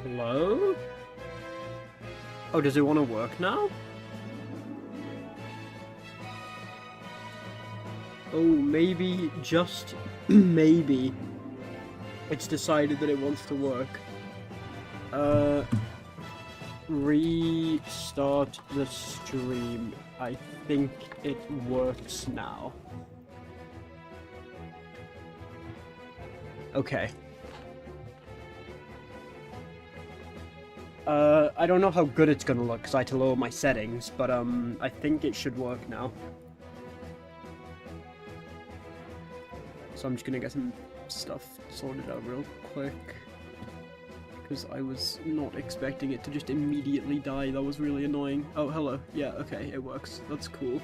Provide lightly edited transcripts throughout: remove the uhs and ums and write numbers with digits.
Hello? Oh, does it want to work now? Oh, maybe, just maybe, it's decided that it wants to work. Restart the stream. I think it works now. Okay. I don't know how good it's gonna look because I had to lower my settings, but I think it should work now. So I'm just gonna get some stuff sorted out real quick. Because I was not expecting it to just immediately die. That was really annoying. Oh, hello. Yeah, okay, it works. That's cool.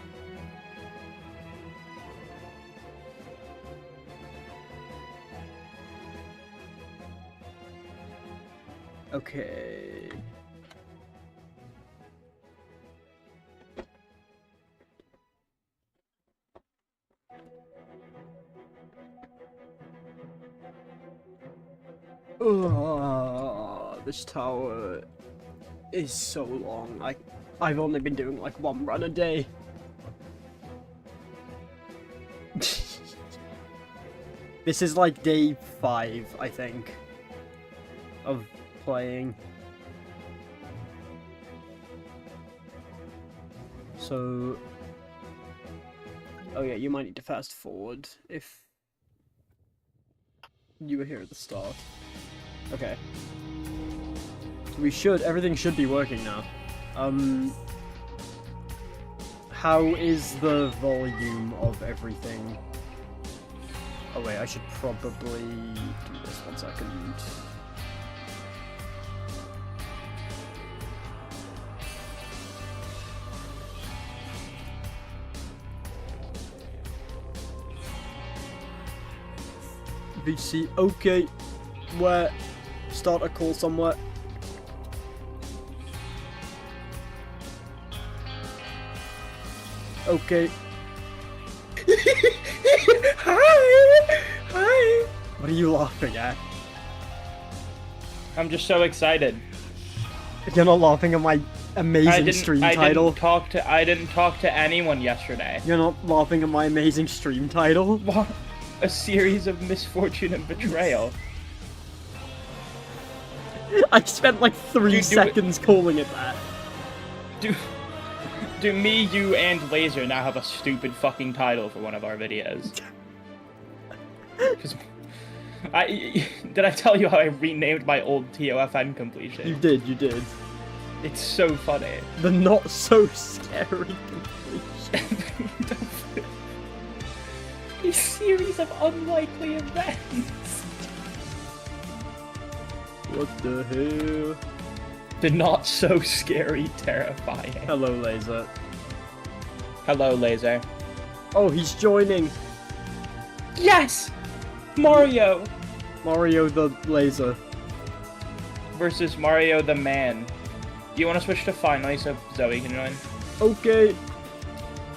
Okay. This tower is so long. I've only been doing like one run a day. This is like day 5, I think, of playing. So, oh yeah, you might need to fast forward if you were here at the start. Okay. Everything should be working now. How is the volume of everything? Oh wait, I should probably do this 1 second. VC, okay. Where? Start a call somewhere. Okay. Hi! Hi! What are you laughing at? I'm just so excited. You're not laughing at my amazing stream title? I didn't talk to anyone yesterday. You're not laughing at my amazing stream title? What? A series of misfortune and betrayal. I spent like 3 seconds calling it that. Do me, you, and Laser now have a stupid fucking title for one of our videos? Did I tell you how I renamed my old TOFN completion? You did. It's so funny. The not so scary completion. A series of unlikely events. What the hell? The not so scary, terrifying. Hello, Laser. Hello, Laser. Oh, he's joining. Yes! Mario! Mario the Laser. Versus Mario the Man. Do you want to switch to finally so Zoe can join? Okay.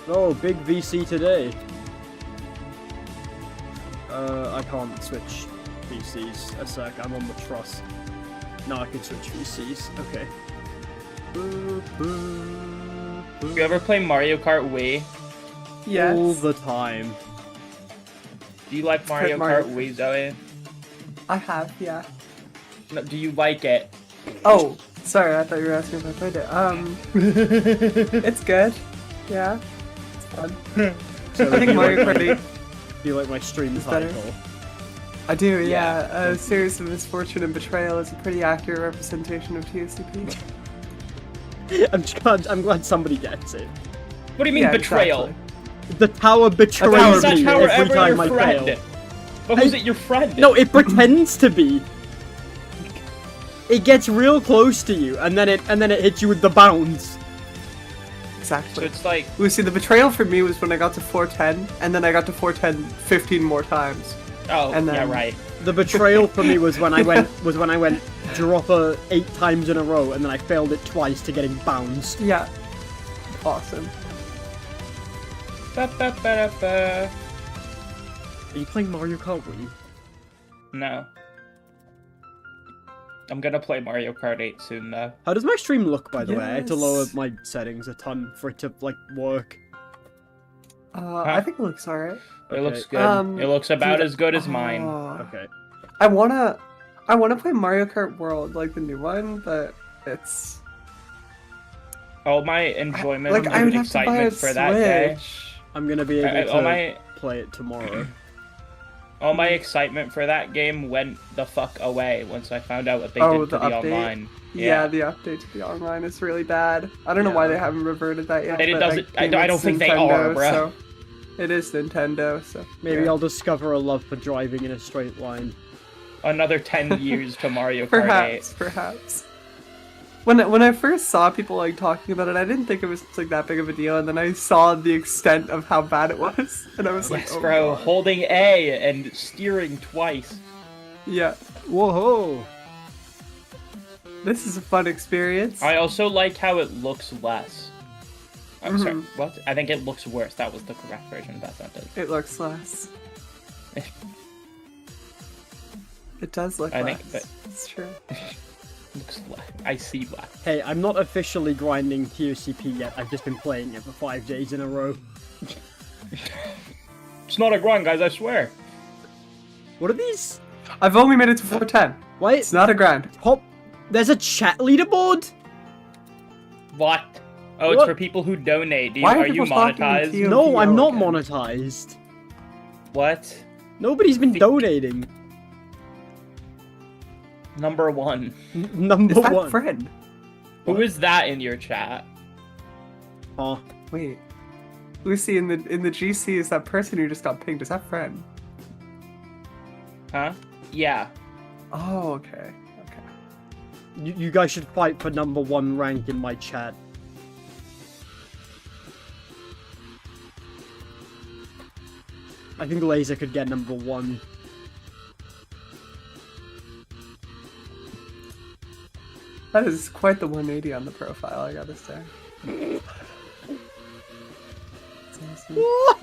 Oh, big VC today. I can't switch VCs. A sec, I'm on the truss. Now I can switch VCs. Okay. You ever play Mario Kart Wii? Yes. All the time. Do you like Mario Kart Wii, Zoe? I have, yeah. No, do you like it? Oh, sorry, I thought you were asking if I played it. It's good. Yeah. It's fun. So I think Mario Kart 8. Do you like my stream title? Better. I do, yeah. A series of misfortune and betrayal is a pretty accurate representation of ToCP. I'm glad somebody gets it. What do you mean betrayal? Exactly. The tower betrays me every time I fail. But who's it your friend? No, it pretends to be. It gets real close to you, and then it hits you with the bounds. Exactly. So it's like... See, the betrayal for me was when I got to 410, and then I got to 410 15 more times. Oh, and then... yeah, right. The betrayal for me was when I went dropper 8 times in a row, and then I failed it twice to getting bounds. Yeah. Awesome. Ba, ba, ba, ba. Are you playing Mario Kart Wii? No. I'm gonna play Mario Kart 8 soon, though. How does my stream look, by the way? I had to lower Yes. my settings a ton for it to, like, work. I think it looks alright. It looks good. Um, It looks about dude, as good as mine. Okay. I wanna play Mario Kart World, like the new one, but it's All my enjoyment like I would and have to buy a excitement for that day. Switch. I'm gonna be able all to my play it tomorrow. all my excitement for that game went the fuck away once I found out what they Oh, did to the the update? online. Yeah, the update to the online is really bad. I don't know why Yeah. they haven't reverted that yet. It but doesn't- that game I don't is think they Nintendo, are, bruh. So it is Nintendo, so Maybe yeah. I'll discover a love for driving in a straight line. Another 10 years to Mario Kart 8. Perhaps. When I first saw people like talking about it, I didn't think it was like that big of a deal, and then I saw the extent of how bad it was, and I was like, Yes, oh, bro. God. Holding A and steering twice. Yeah, Whoa! this is a fun experience. I also like how it looks less. I'm sorry, Mhm. what? I think it looks worse. That was the correct version of that sentence. It looks less. It does look I less. think that- It's true. Looks less. I see less. Hey, I'm not officially grinding ToCP yet. I've just been playing it for 5 days in a row. It's not a grind, guys, I swear. What are these? I've only made it to 410. Why? It's not a grind. Hop. There's a chat leaderboard? What? Oh, it's What? for people who donate. Why are Are you people talking monetized? to you? No, I'm not again. monetized. What? Nobody's been donating. Number one. Number Is that one. Fred? Who is that in your chat? Huh. Wait. Lucy, in the GC is that person who just got pinged. Is that Fred? Huh? Yeah. Oh, okay. Okay. You guys should fight for number 1 rank in my chat. I think Laser could get number 1. That is quite the 180 on the profile, I gotta say. It's awesome. What?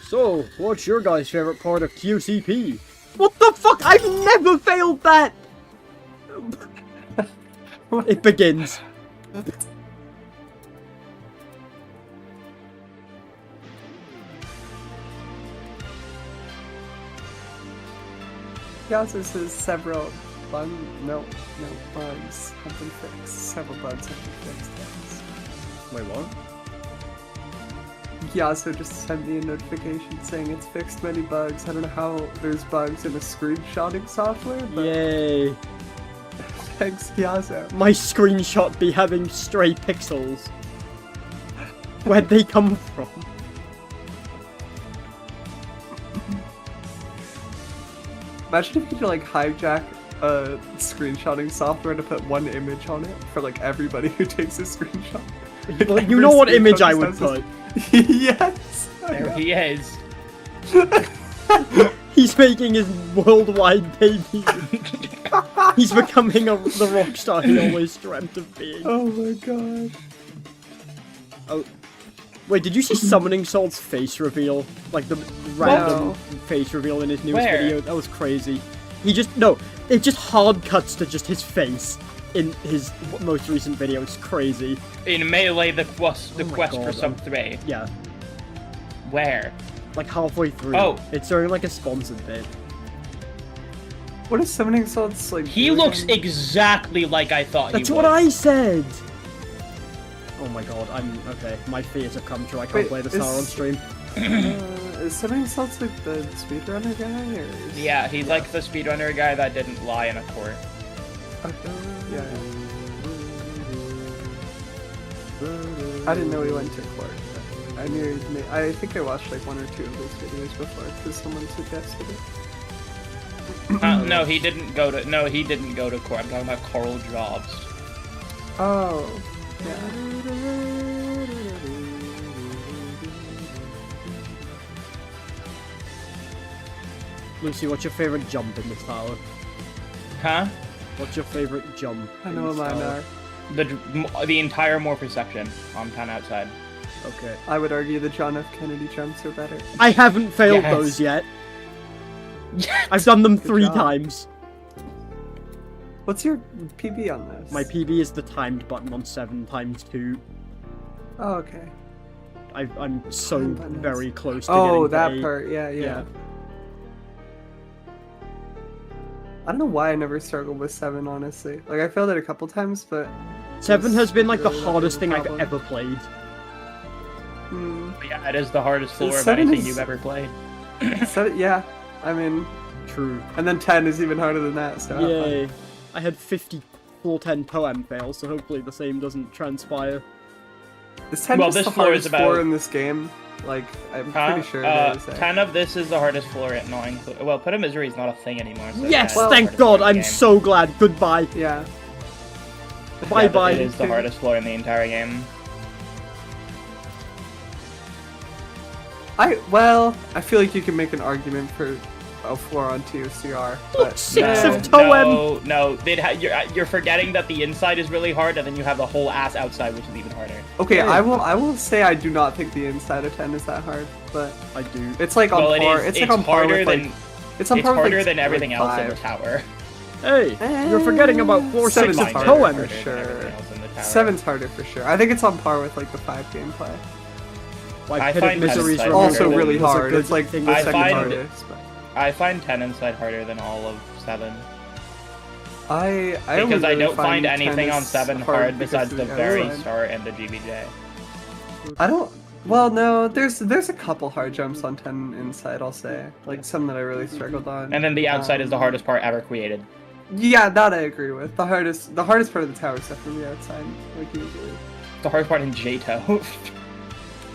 So, what's your guys' favorite part of ToCP? What the fuck? I've never failed that! It begins. He also says several bugs have been fixed. Several bugs have been fixed. Yes. Wait, what? He also just sent me a notification saying it's fixed many bugs. I don't know how there's bugs in a screenshotting software, but Yay. thanks, Piazza. My screenshot be having stray pixels. Where'd they come from? Imagine if you could like hijack a screenshotting software to put one image on it for like everybody who takes a screenshot. Well, you know what image I would put. Yes! There he is. He's making his worldwide debut. He's becoming the rock star he always dreamt of being. Oh my god. Oh, wait, did you see Summoning Salt's face reveal? Like the random face reveal in his newest Where? video? That was crazy. It just hard cuts to just his face in his most recent video. It's crazy. In Melee, the quest my for God, sub 3. Yeah, Where? like halfway through. Oh. It's during like a sponsored bit. What is Summoning Salt's like? He doing? looks exactly like I thought That's he would. what I said! Oh my god, okay. My fears have come true. I can't Wait, play the star on is- stream. Is Summoning Salt's like the speedrunner guy? Or is... Yeah, he's like the speedrunner guy that didn't lie in a court. Okay. Yeah. I didn't know he went to court. But I knew he I think I watched like 1 or 2 of those videos before because someone suggested it. No, he didn't go to. No, he didn't go to court. I'm talking about Carl Jobs. Oh. Yeah. Lucy, what's your favorite jump in the tower? Huh? What's your favorite jump? I in know what this mine tower? are. The entire morph section on town outside. Okay. I would argue the John F. Kennedy jumps are better. I haven't failed Yes. those yet. I've done them 3 job. times. What's your PB on this? My PB is the timed button on 7 times 2. Oh, okay. I'm so Timed buttons. very close to Oh, getting to that 8. part. Yeah. Yeah. I don't know why I never struggled with 7, honestly. Like, I failed it a couple times, but... 7 has been like the really not hardest a thing I've problem. ever played. Hmm. Yeah, it is the hardest floor of 7 anything is- you've ever played. 7, yeah. I mean... True. And then 10 is even harder than that, so... have fun. Yay. I had 50 full 10 poem fails, so hopefully the same doesn't transpire. Is 10 Well, just this the floor is hardest floor about- in this game? Like, I'm Huh? pretty sure it is. 10 of this is the hardest floor at not include. Well, Put a Misery is not a thing anymore. So Yes, yeah, it's the thank hardest God, floor in the I'm game. so glad. Goodbye. Yeah. Bye Yeah, bye. It is the hardest floor in the entire game. I feel like you can make an argument for a floor on TOCR, but... 6 No, of Toem. no, you're forgetting that the inside is really hard, and then you have the whole ass outside, which is even harder. Okay, Yeah. I will say I do not think the inside of 10 is that hard, but I do. it's like on Well, par. it is. It's like on par harder with than like it's on it's par with, harder like, than everything like else in the 5. tower. Hey, you're forgetting about floor 6 Seven's of harder Toem. for Harder than sure. everything else in the tower. 7's harder for sure. I think it's on par with like the 5 gameplay. Like I Pit of find Misery's Tennis Also harder really was a hard. good It's like the thing I second find- hardest. But I find 10 inside harder than all of 7. I Because only I really don't find 10 anything on is 7 hard hard because besides of the very outside. start and the GBJ. I don't. Well, no. There's a couple hard jumps on 10 inside. I'll say like some that I really struggled on. And then the outside is the Um, hardest part ever created. Yeah, that I agree with. The hardest part of the tower is definitely the outside. Like usually. The hardest part in JToH.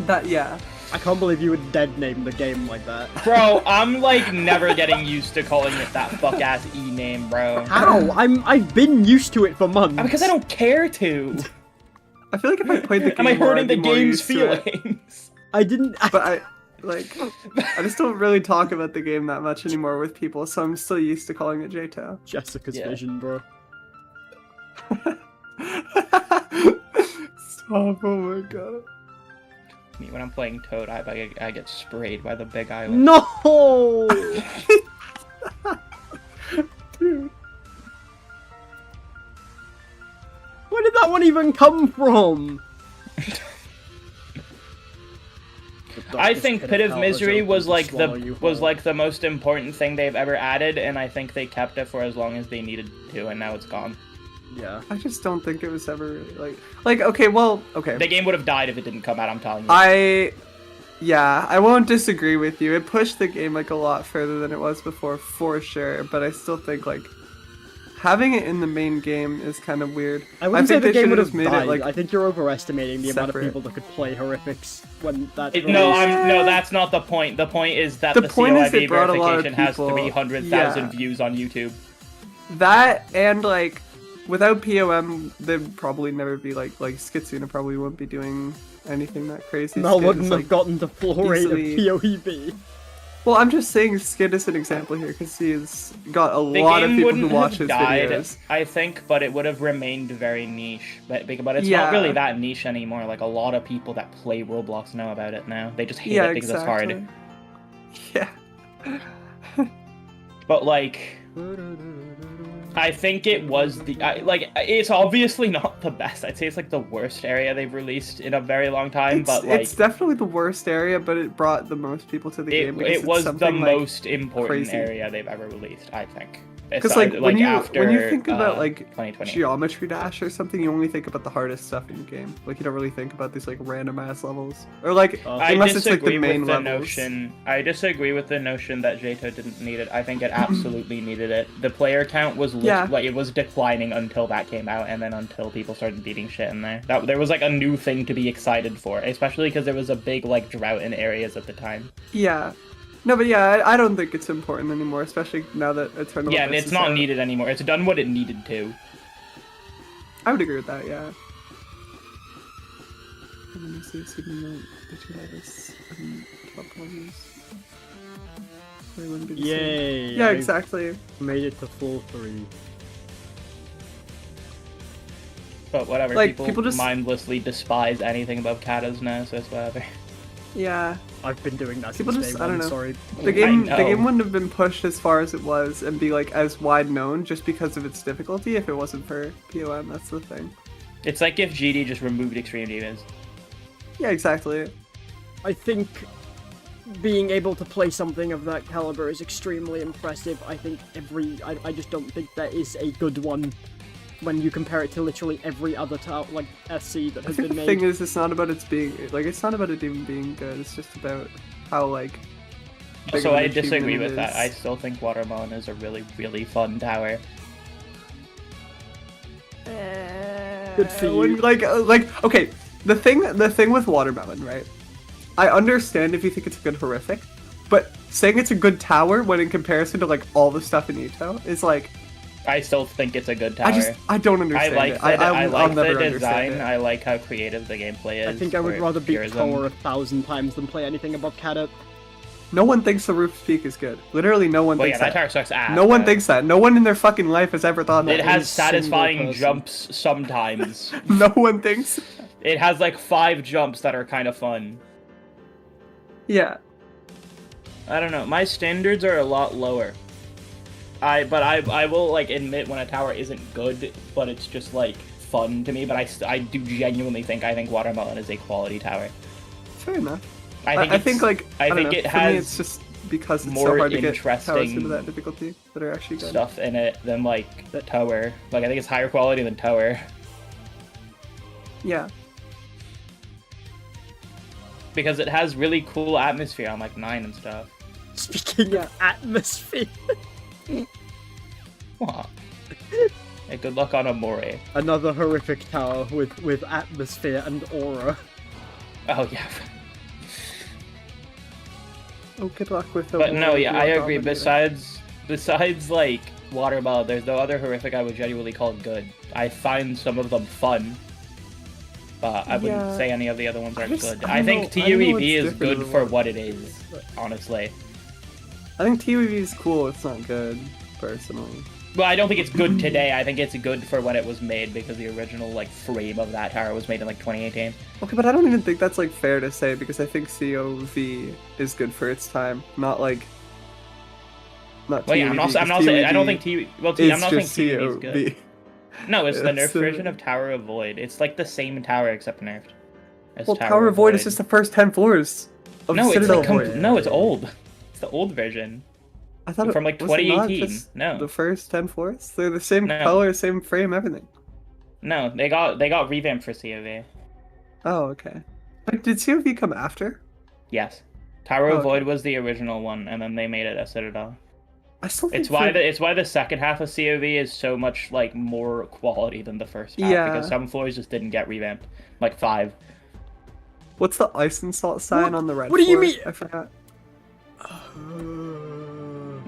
That yeah. I can't believe you would dead name the game like that. Bro, I'm like never getting used to calling it that fuck ass E name, bro. How? I've been used to it for months. Because I don't care to. I feel like if I played the game Am I more, hurting I'd the be more game's used to it. feelings? I didn't. But I just don't really talk about the game that much anymore with people, so I'm still used to calling it JToH. Jessica's Yeah. vision, bro. Stop! Oh my god. Me, when I'm playing Toad, I get sprayed by the big island. No. Dude. Where did that one even come from? I think Pit of Misery was like the most important thing they've ever added, and I think they kept it for as long as they needed to, and now it's gone. Yeah. I just don't think it was ever really like okay, well, okay. The game would have died if it didn't come out, I'm telling you. I won't disagree with you. It pushed the game like a lot further than it was before, for sure. But I still think like having it in the main game is kind of weird. I wouldn't say think the they game should've would have just made died. it like I think you're overestimating the amount of separate. people that could play Horrifics when that. No, released. that's not the point. The point is that The the point is COIV it brought a lot of verification has to be people- 100,000 yeah. views on YouTube. that, and like without POM, there'd probably never be like Skitsuna probably wouldn't be doing anything that crazy. Mel Skid wouldn't is, have like, gotten the floor rate of easily- PoEB. Well, I'm just saying Skid is an example here because he's got a The lot of game people who wouldn't watch have his died, videos. I think, but it would have remained very niche. But it's Yeah. not really that niche anymore. Like, a lot of people that play Roblox know about it now. They just hate Yeah, it because it's hard. Yeah. But, like, I think it was it's obviously not the best. I'd say it's like the worst area they've released in a very long time, but like it's definitely the worst area, but it brought the most people to the game. because it it's was the something, like, most important crazy. area they've ever released, I think. Because like when you after, think about 2020. Geometry Dash or something, you only think about the hardest stuff in the game. Like you don't really think about these like random ass levels, or like I unless it's like disagree the main with the levels. notion. I disagree with the notion that JToH didn't need it. I think it absolutely needed it. The player count was Yeah. like it was declining until that came out, and then until people started beating shit in there. There was like a new thing to be excited for, especially because there was a big like drought in areas at the time. Yeah. No, but yeah, I don't think it's important anymore, especially now that Eternal Yeah, and Abyss it's is not out. needed anymore. It's done what it needed to. I would agree with that. Yeah. And then you see assuming that you have this top corners. They wouldn't be the same. Yay! Yeah, I exactly. Made it to full 3. But whatever, Like, people, people just- mindlessly despise anything above katas now, so it's whatever. Yeah. I've been doing that People since just- day I one, don't know. sorry. The game know. wouldn't have been pushed as far as it was and be like as wide known just because of its difficulty if it wasn't for POM. That's the thing. It's like if GD just removed extreme demons. Yeah, exactly. I think being able to play something of that caliber is extremely impressive. I think I just don't think there is a good one when you compare it to literally every other like SC that I has think been the made. thing is, it's not about it's being like it's not about it even being good. It's just about how like. big So of an I disagree achievement with it that. I is. still think Watermelon is a really, really fun tower. Good for you. When, like okay, the thing with Watermelon, right? I understand if you think it's a good horrific, but saying it's a good tower when in comparison to like all the stuff in EToH is like I still think it's a good tower. I don't I understand like it. the, I'll like never the understand design. it. I like how creative the gameplay is. I think I would for rather beat purism. Tower 1,000 times than play anything above Kata. No one thinks the Roof's Peak is good. Literally, no one Well, yeah, thinks that tower sucks ass. No one bro. thinks that. No one in their fucking life has ever thought It that. has a single satisfying person. jumps sometimes. No one thinks. It has like 5 jumps that are kind of fun. Yeah. I don't know. My standards are a lot lower. I will like admit when a tower isn't good, but it's just like fun to me. But I do genuinely think Watermelon is a quality tower. Fair enough. I think like I don't think know. it For me, has it's just because it's so more hard to get towers interesting into that difficulty that are actually good. stuff in it than like the tower. Like I think it's higher quality than tower Yeah. because it has really cool atmosphere on like 9 and stuff. Speaking of atmosphere, Aw. Hey, good luck on Amore. another horrific tower with atmosphere and aura. Oh yeah. Oh, good luck with the. But no, yeah, I War agree. Dominator. Besides like Watermelon, there's no other horrific I would genuinely call good. I find some of them fun, but I wouldn't Yeah. say any of the other ones are just- good. I I don't think know- I don't know TUEV what's is different good than for what- what it is, honestly. I think TUEV is cool. It's not good, personally. Well, I don't think it's good today. I think it's good for when it was made because the original like frame of that tower was made in like 2018. Okay, but I don't even think that's like fair to say because I think COV is good for its time, not like. Not Well, yeah, I'm TUEV, not. I'm not 'cause saying. I don't think TUEV I'm is not saying just TUEV is good. COV. No, it's the It's, nerfed version of Tower of Void. It's like the same tower except nerfed. as Well, Tower of Void is just the first 10 floors of No, it's Citadel like Void. no, it's old. It's the old version. I thought from, like, was it not 2018. just No. the first 10 floors. They're the same No. color, same frame, everything. No, they got revamped for COV. Oh, okay. But did COV come after? Yes. Tower Oh, of okay. Void was the original one, and then they made it a Citadel. I still think It's why the second half of COV is so much like more quality than the first half Yeah. because some floors just didn't get revamped, like 5. What's the ice and salt sign What? on the red What do you floor? mean? I forgot.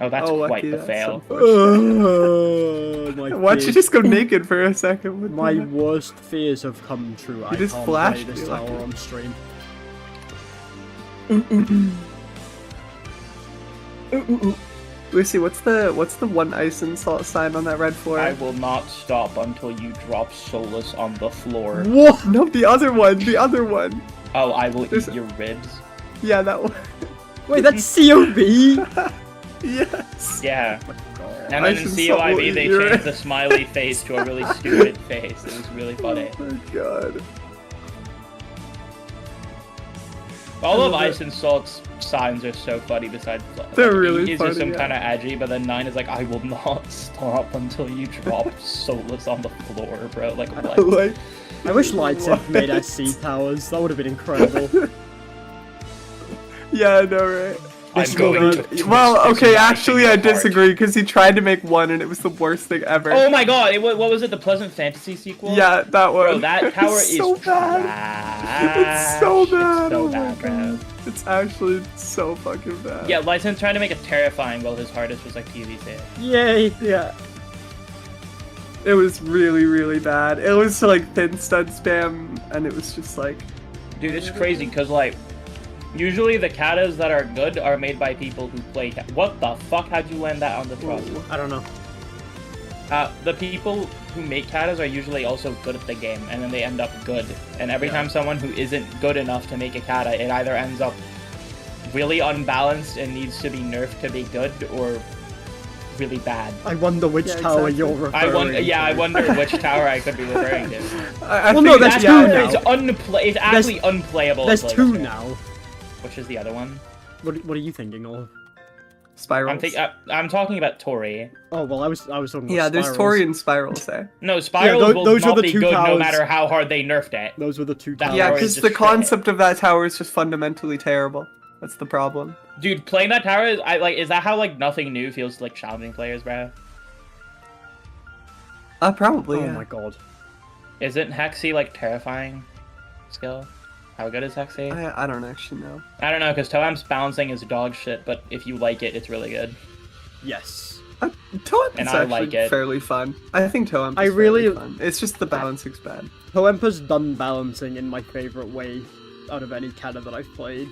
Oh, that's Oh, quite lucky, the that's fail. unfortunate. Oh, my Why'd you fears. just go naked for a second? What the My heck? worst fears have come true. I just can't flashed play this me tower like- on stream. Lucy, what's the one ice and salt sign on that red floor? I will not stop until you drop Solus on the floor. What? No, the other one. The other one. Oh, I will There's- eat your ribs. Yeah, that one. Wait, that's COV? Yes. Yeah. And I then in should COIV solve- they you're changed right. the smiley face to a really stupid face. It was really funny. Oh my god. All I of love Ice it. and Salt's signs are so funny besides like, They're really is funny, just some yeah. kind of edgy, but then 9 is like, I will not stop until you drop Solus on the floor, bro. Like what? Like, I wish Lights had made What? SC towers. That would have been incredible. yeah, I know, right? I'm This going will to be- twist Well, this okay, knife in actually, your I heart. disagree because he tried to make one and it was the worst thing ever. Oh my god, what was it, the Pleasant Fantasy sequel? Yeah, that one. Bro, that tower It's is so bad. trash. It's so bad. It's so oh my bad, bro. God. It's actually so fucking bad. Yeah, Lyson trying to make it terrifying while his hardest was like PvC. Yay! Yeah. It was really, really bad. It was like thin stud spam, and it was just like. Dude, it's crazy because like usually the katas that are good are made by people who play. What the fuck? How'd you land that on the cross? Ooh. I don't know. The people who make katas are usually also good at the game, and then they end up good. And every time someone who isn't good enough to make a kata, it either ends up really unbalanced and needs to be nerfed to be good, or really bad. I wonder which tower you're referring to. I wonder which tower I could be referring to. I Well, think no, that's that- two now. It's actually unplayable. There's as two well. now. Which is the other one? What are you thinking of? Spirals. I'm talking about Tori. Oh well, I was talking about Yeah, there's spirals. Tori and Spirals there. No, Spirals will those were not the be two good no towers. matter how hard they nerfed it. Those were the two That towers. Yeah, tower is because just the shit. concept of that tower is just fundamentally terrible. That's the problem. Dude, playing that tower is that how like nothing new feels to like challenging players, bro? Probably. Oh yeah. my god. Isn't Hexy like terrifying skill? How good is Hexy? I don't actually know. I don't know, because Toem's balancing is dog shit, but if you like it, it's really good. Yes. Toem And is I actually like it. fairly fun. I think Toem I is really- fairly fun. It's just the balancing's bad. Hoempa's done balancing in my favorite way out of any kata that I've played.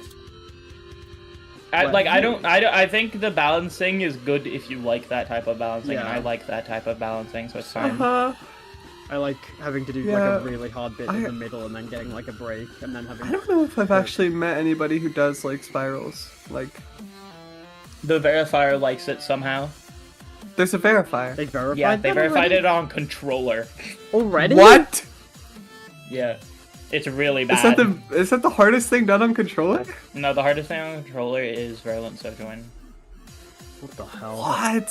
I think the balancing is good if you like that type of balancing, and Yeah. I like that type of balancing, so it's fine. I like having to do like Yeah, a really hard bit in the middle and then getting like a break and then having. I don't know if I've actually met anybody who does like Spirals. Like, The verifier likes it somehow. there's a verifier. They verified. Yeah, they that verified already? it on controller. Already? What? Yeah. It's really bad. Is that the hardest thing done on controller? No, the hardest thing on controller is Virulent Sojourn. What the hell? What?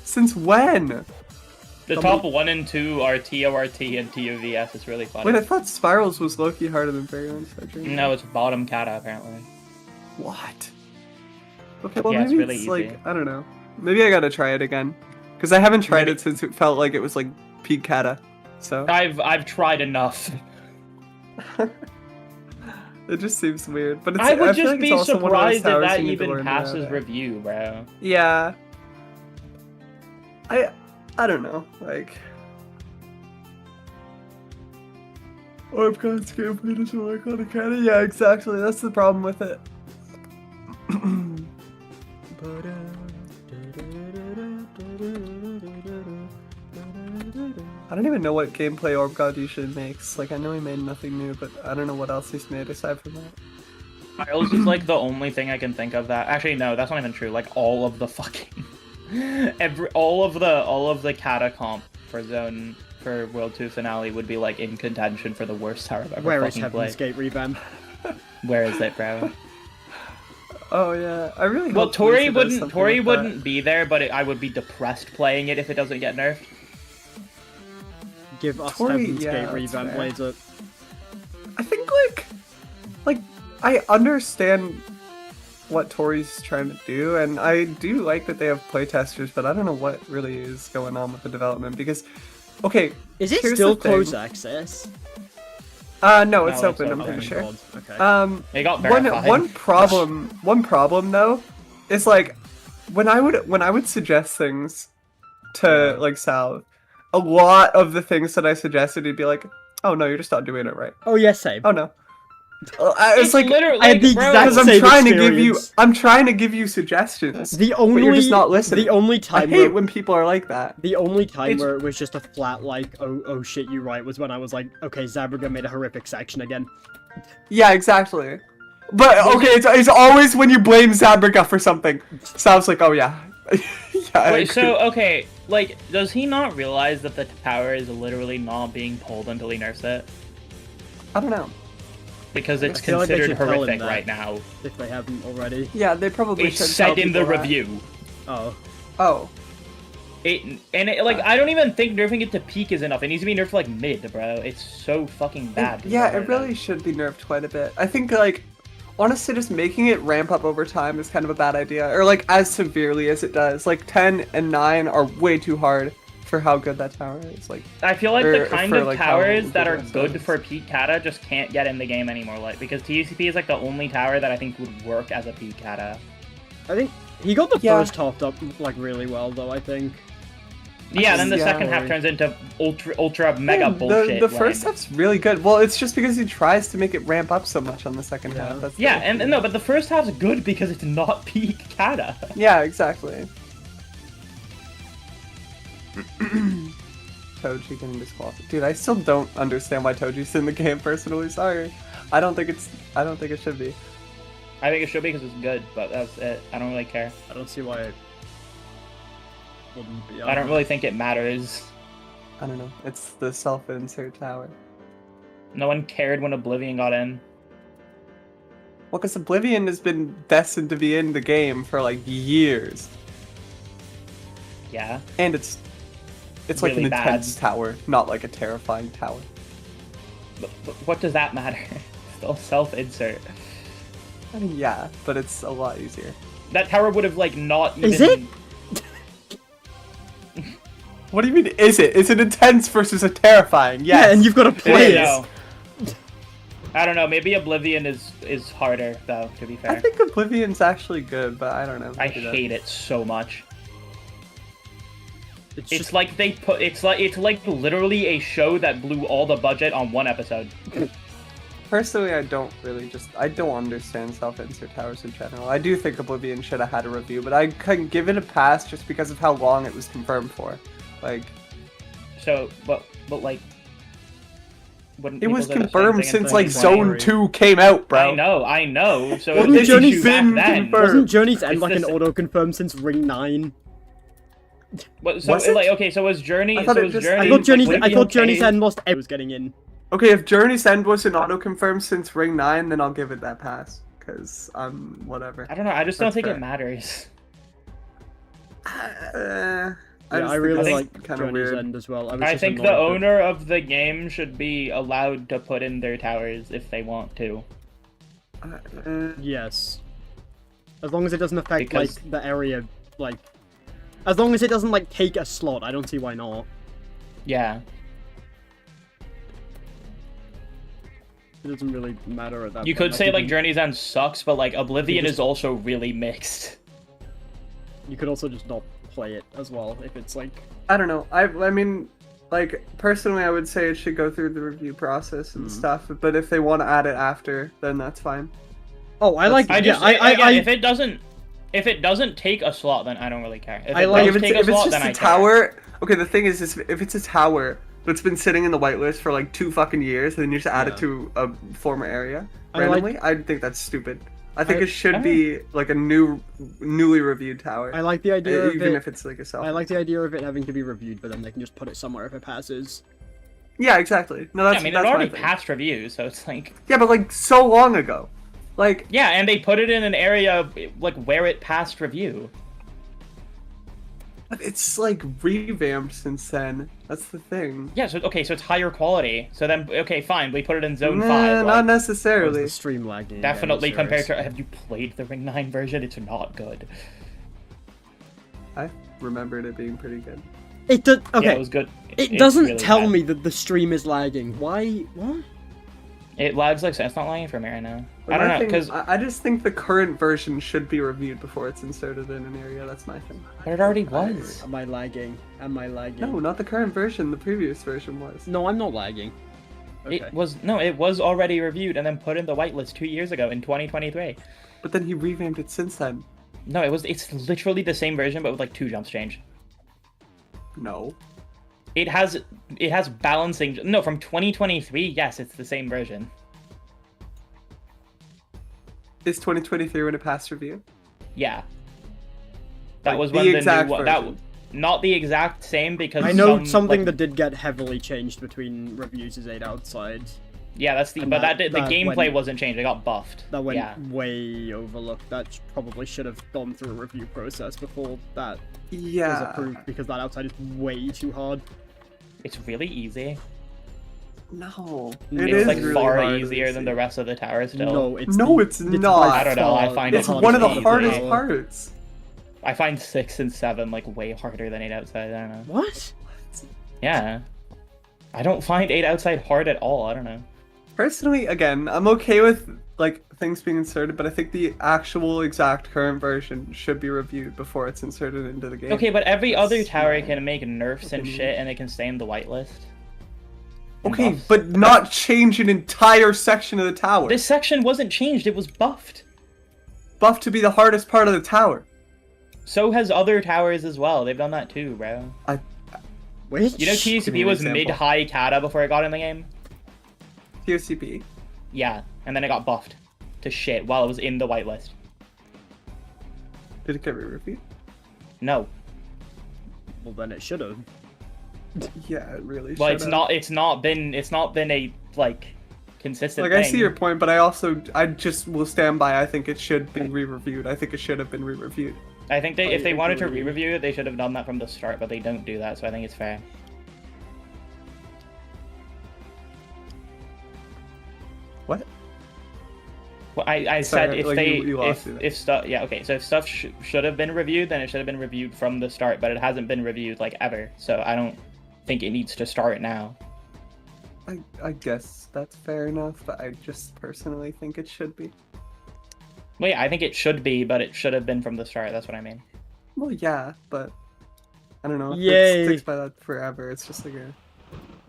Since when? The top 1 and 2 are TORT and TOVS. It's really funny. Wait, I thought Spirals was low-key harder than Virulent Sojourn. No, it's bottom kata apparently. What? Okay, well Yeah, it's maybe really it's easy. like, I don't know. Maybe I gotta try it again. Because I haven't tried it since it felt like it was like peak kata. So I've tried enough. it just seems weird. But it's, I would feel just like it's be also one of those surprised if towers that you need to even learn passes about it. review, bro. Yeah. I don't know. Like, Orbcon's gameplay doesn't work on a kata. Yeah, exactly. That's the problem with it. I don't even know what gameplay Orb God usually makes. Like, I know he made nothing new, but I don't know what else he's made aside from that. Miles is like the only thing I can think of that. Actually, no, that's not even true. Like all of the fucking, all of the kata comp for World 2 finale would be like in contention for the worst tower I've ever Where is fucking Heaven's played. Gate revamp? Where is it, bro? Oh yeah, I really Well, hope Tori Blizzard does wouldn't. something Tori like wouldn't be there, but I would be depressed playing it if it doesn't get nerfed. Give us Tori, Heaven's yeah, Gate that's revamp, fair. Blazer. that. I think like I understand what Tori's trying to do, and I do like that they have playtesters, but I don't know what really is going on with the development because, okay, Is it here's still the thing. closed access? No, it's No, open. it's I'm open. pretty sure. God, okay. It got verified. One problem though is like when I would suggest things to like Sal, a lot of the things that I suggested he'd be like, oh no, you're just not doing it right. Oh yeah, same. Oh no. It's like literally I had the bro, exact because I'm same trying to give you experience. I'm trying to give you suggestions. The but only you're just not listening. The only I time hate where when people are like that. the only time It's- where it was just a flat like oh shit you right was when I was like okay Zabriga made a horrific section again. Yeah, exactly. But okay, it's always when you blame Zabriga for something. Sal's like, oh yeah. Yeah, I Wait, agree. so okay, like, does he not realize that the tower is literally not being pulled until he nerfs it? I don't know. Because it's feel like they considered should tell him horrific that. right now. If they haven't already. Yeah, they probably It's should said tell in the people that. review. Oh. Oh. Like, I don't even think nerfing it to peak is enough. It needs to be nerfed like mid, bro. It's so fucking bad. Yeah, compared it to really should be nerfed quite a bit. I think, like, honestly, just making it ramp up over time is kind of a bad idea. Or, like, as severely as it does. Like, 10 and 9 are way too hard for how good that tower is. Like, I feel like or the kind for, of like, how towers that good are it good is. for peak kata just can't get in the game anymore. Like, because TCP is like the only tower that I think would work as a peak kata. I think he got the Yeah. first topped up like really well though, I think. Yeah, then the Yeah. second half turns into ultra mega yeah, bullshit. The first when- half's really good. Well, it's just because he tries to make it ramp up so much on the second Yeah. half. That's the Yeah, issue. and no, but the first half's good because it's not peak kata. Yeah, exactly. Toji getting disqualified. Dude, I still don't understand why Toji's in the game. Personally, sorry. I don't think it should be. I think it should be because it's good, but that's it. I don't really care. I don't see why it wouldn't be. I don't really think it matters. I don't know. It's the self-insert tower. No one cared when Oblivion got in. Well, because Oblivion has been destined to be in the game for like years. Yeah. And it's like Really an bad. intense tower, not like a terrifying tower. But what does that matter? Still self-insert. I mean, yeah, but it's a lot easier. That tower would have like not even. Is it? What do you mean, is it? It's an intense versus a terrifying, yes. Yeah, and you've got to play I it. know. I don't know. Maybe Oblivion is harder though. To be fair, I think Oblivion's actually good, but I don't know. I Maybe hate it so much. It's It's just like they put. It's like literally a show that blew all the budget on one episode. Personally, I don't understand self-insert towers in general. I do think Oblivion should have had a review, but I couldn't give it a pass just because of how long it was confirmed for. Like, So, but like. it was confirmed since like 2020. Zone 2 came out, bro. I know. So Wasn't it was Journey's issue back been then. confirmed? wasn't Journey's End It's like the an sa- auto-confirm since Ring 9? So Was it? like okay, so was Journey? I thought So it was just- Journey? I thought Journey's like, I thought okay? Journey's End lost was getting in. Okay, if Journey's End wasn't auto-confirmed since Ring 9, then I'll give it that pass. Because, whatever. I don't know. I just don't That's think fair. it matters. I I really think like that's kinda Journey's weird. End as well. I, was I just think annoyed the that- owner of the game should be allowed to put in their towers if they want to. Yes. As long as it doesn't affect Because- like the area, like, as long as it doesn't like take a slot, I don't see why not. Yeah. It doesn't really matter at that. You point. could say like Journey. Journey's End sucks, but like Oblivion just- is also really mixed. You could also just not play it as well if it's like. I don't know. I mean, like, personally, I would say it should go through the review process and stuff, but if they want to add it after, then that's fine. Oh, I like. I just yeah, I if it doesn't take a slot, then I don't really care. If I it like- does If take it's a slot, just then a I care. tower... Okay, the thing is if it's a tower that's been sitting in the whitelist for like 2 fucking years, and then you just add Yeah. it to a former area I like- randomly, I think that's stupid. I think I- it should be like a newly reviewed tower. I like the idea of even it. if it's like a self. I like the idea of it having to be reviewed, but then they can just put it somewhere if it passes. Yeah, exactly. No, that's Yeah, I mean, it that's my already thing. passed review, so it's like Yeah, but like so long ago. Like, yeah, and they put it in an area like where it passed review. it's like revamped since then. That's the thing. Yeah, so okay, so it's higher quality. So then okay, fine, we put it in Zone Nah, 5. not Like, necessarily. The stream lagging. again, definitely I'm compared serious. to have you played the Ring 9 version? It's not good. I remembered it being pretty good. It does. Okay. Yeah, it was good. It It's doesn't really tell bad. me that the stream is lagging. Why? What? It lags like it's not lagging for me right now. But I don't my know thing- because I just think the current version should be reviewed before it's inserted in an area. That's my thing. but it already was. Am I lagging? Am I lagging? No, not the current version. The previous version was. No, I'm not lagging. Okay. It was already reviewed and then put in the whitelist 2 years ago in 2023. But then he revamped it since then. No, it's literally the same version but with like 2 jumps change. No. It has balancing. No, from 2023. Yes, it's the same version. Is 2023 when it passed review? Yeah. That Like, was the when the exact new one. version. Not the exact same because I know some, something like, that did get heavily changed between reviews is 8 outside. Yeah, that's the. and But that- the that gameplay went- wasn't changed. It got buffed. That went Yeah. way overlooked. That probably should have gone through a review process before that was Yeah. approved because that outside is way too hard. It's really easy. No. It's It It's is like really far hard to easier than see. the rest of the tower still. No, it's No, the- it's by not. I don't know, I far find the it It's hard one of the easy. hardest tower. parts. I find 6 and 7 like way harder than 8 outside. I don't know. What? Yeah. I don't find 8 outside hard at all. I don't know. Personally, again, I'm okay with like things being inserted, but I think the actual exact current version should be reviewed before it's inserted into the game. Okay, but every That's other tower my can make nerfs and opinion. shit, and it can stay in the whitelist. Okay, Buffs. but not change an entire section of the tower. This section wasn't changed. It was buffed. Buff to be the hardest part of the tower. So has other towers as well. They've done that too, bro. Which? You know Give me ToCP an was example. mid-high Kata before it got in the game? ToCP. Yeah, and then it got buffed to shit while it was in the whitelist. Did it get re-reviewed? No. Well, then it should have. Yeah, it really Well, should've. it's not been a, like, consistent Like, thing. I see your point, but I just will stand by. I think it should be re-reviewed. I think it should have been re-reviewed. I think if they wanted to agree. re-review it, they should have done that from the start, but they don't do that, so I think it's fair. What? Well, I Sorry, said if like, they you lost me there. if stuff so if stuff should have been reviewed, then it should have been reviewed from the start, but it hasn't been reviewed like ever, so I don't think it needs to start now. I guess that's fair enough, but I just personally think it should be. Well, yeah, I think it should be, but it should have been from the start. That's what I mean. Well, yeah, but I don't know. If Yay. it sticks by that forever, it's just like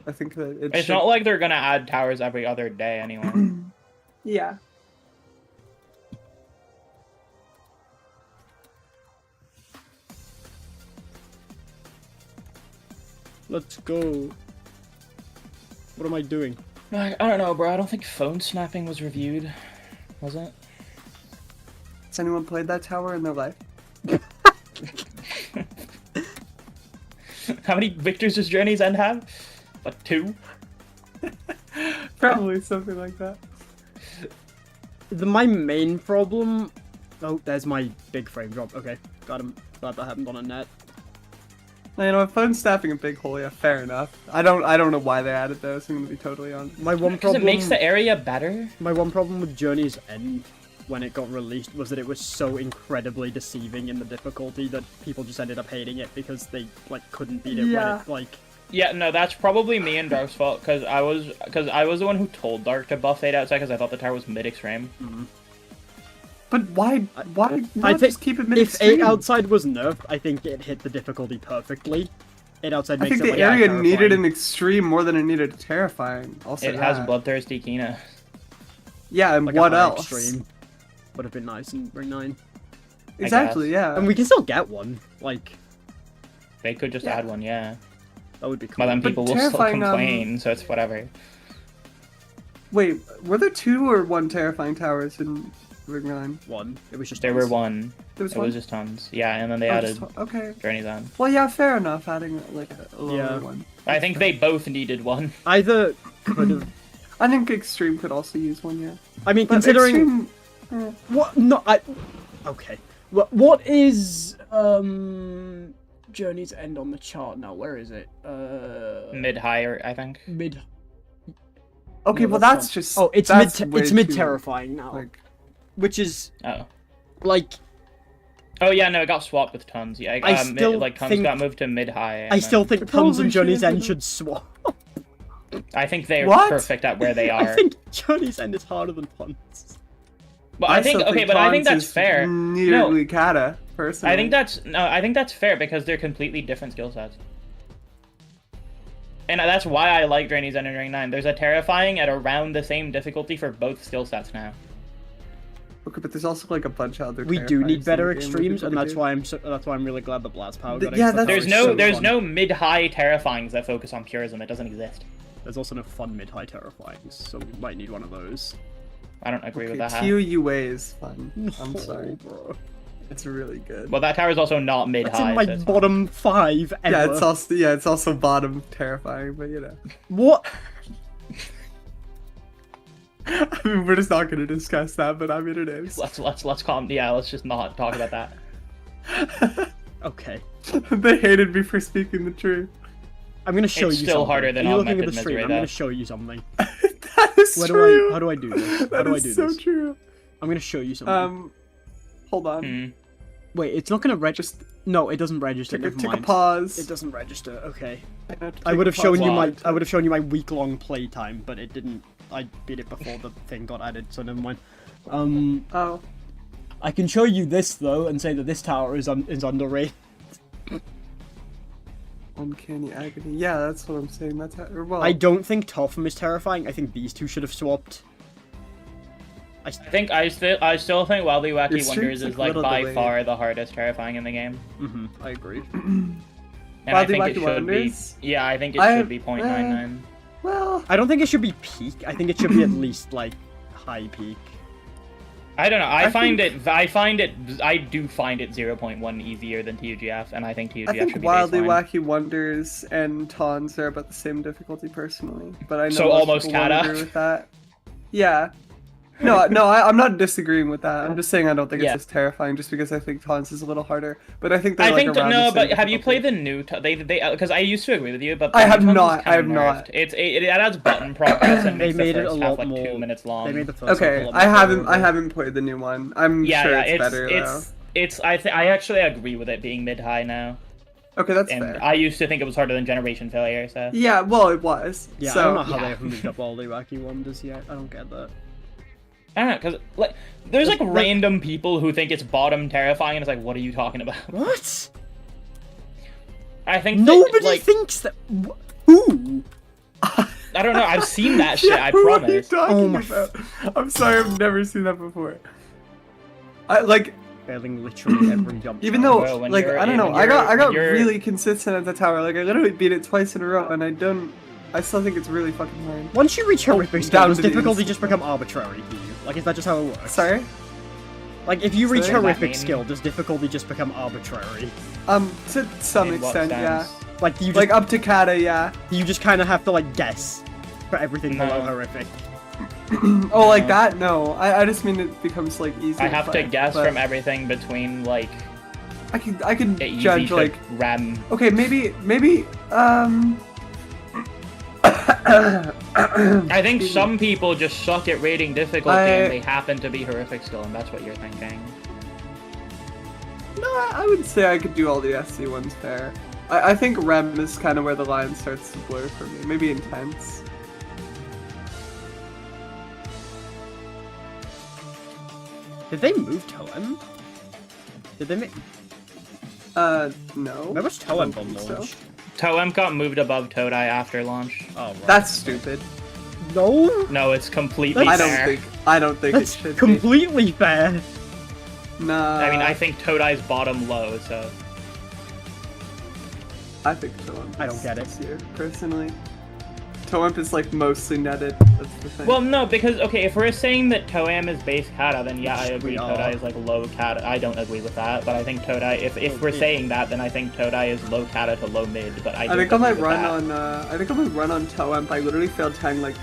I think that it It's should... not like they're gonna add towers every other day anyway. Yeah. Let's go. What am I doing? I don't know, bro. I don't think phone snapping was reviewed, was it? Has anyone played that tower in their life? How many victors does Journey's End have? Like 2? Probably something like that. My main problem... Oh, there's my big frame drop. Okay, got him. Glad that happened on a net. You know, phone snapping a big hole, yeah, fair enough. I don't know why they added those, I'm gonna be totally honest. My one Because problem... it makes the area better. My one problem with Journey's End when it got released was that it was so incredibly deceiving in the difficulty that people just ended up hating it because they like couldn't beat it when it like... Yeah, no, that's probably me and Dark's fault, because I was the one who told Dark to buff 8 outside because I thought the tower was mid-extreme. But why I not think just keep it if mid-extreme? 8 outside was nerfed, I think it hit the difficulty perfectly. 8 outside I makes think it the like, area terrifying. needed an extreme more than it needed a terrifying. Also, It has Bloodthirsty Kina. Yeah, and Like a what high else? Extreme. Would have been nice in Ring 9. Exactly, yeah. And we can still get one. Like, They could just add one, yeah. that would be cool. But then people will still terrifying, complain, so it's whatever. Wait, were there 2 or 1 terrifying towers in Ring 9? One. It was just There were tons. one. There was It one? was just tons. Yeah, and then they Oh, added just one. Okay. Journey's End. Well, yeah, fair enough, adding like a lower Yeah. one. I think they both needed one. Either could have... I think Extreme could also use one, yeah. I mean, But considering... Extreme, What? No, okay. What is Journey's End on the chart now? Where is it? Mid-higher, I think. Mid. okay, No, well that's that's not- just... Oh, it's that's mid. way It's mid too, terrifying now, Like, which is Oh. like Oh yeah, no, it got swapped with tons. Yeah, I still like tons think- got moved to mid-high. I still think It Tons and probably Journey's should, End but- should swap. I think they're What? perfect at where they are. I think Journey's End is harder than Tons. But I think still okay, but I think Tons that's is fair. Nearly Kata, personally. I think that's fair because they're completely different skill sets. And that's why I like Journey's End and Ring 9. There's a terrifying at around the same difficulty for both skill sets now. Okay, but there's also like a bunch of other. We do terrifying need better things in the game extremes, that and people that's why I'm really glad the Blast Power got Yeah, extra that's- power. There's It's no so fun. mid-high terrifyings that focus on purism. It doesn't exist. There's also no fun mid-high terrifyings, so we might need one of those. I don't agree do. with Okay, that. TOUA is fun. I'm No, sorry. bro. It's really good. Well, that tower is also not That's mid-high. in my so it's fine. bottom 5 ever. yeah, it's also bottom terrifying, but you know. What? I mean, we're just not gonna discuss that, but I mean it is. Let's calm. Yeah, let's just not talk about that. Okay. They hated me for speaking the truth. I'm gonna show It's you still something. harder than Are you looking at augmented the stream? misery, I'm though. gonna show you something. That is Where true. how do I do this? How That do I is do so this? true. I'm gonna show you something. Hold on. Hmm. Wait, it's not gonna register. Just No, it doesn't register. take a, Never take a mind. pause. It doesn't register. Okay. I have to I take would a have shown pause you while my. I I would have shown you my week-long playtime, but it didn't. I beat it before the thing got added, so never mind. Oh. I can show you this though, and say that this tower is underrated. Uncanny Agony. Yeah, that's what I'm saying. That's how, or, well, I don't think Topham is terrifying. I think these two should have swapped. I still think Wildly Wacky Your Wonders stream's, is like, like little by delayed. far the hardest terrifying in the game. I agree. And I Wildly think it Wacky should Wonders? be. Yeah, I think it I- should be 0.99. Well, I don't think it should be peak. I think it should be at least like high peak. I don't know. I I do find it 0.1 easier than TUGF, and I think TUGF I think should be Wildly baseline. Wacky Wonders and Tons are about the same difficulty personally, but I know So most almost people won't Kata? agree with that. Yeah. No, I'm not disagreeing with that. I'm just saying I don't think Yeah. it's as terrifying just because I think Tons is a little harder. But I think they're I like think around the no, same but have you difficulty. played the new? They because I used to agree with you, but I the have new Tons not, is kinda I have not. nerfed. It adds button progress and They makes made the it a first lot half like more. 2 minutes long. They made the first Okay, half a lot I more haven't tolerable. played the new one. I'm Yeah, sure yeah, it's better though. I actually agree with it being mid high now, Okay, that's and fair. I used to think it was harder than Generation Failure. So Yeah, well, it was. Yeah, so, I don't know how yeah. they haven't moved up all the wacky wonders yet. I don't get that. I don't know, because like there's like random people who think it's bottom terrifying, and it's like, what are you talking about? What? I think Nobody that, like, thinks that. Who? I don't know. I've seen that shit. Yeah, I who are you promise. talking Oh my about? I'm sorry, I've never seen that before. I like, Failing literally every jump. even shot. though, Well, when like, you're- I don't know, when I got when you're- really consistent at the tower. Like, I literally beat it twice in a row, and I still think it's really fucking hard. Once you reach horrific skill, down does to the difficulty instant. just become arbitrary to you? Like, is that just how it works? Sorry. Like, if you reach Sorry? What does that horrific mean? skill, does difficulty just become arbitrary? To some In what extent, yeah. sense? Like, you just, Like up to Kata, yeah. you just kind of have to like guess for everything No. below horrific. Oh, like that? No, I just mean it becomes like easy. I have to play, guess but from everything between like I can easy judge to like. RAM. Okay, maybe I think some people just suck at rating difficulty and they happen to be horrific skill, and that's what you're thinking. No, I would say I could do all the SC ones fair. I think REM is kind of where the line starts to blur for me. Maybe intense. Did they move Toem? Did they make? No. Where was I don't Toem on think so. launch? Toem got moved above Todai after launch. Oh, right. That's stupid. No. No, it's completely I fair. don't think That's it should completely fair. be. Nah. I mean, I think Todai's bottom low, so I think Toem. I don't get it. Here, personally. Toem is like mostly netted. That's the thing. well, no, because okay, if we're saying that Toem is base kata, then yeah, I Which agree. we Todai are. is like low kata. I don't agree with that, but I think Todai. If we're saying that, then I think Todai is low kata to low mid. But I I don't think on my agree with run that. on I think on my run on Toem, I literally failed Tang like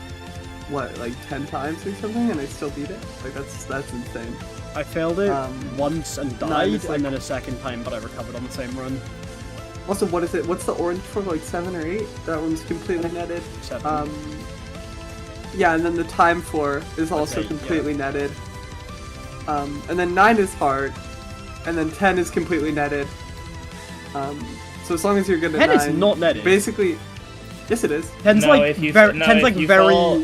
what, like 10 times or something, and I still beat it. Like that's insane. I failed it once and died, it's like- and then a second time, but I recovered on the same run. Also, what is it? What's the orange for? Like 7 or 8? That one's completely netted. 7. Yeah, and then the time 4 is also 8, completely netted. And then 9 is hard, and then 10 is completely netted. So as long as you're good at 10 9, is not netted. basically, yes it is. 10's No, like if you- very. no, 10's if like you very. fall-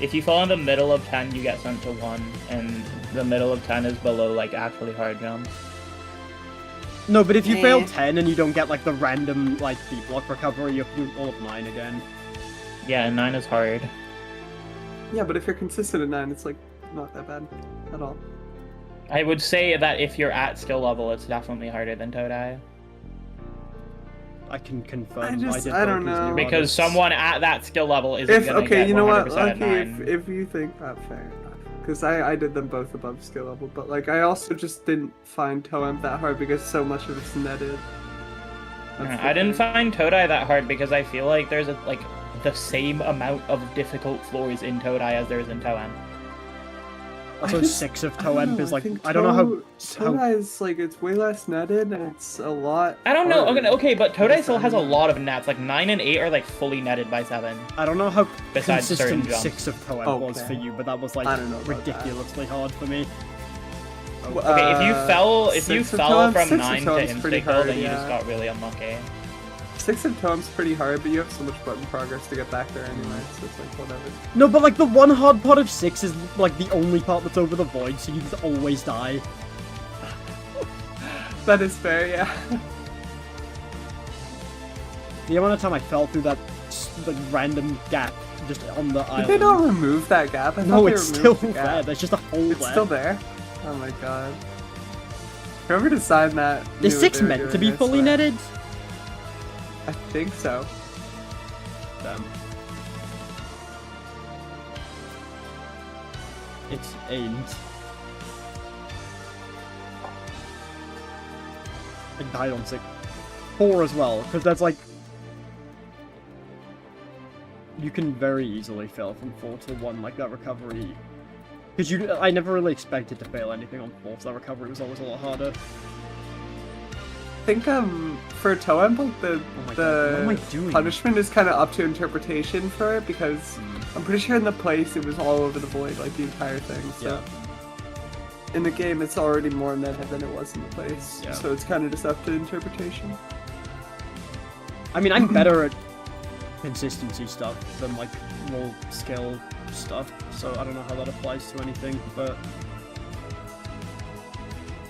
If you fall in the middle of 10, you get sent to 1, and the middle of 10 is below like actually hard jumps. No, but if you fail Eh. 10 and you don't get like the random like B block recovery, you have to do all of 9 again. Yeah, and 9 is hard. Yeah, but if you're consistent at 9, it's like not that bad at all. I would say that if you're at skill level, it's definitely harder than Todai. I can confirm. I don't know. Because someone at that skill level isn't If gonna okay, get you know what? 100% at Lucky 9. if you think that fair enough. Because I did them both above skill level, but like I also just didn't find Toem that hard because so much of it's netted. That's the I didn't thing. find Todai that hard because I feel like there's like the same amount of difficult floors in Todai as there is in Toem. Also, I just- 6 of I don't Toemp know, is like think I don't know how. Todai is like it's way less netted and it's a lot. I don't know. harder. Okay, but Todai Yes, still I has a know. lot of nets. Like 9 and 8 are like fully netted by 7. I don't know how Besides certain consistent jumps. 6 of Toemp was Okay. for you, but that was like I don't know about ridiculously hard for me. Okay, if you fell 6 of from Toem's 9 to pretty Insticle, hard, then you yeah. just got really unlucky. 6 of Toem's pretty hard, but you have so much button progress to get back there anyway, so it's like whatever. No, but like the one hard part of 6 is like the only part that's over the void, so you just always die. That is fair, yeah. The amount of time I fell through that like rand gap just on the Did island. they not remove that gap? I No, thought they it's removed still the gap. there. There's just a hole It's there. still there? Oh my god. Whoever designed that. Is knew what 6 they were meant to doing, be I fully swear. netted? I think so. Damn. It ain't. I died on 4 as well, because that's like... You can very easily fail from 4 to 1, like that recovery. Because I never really expected to fail anything on 4, so that recovery was always a lot harder. I think for ToCP, like God, what am I the doing? punishment is kind of up to interpretation for it, because I'm pretty sure in the place it was all over the void, like the entire thing. So in the game, it's already more meta than it was in the place. Yeah. So it's kind of just up to interpretation. I mean, I'm better at consistency stuff than like more skill stuff, so I don't know how that applies to anything, but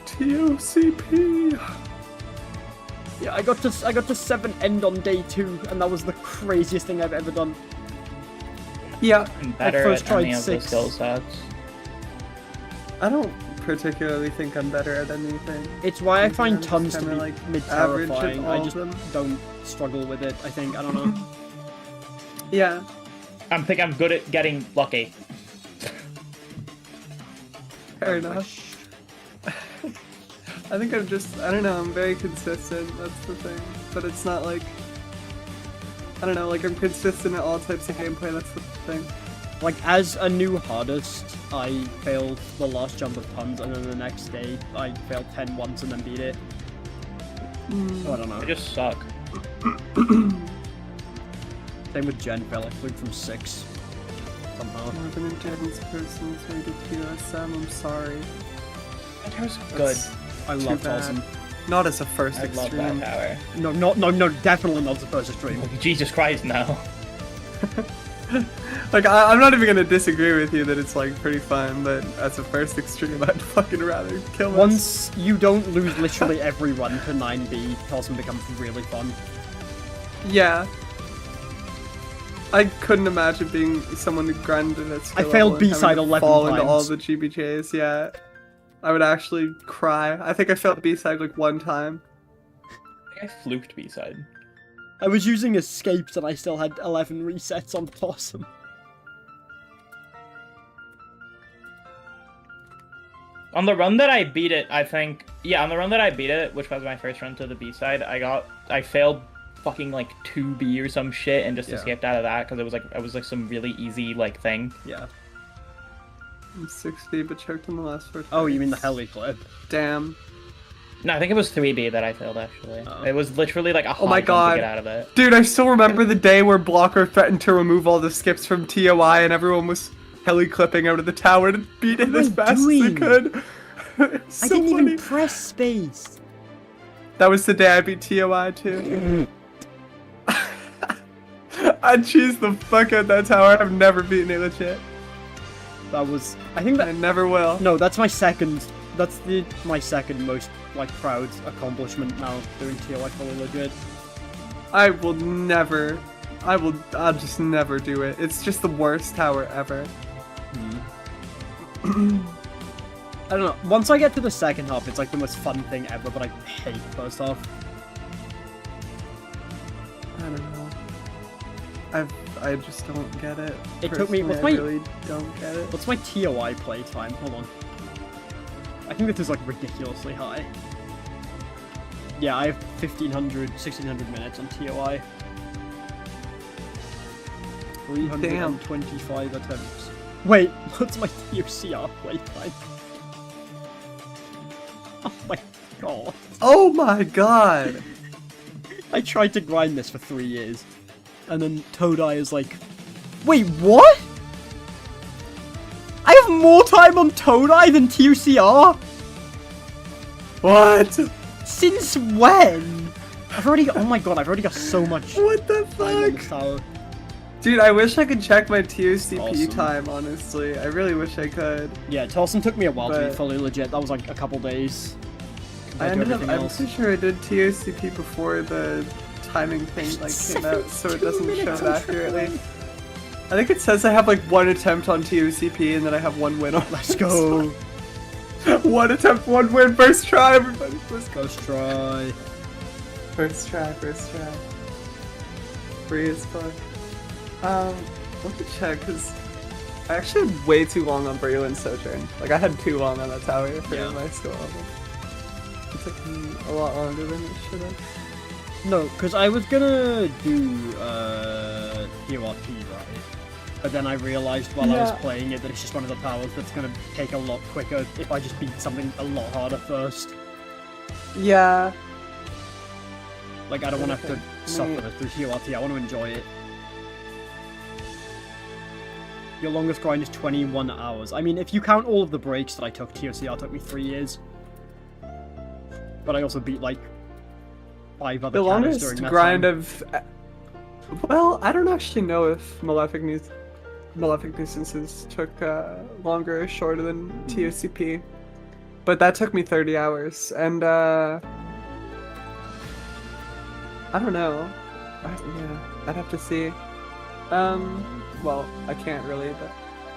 ToCP. yeah, I got to 7 end on day 2, and that was the craziest thing I've ever done. Yeah, I'm better first at tried any of the 6. skill sets. I don't particularly think I'm better at anything. It's why I I'm find just tons to kinda, be like, mid-terrifying. average at I all just of them. don't struggle with it, I think. I don't know. Yeah. I think I'm good at getting lucky. Fair enough. I think I don't know, I'm very consistent, that's the thing. But it's not like, I don't know, like I'm consistent at all types of gameplay, that's the thing. Like, as a new hardest, I failed the last jump of tons, and then the next day, I failed 10 once and then beat it. So I don't know. I just suck. Same with Jen, fell like flew from 6. Somehow. More than a Jen's person is rated TOSM, I'm sorry. That was good. That's I too love bad. Tolson. Not as a first I love extreme. that tower. No, definitely not supposed to stream. Jesus Christ, no. Like, I'm not even gonna disagree with you that it's like pretty fun, but as a first extreme, I'd fucking rather kill myself. Once you don't lose literally every run to 9B, Tolson becomes really fun. Yeah. I couldn't imagine being someone who grinded at skill I failed level and having B-side to 11 fall into all times. the GBJs, yeah. I would actually cry. I think I failed B-side like one time. I think I fluked B-side. I was using escapes and I still had 11 resets on Tolson. On the run that I beat it, I think... Yeah, on the run that I beat it, which was my first run to the B-side, I failed fucking like 2B or some shit and just escaped out of that because it was like some really easy like thing. Yeah. I'm 60, but choked on the last 4 Oh, you mean the times. heli clip? Damn. No, I think it was 3B that I failed actually. Oh. It was literally like a high my jump God. to get out of it. Dude, I still remember the day where Blocker threatened to remove all the skips from TOI and everyone was heli clipping out of the tower to beat it What as am I fast as they doing? could. It's so I didn't funny. even press space. That was the day I beat TOI too. I cheesed the fuck out that tower. I've never beaten it legit. That was... I think I that... never will. No, that's my second... That's my second most, like, proud accomplishment now, doing TOI fully legit. I will never. I'll just never do it. It's just the worst tower ever. I don't know, once I get to the second half, it's like the most fun thing ever, but I hate first half. I don't know. I just don't get it. It took me- Personally, what's I my- really don't get it. What's my TOI playtime? Hold on. I think this is, like, ridiculously high. Yeah, I have 1600 minutes on TOI. 325 attempts. Wait, what's my TOCR playtime? Oh my god. Oh my god! I tried to grind this for 3 years. And then Todai is like, wait, what? I have more time on Todai than TOCR? What? Since when? I've already got, oh my god, I've already got so much What the time on fuck? this tower. Dude, I wish I could check my TOCP Awesome. time, honestly. I really wish I could. Yeah, Tolson took me a while to be But- fully legit. That was like a couple days. I compared to ended up, everything I'm else. pretty sure I did TOCP before the timing thing like came out, so it 72 doesn't show minutes it on accurately. AAA. I think it says I have like 1 attempt on TOCP and then I have 1 win on Let's go. 1 attempt, 1 win, first try, everybody. Let's go. First try. First try, first try. Free as fuck. Let me check, because I actually had way too long on Braylon Sojourn. Like, I had too long on that tower for my skill level. It took me a lot longer than it should have. No, because I was gonna do ToRP, right? But then I realized while I was playing it that it's just one of the towers that's gonna take a lot quicker if I just beat something a lot harder first. Yeah. Like, I don't want to have to suffer through ToRT, I want to enjoy it. Your longest grind is 21 hours. I mean, if you count all of the breaks that I took, TOCR took me 3 years. But I also beat, like, 5 other towers during that grind time. of... Well, I don't actually know if Malefic Nuisances took longer or shorter than ToCP. But that took me 30 hours, and I don't know. I'd have to see. Well, I can't really, but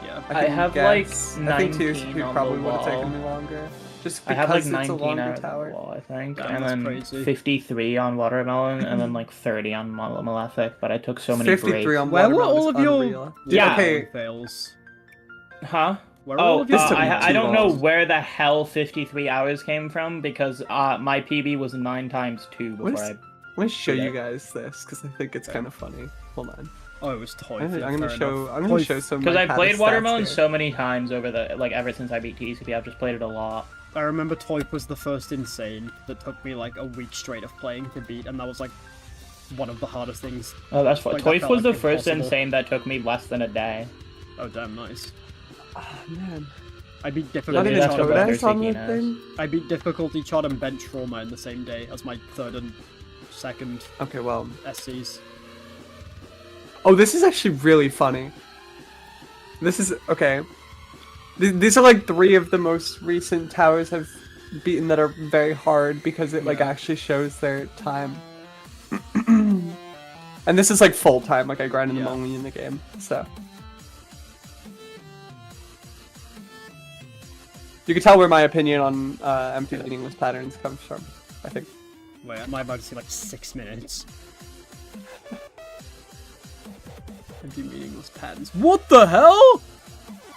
Yeah. I have guess. like I think 19 ToCP on probably the would have wall. taken me longer. Just I because have like it's a 19 longer on the tower. wall, I think, Damn, and that's then crazy. 53 on Watermelon, and then like 30 on Malefic. But I took so many 53 breaks. on Where were Watermelon all is of your unreal. Yeah. Okay. fails? Huh? Where were all Oh, of your This took me I too don't know long. where the hell 53 hours came from because my PB was 9 times 2 before Let me show you guys this because I think it's kind of funny. Hold on. Oh, it was toy. I'm Yeah, gonna fair show. enough. I'm gonna Toy- show some. Because I played Watermelon here. so many times over the ever since I beat TCP, I've just played it a lot. I remember Toip was the first insane that took me like a week straight of playing to beat, and that was like one of the hardest things. Oh, that's fine. Like, that Toyf felt was the like first impossible. insane that took me less than a day. Oh damn, nice. Oh man. I beat Not difficulty even that's chart. what Toadette on the Seeking is. thing. I beat difficulty chart and bench trauma in the same day as my third and second Okay, well. SCs. Oh, this is actually really funny. This is okay. These are like 3 of the most recent towers I've beaten that are very hard because it like Yeah. actually shows their time. And this is like full time, like I grinded them Yeah. only in the game. So you can tell where my opinion on empty meaningless patterns comes from, I think. Wait, am I about to see like 6 minutes? Empty meaningless patterns. What the hell?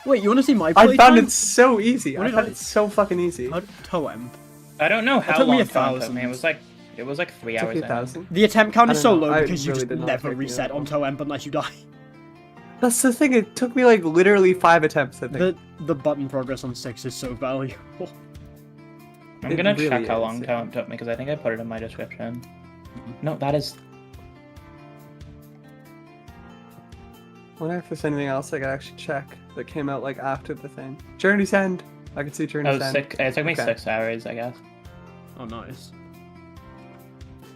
Wait, you want to see my I playtime? found it so easy. What I did found I- it so fucking easy. How did Toem? I don't know how took me long 1,000. took me. It was like 3 Took hours. me I think. 1,000. The attempt count I is don't so know, low I because you really just did not never take me reset that on Toem unless you die. That's the thing, it took me like literally 5 attempts, I think. The button progress on 6 is so valuable. I'm It gonna really check how is, long yeah. it took me because I think I put it in my description. No, that is. I wonder if there's anything else I could actually check that came out like after the thing. Journey's End! I could see Journey's Oh, End. 6. It took me Okay. 6 hours, I guess. Oh, nice.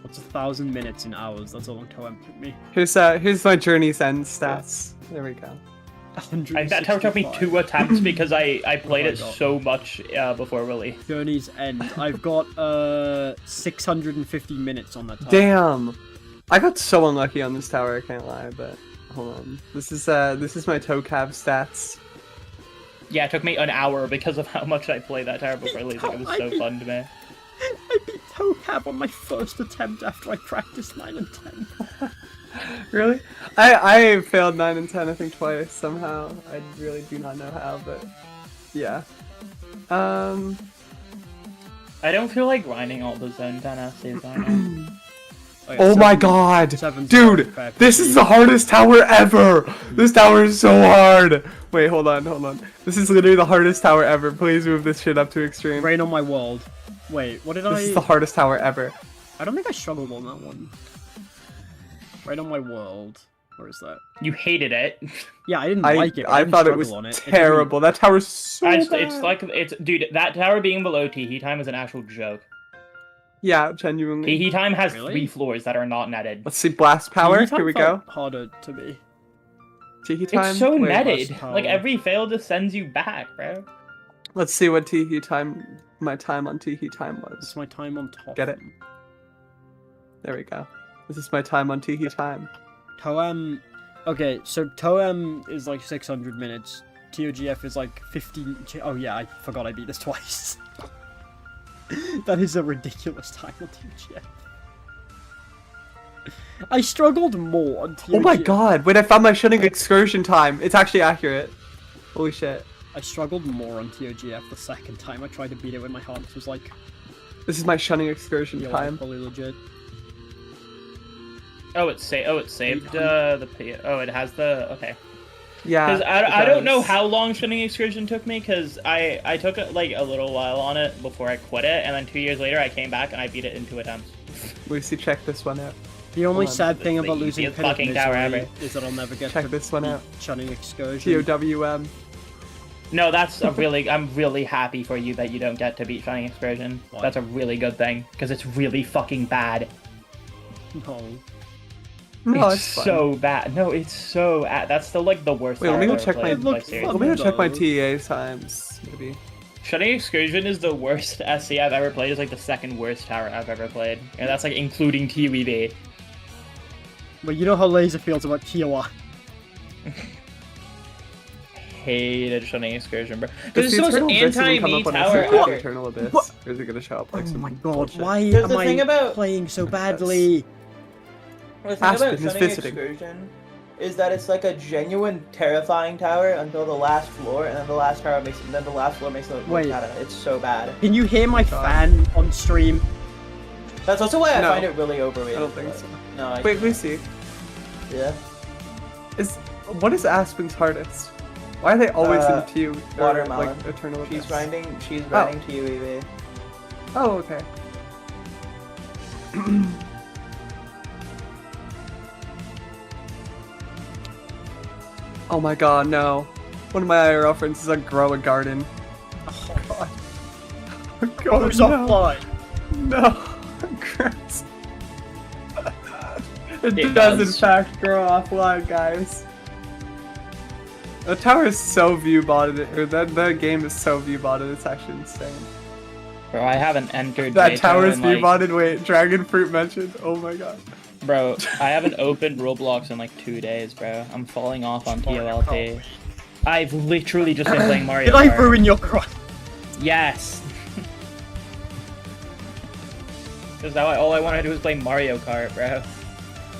What's 1,000 minutes in hours? That's how long Toem took me. Here's my Journey's End stats. There we go. That tower took me 2 attempts because I played my it God. so much before release. Journey's End. I've got 650 minutes on that tower. Damn! I got so unlucky on this tower, I can't lie, but hold on. This is my ToCap stats. Yeah, it took me an hour because of how much I played that tower before release. Like, it was so fun to me. I beat Tocab on my first attempt after I practiced 9 and 10. Really? I failed 9 and 10 I think twice somehow. I really do not know how, but yeah. I don't feel like grinding all the zone 10 SCs right now. Oh my god! seven Dude, star this is the hardest tower ever! This tower is so hard! Wait, hold on. This is literally the hardest tower ever. Please move this shit up to extreme. Rain on my world. Wait, what did This is the hardest tower ever. I don't think I struggled on that one. Right on my world. Where is that? You hated it. Yeah, I didn't like it. But I didn't thought it struggle was on it. It took me- terrible. That tower's so It's bad. dude, that tower being below TE time is an actual joke. Yeah, genuinely. TE time has Really? 3 floors that are not netted. Let's see, blast power. Tiki time Here we felt go. harder to me. Tiki time. It's so Wait, netted. blast power. Like every fail just sends you back, bro. Let's see what Tiki time. My time on Tiki time It's was. my time on top. Get it? There we go. This is my time on Tiki time. Toem. Okay, so Toem is like 600 minutes. TOGF is like 15. Oh yeah, I forgot I beat this twice. That is a ridiculous time on TOGF. I struggled more on ToGF. Oh my god, when I found my shunning excursion time, it's actually accurate. Holy shit. I struggled more on ToGF the second time I tried to beat it when my heart was like, This is my shunning excursion yo, time. fully legit. Oh, it saved the P. Oh, it has the okay. Yeah. Because it I don't know does. how long shunning excursion took me, because I took like a little while on it before I quit it, and then 2 years later I came back and I beat it in 2 attempts. Lucy, check this one out. The only Hold on. sad thing It's the about losing easiest Pit of fucking tower Misery ever. is that I'll never get Check to this one beat out. Shunning Excursion. TOWM. No, that's a really. I'm really happy for you that you don't get to beat shunning excursion. Why? That's a really good thing, because it's really fucking bad. No. No, it's it's fine. so bad. No, it's so. That's still like the worst. Wait, let me tower go I've check ever my- played, It looks seriously. Let me go check my Though. TEA times, maybe. Shunning excursion is the worst SC I've ever played. It's like the second worst tower I've ever played, and that's like including TWB. But you know how Laser feels about TOI. Hated shunning excursion, bro. Does Because it's the most Eternal Abyss even come anti-me up when I tower search ever. Eternal Abyss? What? Or is it gonna show up like Oh some my god, bullshit? why Here's am the thing I about- playing so badly? The thing Aspen about is shunning visiting. excursion is that it's like a genuine terrifying tower until the last floor, and then the last tower makes, then the last floor makes it look Wait. better. It's so bad. Can you hear my God. fan on stream? That's also why I No. find it really overrated. I don't think but- so. No. I, Wait, Lucy, Yeah. what is Aspen's hardest? Why are they always in T or Watermelon. like Eternal Abyss? She's grinding. She's grinding TUEV. Oh, okay. Oh my god, no. One of my IRL friends is like grow a garden. Oh god. God, Goes no. offline. No. Gross. It, It does in does. fact grow offline, guys. The tower is so view botted, or the game is so view botted, it's actually insane. Bro, I haven't entered That beta tower is in, view like, botted, wait, Dragon Fruit mentioned, oh my god. Bro, I haven't opened Roblox in like 2 days, bro. I'm falling off on TOLP. I've literally just been playing Mario Did I Kart. ruin your grind? Yes. Because now all I want to do is play Mario Kart, bro.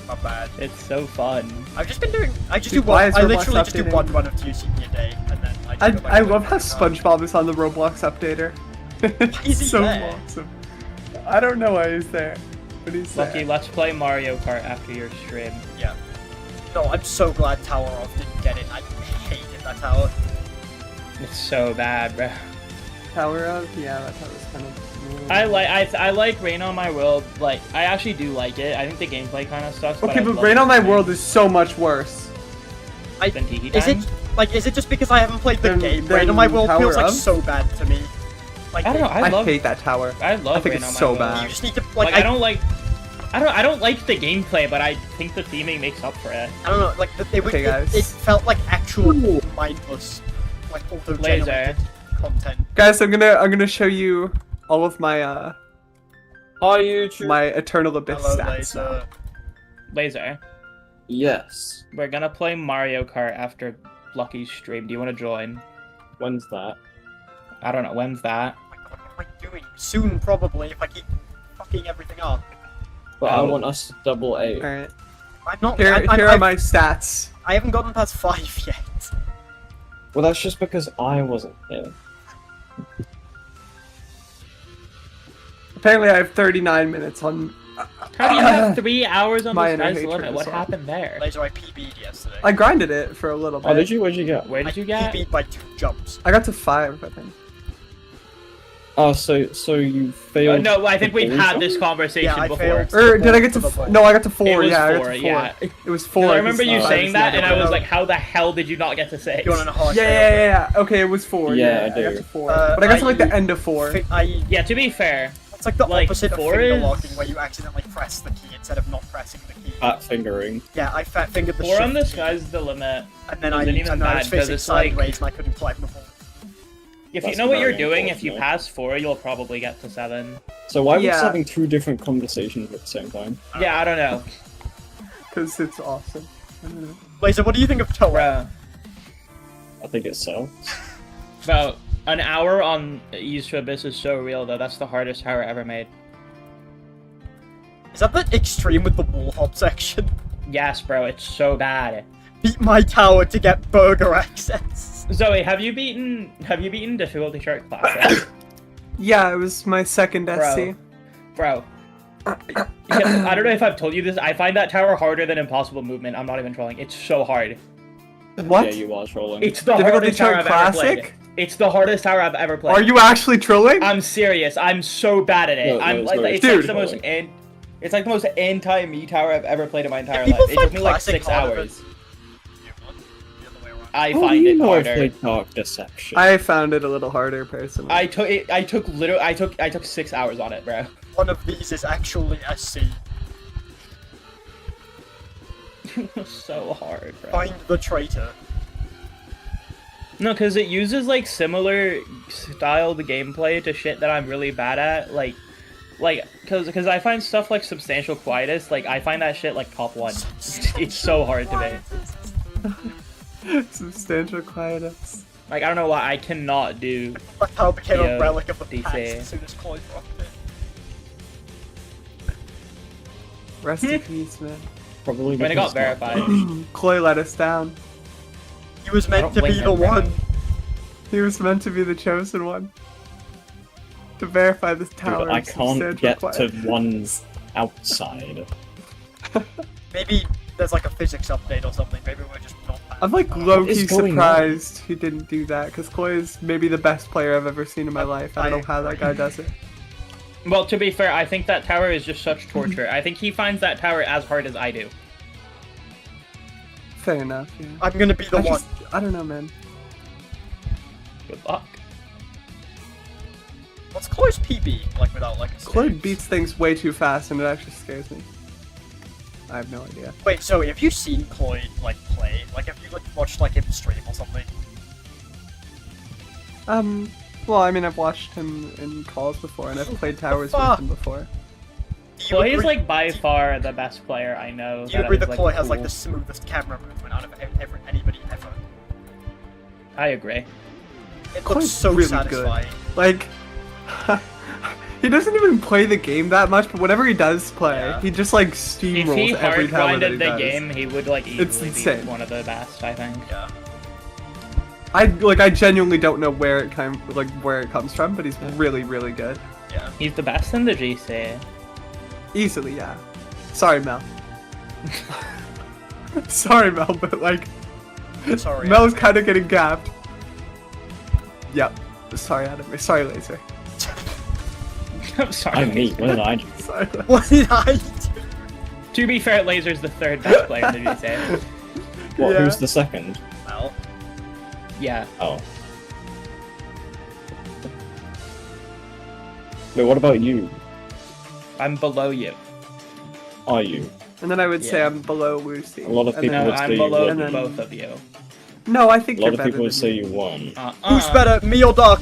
Not bad. It's so fun. I've just been doing. I just Dude, do why one. is I Roblox literally just do updating? one run of TCP a day, and then I go back I to love it. how SpongeBob is on the Roblox updater. is he so there? awesome. I don't know why he's there, but he's Lucky, there. let's play Mario Kart after your stream. Yeah. No, I'm so glad Tower Off didn't get it. I hated that tower. It's so bad, bro. Tower of? Yeah, that tower's kind of... I like Rain on My World. Like, I actually do like it. I think the gameplay kind of sucks. Okay, I but love Rain the on My design. World is so much worse. Than Tiki Is Time? it like? Is it just because I haven't played the Then- game? then Rain on My World Tower feels like of? so bad to me. Like I don't know. I love. hate that tower. I love I think Rain it's on My so World. bad. You just need to Like, like. I don't like. I don't like the gameplay, but I think the theming makes up for it. I don't know. Like Okay, guys. it felt like actual mindless, like auto Laser. generated content. Guys, I'm gonna show you all of my Hi YouTube. my Eternal Abyss Hello, stats. Laser. Laser, Yes. we're gonna play Mario Kart after Lucky's stream. Do you want to join? When's that? I don't know. When's that? Oh my god, what am I doing? Soon, probably, if I keep fucking everything up. But I Oh. want us to double A. Alright. I'm not. Here, I, here are my stats. I haven't gotten past 5 yet. Well, that's just because I wasn't here. Apparently, I have 39 minutes on. How do you have 3 hours on My the inner sky's hatred limit? is What on. happened there? Laser, I PB'd yesterday. I grinded it for a little bit. Oh, did you? Where'd you get? Where I did you get? PB'd by 2 jumps. I got to 5, I think. Oh, so you failed. No, I think the we've ball had jump? this conversation Yeah, I before. failed. Or did I get to? For the ball. No, I got to 4. It was yeah, I got 4, to 4. yeah. It was 4. I remember you because saying that, and I was yeah, like, how the hell did you not get to 6? You want to know how I yeah, yeah, yeah. Okay, it was 4. Yeah, I I do. got to 4. Uh, but I got to like I- the end of 4. Yeah, to be fair, It's like the Like, opposite of 4 finger is- locking, where you accidentally press the key instead of not pressing the key. Fat fingering. Yeah, I fat fingered the 4 on shift the key, sky's the limit. and then isn't even and then I was bad, 'cause facing it's like- sideways and I couldn't climb the ball. If you That's know what you're very doing, if you unfortunate. pass 4, you'll probably get to 7. So why are we Yeah. having 2 different conversations at the same time? Yeah, I don't know. Because it's awesome. I don't know. Laser, what do you think of Toa? Bruh. I think it sells. About an hour on East to Abyss is so real, though. That's the hardest tower ever made. Is that the extreme with the wall hop section? Yes, bro, it's so bad. Beat my tower to get burger access. Zoe, have you beaten difficulty chart classic? Yeah, it was my second Bro. SC. Bro. Yeah, I don't know if I've told you this. I find that tower harder than impossible movement. I'm not even trolling. It's so hard. What? Yeah, you are trolling. It's the Difficulty hardest tower chart I've ever classic? played. It's the hardest tower I've ever played. Are you actually trolling? I'm serious. I'm so bad at it. No, I'm no, like, no, it's dude. like the most it's like the most anti-me tower I've ever played in my entire life. People It took find me like classic 6 harder hours. than- The other way around. I How find do you it know I've harder. played Dark Deception? I found it a little harder personally. I took 6 hours on it, bro. One of these is actually SC. It was so hard, bro. Find the traitor. No, because it uses like similar styled gameplay to shit that I'm really bad at, because I find stuff like substantial quietus, like I find that shit like top 1. It's so hard to me. Substantial quietus. Like I don't know why I cannot do. My tower became a Yo, relic of the DC. past as soon as Chloe dropped it. Rest in peace, man. Probably When it got because- verified. Chloe let us down. He was I meant don't to be blame the him, bro. one. He was meant to be the chosen one. To verify this Dude, tower. I of can't substantial get quiet. to one's outside. Maybe there's like a physics update or something. Maybe we're just not. I'm like What low-key is going surprised he didn't do that, because Chloe is maybe the best player I've ever seen in my life. I don't know how that guy does it. Well, to be fair, I think that tower is just such torture. I think he finds that tower as hard as I do. Fair enough, yeah. I'm gonna be the one. I don't know, man. Good luck. What's Chloe's PB like without like a Chloe stage? beats things way too fast, and it actually scares me. I have no idea. Wait, Zoe, have you seen Chloe like play? Like, have you like watched like him stream or something? Well, I mean, I've watched him in calls before, and I've played towers with fuck? him before. Do you Chloe is agree- like by far the best player I know. Do you agree that is, Chloe has like cool. the smoothest camera movement out of anybody ever? I agree. It looks Chloe's so really satisfying. Like, he doesn't even play the game that much, but whenever he does play, Yeah. he just like If steamrolls he hard every tower that he grinded the does. game, he would like It's easily be insane. one of the best. I think. Yeah. I genuinely don't know where it comes from, but he's really, really good. Yeah. He's the best in the GC. Easily, yeah. Sorry, Mel. Sorry, Mel, but like, Sorry. Mel's kind of getting gapped. Yep. Sorry, Adam. Sorry, Laser. I'm sorry. I'm me. What did I do? Sorry. What did I do? To be fair, Laser's the third best player in the GC. What? Yeah. Who's the second? Well, Yeah. Oh. Wait, what about you? I'm below you. Are you? And then I would say Yeah. I'm below Lucy. A lot of And people then- No, would I'm say you below and then- both of you. No, I think A lot you're of better people would than say me. you won. who's better, me or Dark?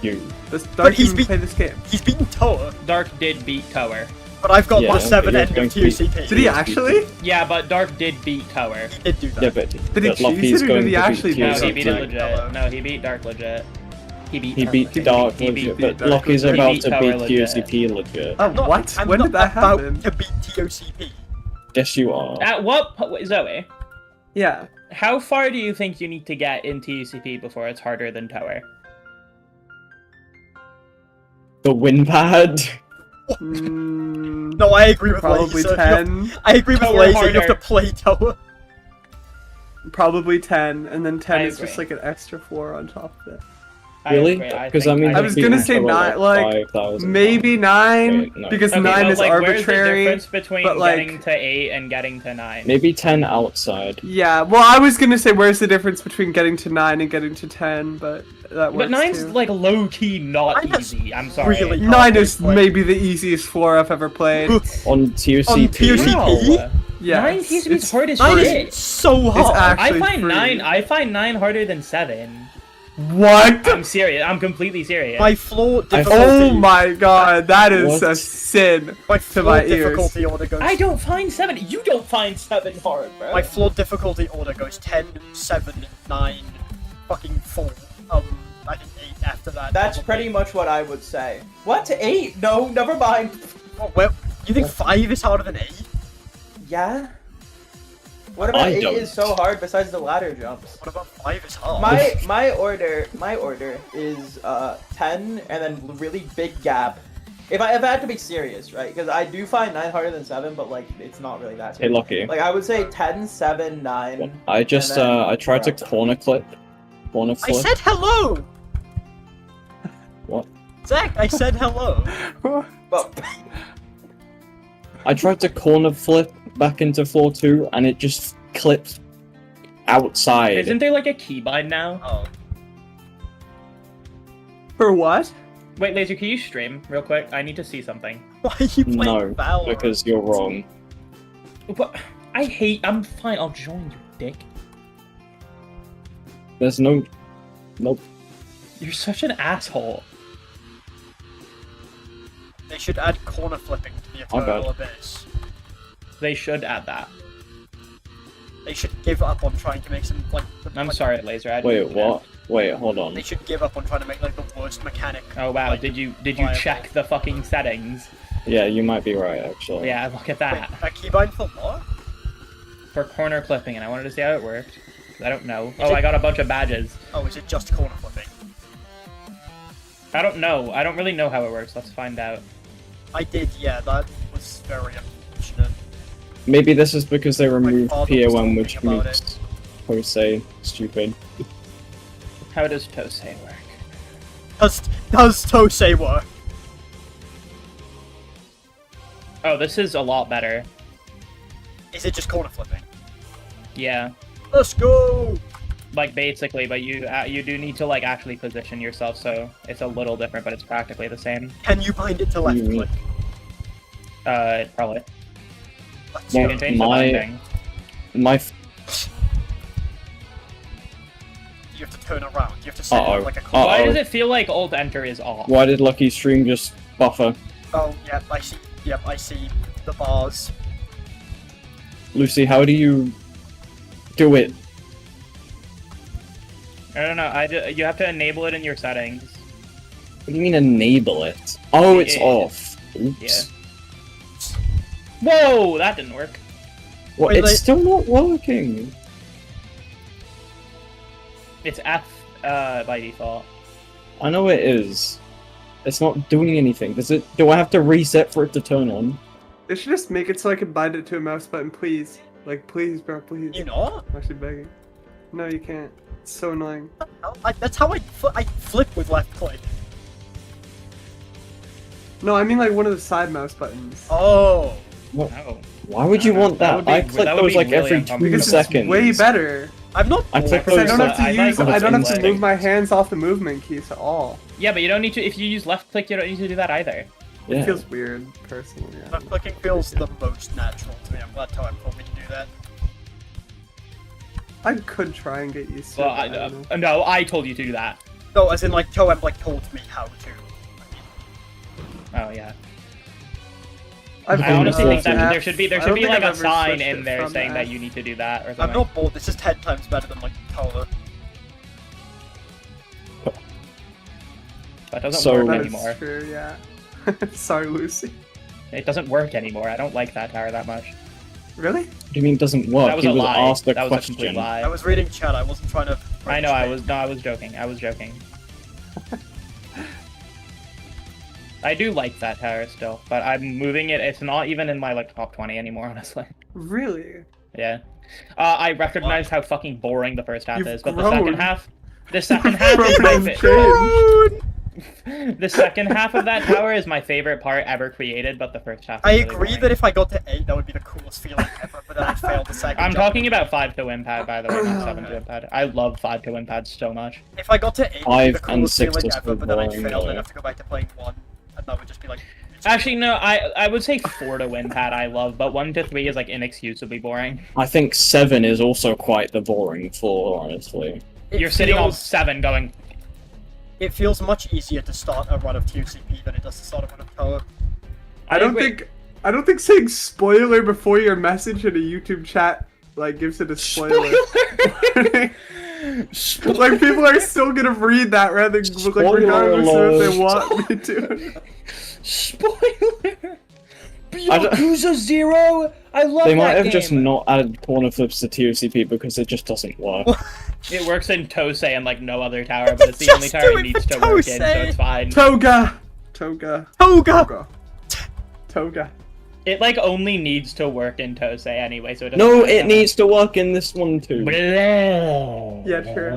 You. Does But Dark he's even beat- play this game? He's beaten Toa, Dark did beat Tower. but I've got Yeah, the 7 but end you're of going to ToCP. Did he actually? Yeah, but Dark did beat Tower. He did do that. Yeah, but Did he but cheese Luffy's it, or going did he to actually beat beat No, it? he ToCP. beat it legit. No, he beat Dark legit. He beat He Tower beat legit. Dark He beat legit, but Dark Lucky's legit. about He to beat beat Tower legit. ToCP legit. Oh, No, what? I'm When not did that about happen? to beat ToCP. Yes, you are. At what Zoe? Yeah. How far do you think you need to get in TUCP before it's harder than Tower? The win pad. No, I agree with Probably Laser. 10. I agree with Toa Laser. You have harder. to play Toa. Probably 10, and then 10 I is just agree. like an extra 4 on top of it. Really? agree, Because I mean, I was he's gonna beaten say Toa, not, like, 5,000 Maybe 9, Wait, no. because Okay, 9 but, is like, where's the arbitrary. difference between but, like- getting to 8 and getting to 9? Maybe 10 outside. Yeah, well, I was gonna say where's the difference between getting to 9 and getting to 10, but that works But 9's too. like low key not Nine is easy. I'm sorry. really- 9 is Like- maybe the easiest 4 I've ever played. On TOCP. TOCP? No. Yeah, 9 TUCP is hard as 9 shit. is so It's hard. actually I find free. 9. I find 9 harder than 7. What? I'm serious. I'm completely serious. My floor I- difficulty. Oh my god, that is What? a sin My to floor my ears. difficulty order goes. I don't find 7. You don't find 7 hard, bro. My floor difficulty order goes 10, 7, 9, fucking 4. I think 8 after that. That's probably. pretty much what I would say. What? 8? No, never mind. Oh, well, you think 5 is harder than 8? Yeah. What about I 8 don't. is so hard besides the ladder jumps? What about 5 is hard? My order is 10 and then really big gap. If I had to be serious, right? Because I do find 9 harder than 7, but like it's not really that Hey, serious. Lucky. Like I would say 10, 7, 9. I just and then I tried to we're up. corner flip. I said hello! What? Zach, I said hello. But I tried to corner flip back into floor 2, and it just clipped outside. Isn't there like a keybind now? Oh. For what? Wait, Laser, can you stream real quick? I need to see something. Why are you playing No, Valorant? because you're wrong. What? I'm fine, I'll join you, dick. There's no... Nope. You're such an asshole. They should add corner flipping to the Oh, Eternal God. Abyss. They should add that. They should give up on trying to make some, like... I'm like, sorry, Laser. I Wait, didn't what? Wait, hold on. They should give up on trying to make, like, the worst mechanic. Oh wow, like, did you viable. check the fucking settings? Yeah, you might be right, actually. Yeah, look at Wait, that. a keybind for what? For corner clipping, and I wanted to see how it worked. 'Cause I don't know. Is Oh, it- I got a bunch of badges. Oh, is it just corner flipping? I don't know. I don't really know how it works. Let's find out. I did, yeah, that was very unfortunate. Maybe this is because they removed father was POM, which talking about makes Jose stupid. How does ToCP work? Does ToCP work? Oh, this is a lot better. Is it just corner flipping? Yeah. Let's go! Like basically, but you do need to like actually position yourself, so it's a little different, but it's practically the same. Can you bind it to left Mhm. click? Probably. Let's You Well, go. can change my- the binding. You have to turn around. You have to set Uh-oh. it like a corner. Why Uh-oh. does it feel like Alt Enter is off? Why did Lucky Stream just buffer? Oh, yep, I see. Yep, I see the bars. Lucy, how do you do it? I don't know. You have to enable it in your settings. What do you mean enable it? Oh, it's Yeah. off. Oops. Yeah. Whoa, that didn't work. What? Wait, It's like- still not working. It's F by default. I know it is. It's not doing anything. Does it? Do I have to reset for it to turn on? They should just make it so I can bind it to a mouse button, please. Like, please, bro, please. You not? I'm actually begging. No, you can't. It's so annoying. That's how I flip with left click. No, I mean like one of the side mouse buttons. Oh. What? No. Why would you want That that? would be- I click that would those be like really every uncomfortable. 2 Because seconds. it's way better. I'm not I bored. click Because I those, don't have to I use. like I don't have to those move my hands off the movement keys at all. Yeah, but you don't need to. If you use left click, you don't need to do that either. Yeah. It feels weird, personally. Yeah. Left clicking feels the most natural to me. I'm glad Tom told me to do that. I could try and get used to Well, it. but I don't know. no, I told you to do that. No, as in like Toem like told me how to. Oh yeah. I've I honestly been think that off. there should be I don't think like I've a ever sign switched in it there from saying that F. you need to do that or I'm something. not bored. This is 10 times better than like Tola. That doesn't So- work That is anymore. true, yeah. Sorry, Lucy. It doesn't work anymore. I don't like that tower that much. Really? What do you mean it doesn't work? That was he a was lie. asked a That was a complete question. lie. I was reading chat. I wasn't trying to. I know. I was joking. I was joking. I do like that tower still, but I'm moving it. It's not even in my like top 20 anymore, honestly. Really? Yeah. I recognize how fucking boring the first half You've is, but grown. the second half is my Progress favorite. changed. The second half of that tower is my favorite part ever created, but the first half. I is really agree boring. that if I got to 8, that would be the coolest feeling ever. But then I failed the second. I'm jump. talking about 5 to Wimpad, by the way, not 7 to Wimpad. I love 5 to Wimpad so much. If I got to 8, it would be 5 the and coolest 6 feeling is ever. But then I boring, failed and though. I'd have to go back to playing 1, and that would just be like. Actually, no, I would say 4 to Wimpad I love, but 1 to 3 is like inexcusably boring. I think 7 is also quite the boring floor, honestly. It You're sitting on feels- 7 going, It feels much easier to start a run of ToCP than it does to start a run of Toa. I don't agree. think saying spoiler before your message in a YouTube chat like gives it a spoiler. Like people are still gonna read that rather like Spoiler regardless of if they alert. want me to. Spoiler! Yakuza 0? I love They that might have game. just not added corner flips to ToCP because it just doesn't work. It works in ToSei and like no other tower, but it's the only tower it needs to work in, so it's fine. Toga. It like only needs to work in ToSei anyway, so it doesn't No, matter it that needs to work in this one too. Yeah, true.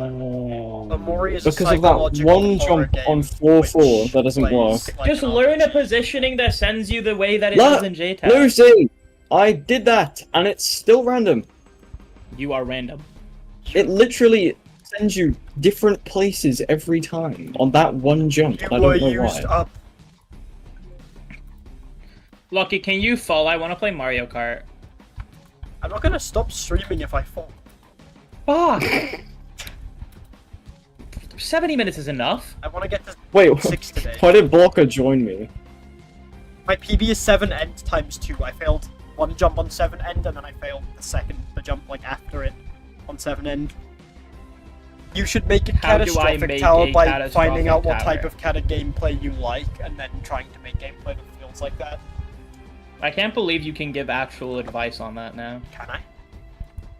Amori is a Because of that psychological one horror jump game on floor 4 which that doesn't plays work. like Just an learn a RPG. positioning that sends you the way that it does in JTAG. Lucy! I did that, and it's still random. You are random. It literally sends you different places every time on that one jump. You I were don't know used why. up. Lucky, can you fall? I want to play Mario Kart. I'm not gonna stop streaming if I fall. Fuck! 70 minutes is enough. I want to get to Wait, 6 today. why did Blocker join me? My PB is 7 end times 2. I failed one jump on 7 end, and then I failed the jump like after it on 7 end. You should make a How do I catastrophic make tower a by catastrophic finding out what tower? type of cata gameplay you like, and then trying to make gameplay that feels like that. I can't believe you can give actual advice on that now. Can I?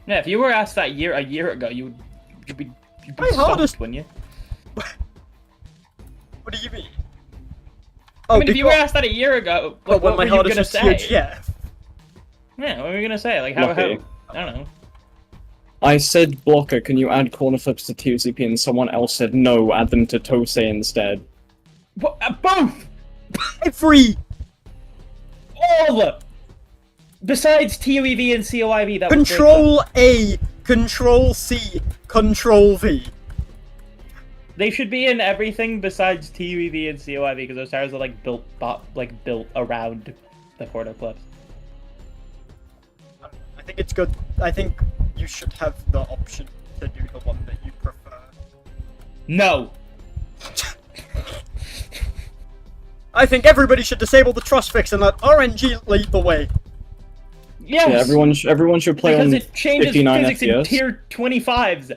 Yeah, if you were asked that a year ago, you'd be My stumped, hardest- wouldn't you? What do you mean? I mean, if you were asked that a year ago, but when what my were you hardest gonna was say? TGF. Yeah, what were you gonna say? Like, how, Lucky. I don't know. I said Blocker, can you add corner flips to ToCP? And someone else said no, add them to Tosei instead. What, both! Every All! Besides TOEV and COIV, that was Control A, Control C, Control V. They should be in everything besides TUEV and COIV because those towers are like built around the corner clips. I think it's good. I think you should have the option to do the one that you prefer. No. I think everybody should disable the trust fix and let RNG lead the way. Yes. Yeah, everyone should play because on it changes 59 physics in FPS. tier 25s.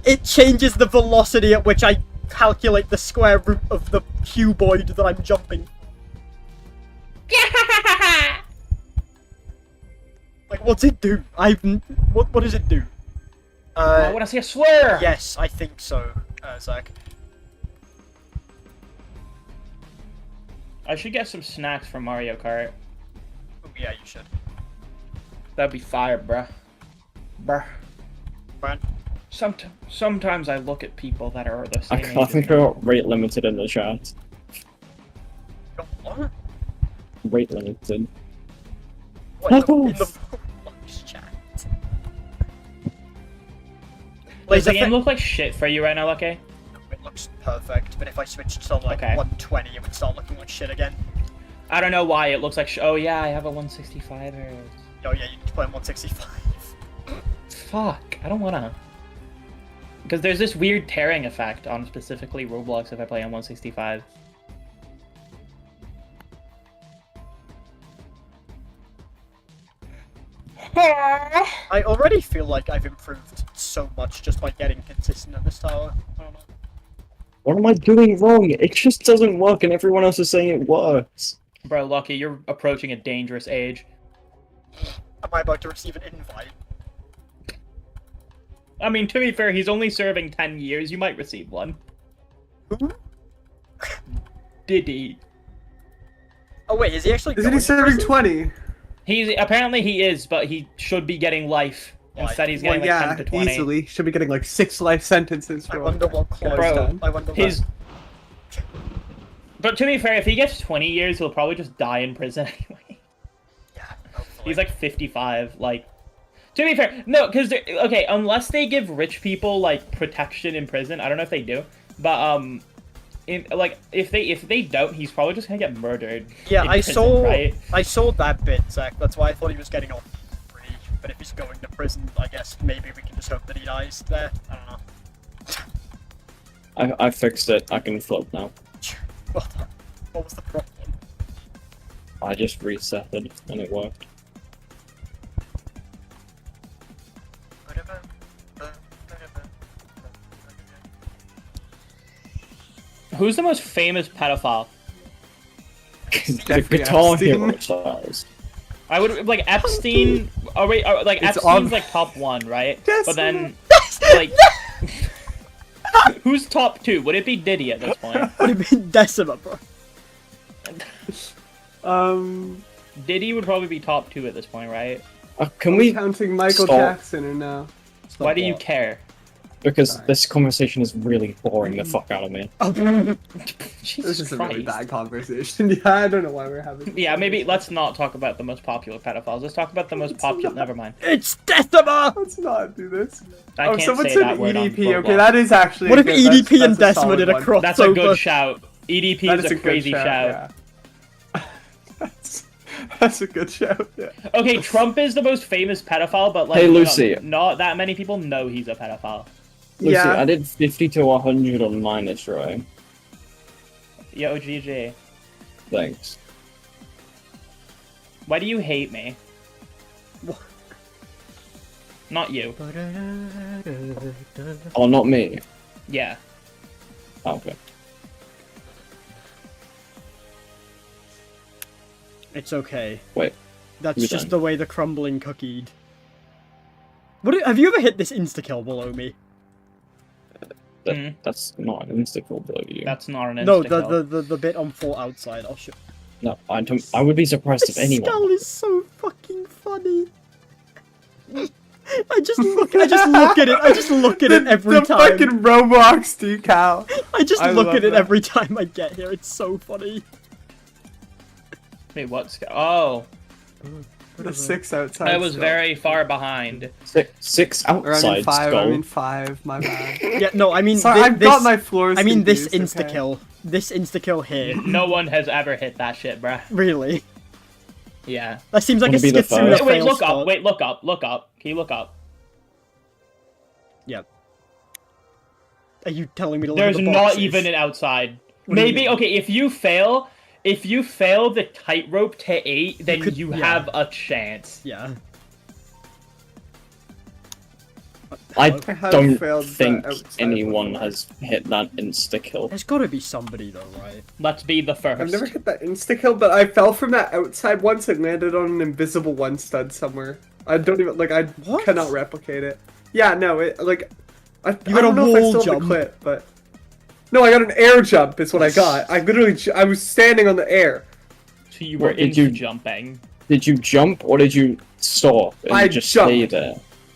It changes the velocity at which I calculate the square root of the cuboid that I'm jumping. Like, what's it do? What does it do? I want to see a swear. Yes, I think so, Zach. I should get some snacks from Mario Kart. Oh, yeah, you should. That'd be fire, bruh. Brand? Sometimes I look at people that are the same I age can't as think me. about rate limited in the chat. What? Rate limited. What, in the Roblox chat? Does the Laser game look like shit for you right now, Lucky? It looks perfect, but if I switched to like Okay. 120, it would start looking like shit again. I don't know why it looks like oh yeah, I have a 165 hertz. Oh yeah, you need to play on 165. Fuck, I don't wanna. Because there's this weird tearing effect on specifically Roblox if I play on 165. I already feel like I've improved so much just by getting consistent at this tower. I don't know. What am I doing wrong? It just doesn't work and everyone else is saying it works. Bro, Lucky, you're approaching a dangerous age. Am I about to receive an invite? I mean, to be fair, he's only serving 10 years. You might receive one. Who? Diddy. Oh wait, is he actually Isn't going he to serving prison? 20? Apparently he is, but he should be getting life. Instead, he's Well, getting like 10 to 20. easily. Should be getting like 6 life sentences I for wonder what clause. Bro, I wonder His. But to be fair, if he gets 20 years, he'll probably just die in prison anyway. Yeah, hopefully. He's like 55. Like, to be fair, no, because okay, unless they give rich people like protection in prison, I don't know if they do, but if they don't, he's probably just gonna get murdered. Yeah, in I prison, saw Right? I saw that bit, Zach. That's why I thought he was getting off free. But if he's going to prison, I guess maybe we can just hope that he dies there. I don't know. I fixed it. I can flip now. Well done. What was the problem? I just reset it and it worked. Who's the most famous pedophile? The Jeffrey Guitar Epstein. Hero stars. I would like Epstein. Oh wait, like It's Epstein's on- like top 1, right? Yes, But then like, who's top 2? Would it be Diddy at this point? Would it be Decima, bro? Diddy would probably be top 2 at this point, right? Can Are we? we counting Michael stop? Jackson or no? Why do you care? Because Sorry. this conversation is really boring the fuck out of me. Jesus This is a Christ. really bad conversation. Yeah, I don't know why we're having. This Yeah, maybe conversation. let's not talk about the most popular pedophiles. Let's talk about the most popular. Never mind. It's Decima! Let's not do this. I Oh, can't someone say said that word on EDP. Okay, Roblox. that is actually. What if good. EDP and That's a Decima solid did a one. crossover? That's a good shout. EDP That is is a good crazy shout. Yeah. That's a good shout. Yeah. Okay, Trump is the most famous pedophile, but like, Hey, Lucy. not that many people know he's a pedophile. Lucy, Yeah. I did 50 to 100 on mine this try. Yo, GG. Thanks. Why do you hate me? What? Not you. Oh, not me. Yeah. Oh, okay. It's okay. Wait. That's You're just done. the way the crumbling cookied. Have you ever hit this insta-kill below me? That's not an insta-kill below you. That's not an No, insta-kill. the bit on full outside. I'll show. No, I don't. I would be surprised if This anyone. skull is so fucking funny. I just look at it. I just look at it every the time. fucking Roblox decal. I just I look love at it that. every time I get here. It's so funny. Wait, what's... Oh. The 6 outside. I was skull. very far behind. Six Or I outside mean 5. skull. I mean 5. My bad. Yeah, no, I mean Sorry, I've this. got my floors. I mean this confused, okay? insta-kill. This insta-kill here. No one has ever hit that shit, bruh. Really? Yeah. That seems like a Wanna be the Skitsuna first? Wait, fail look spot. up. Wait, look up. Look up. Can you look up? Yep. Are you telling me to look There's at the not boxes? even an outside. What do you Maybe, mean? okay, if you fail the tightrope to 8, then could- you yeah. have a chance. Yeah. I have don't failed the think outside anyone before. has hit that insta-kill. There's gotta be somebody though, right? Let's be the first. I've never hit that insta kill, but I fell from that outside once and landed on an invisible one stud somewhere. I don't even I What? cannot replicate it. Yeah, no, I got don't a know if I wall still have jump. the clip, but no, I got an air jump. Is what I got. I literally I was standing on the air. So you were What, did into you- jumping. Did you jump or did you stop and I just stay jumped. there?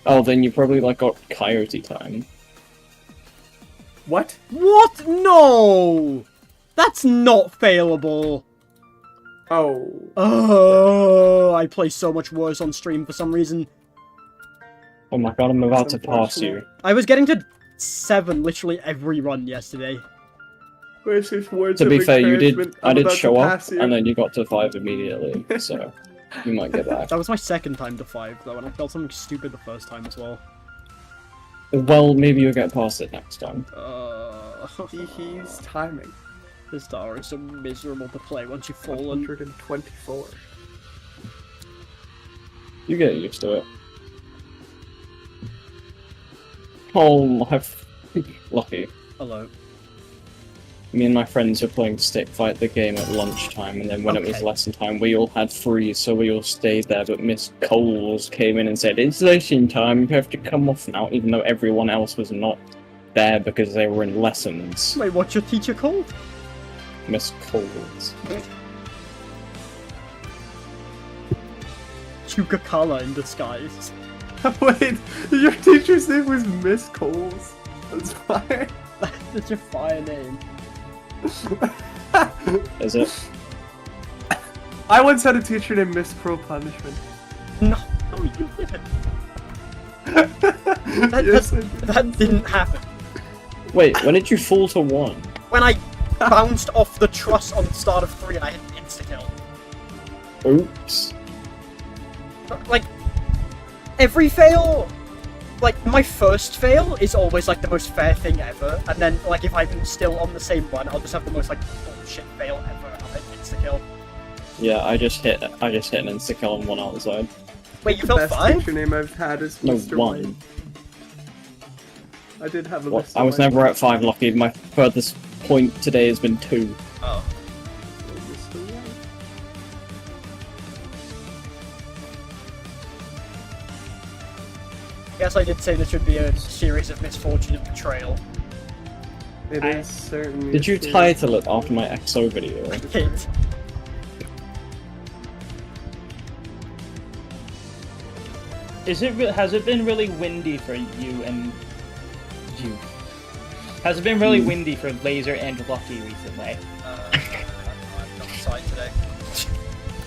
Oh, then you probably got coyote time. What? What? No! That's not failable. Oh, Oh, I play so much worse on stream for some reason. Oh my god, I'm about That's to pass you. unfortunate. I was getting to 7 literally every run yesterday. where's his words To of be fair, you did. encouragement? I I'm did about to show up, pass you. and then you got to 5 immediately. So you might get back. That was my second time to 5 though, and I felt something stupid the first time as well. Well, maybe you'll get past it next time. He's timing. This tower is so miserable to play once you've fallen. 124. You get used to it. Oh my! Lucky. Hello. Me and my friends were playing Stick Fight the game at lunchtime, and then when it was Okay. lesson time, we all had free, so we all stayed there. But Miss Coles came in and said, "It's lesson time. You have to come off now," even though everyone else was not there because they were in lessons. Wait, what's your teacher called? Miss Coles. Chukakala in disguise. Wait, your teacher's name was Miss Coles. That's fine. That's your fire name. Is it? I once had a teacher named Miss Pro Punishment. No, you didn't. Yes, I did. That didn't happen. Wait, when did you fall to 1? When I bounced off the truss on the start of 3 and I hit an insta-kill. Oops. Like, every fail, like, my first fail is always, like, the most fair thing ever, and then, like, if I'm still on the same one, I'll just have the most, like, bullshit fail ever, and I'll hit insta-kill. Yeah, I just hit an insta-kill on 1 outside. Wait, you The felt best 5? teacher name I've had is No, Mr. 1. White. I did have a What? Mr. I was White. never at 5, Lucky. My furthest point today has been 2. Oh. Mr. White. Yes, I did say there should be a series of Misfortune and Betrayal. It is certainly. Did you a series. title it after my EXO video? Hint. Has it been really windy for you and you? Has it been really windy for Laser and Lucky recently? I'm outside today.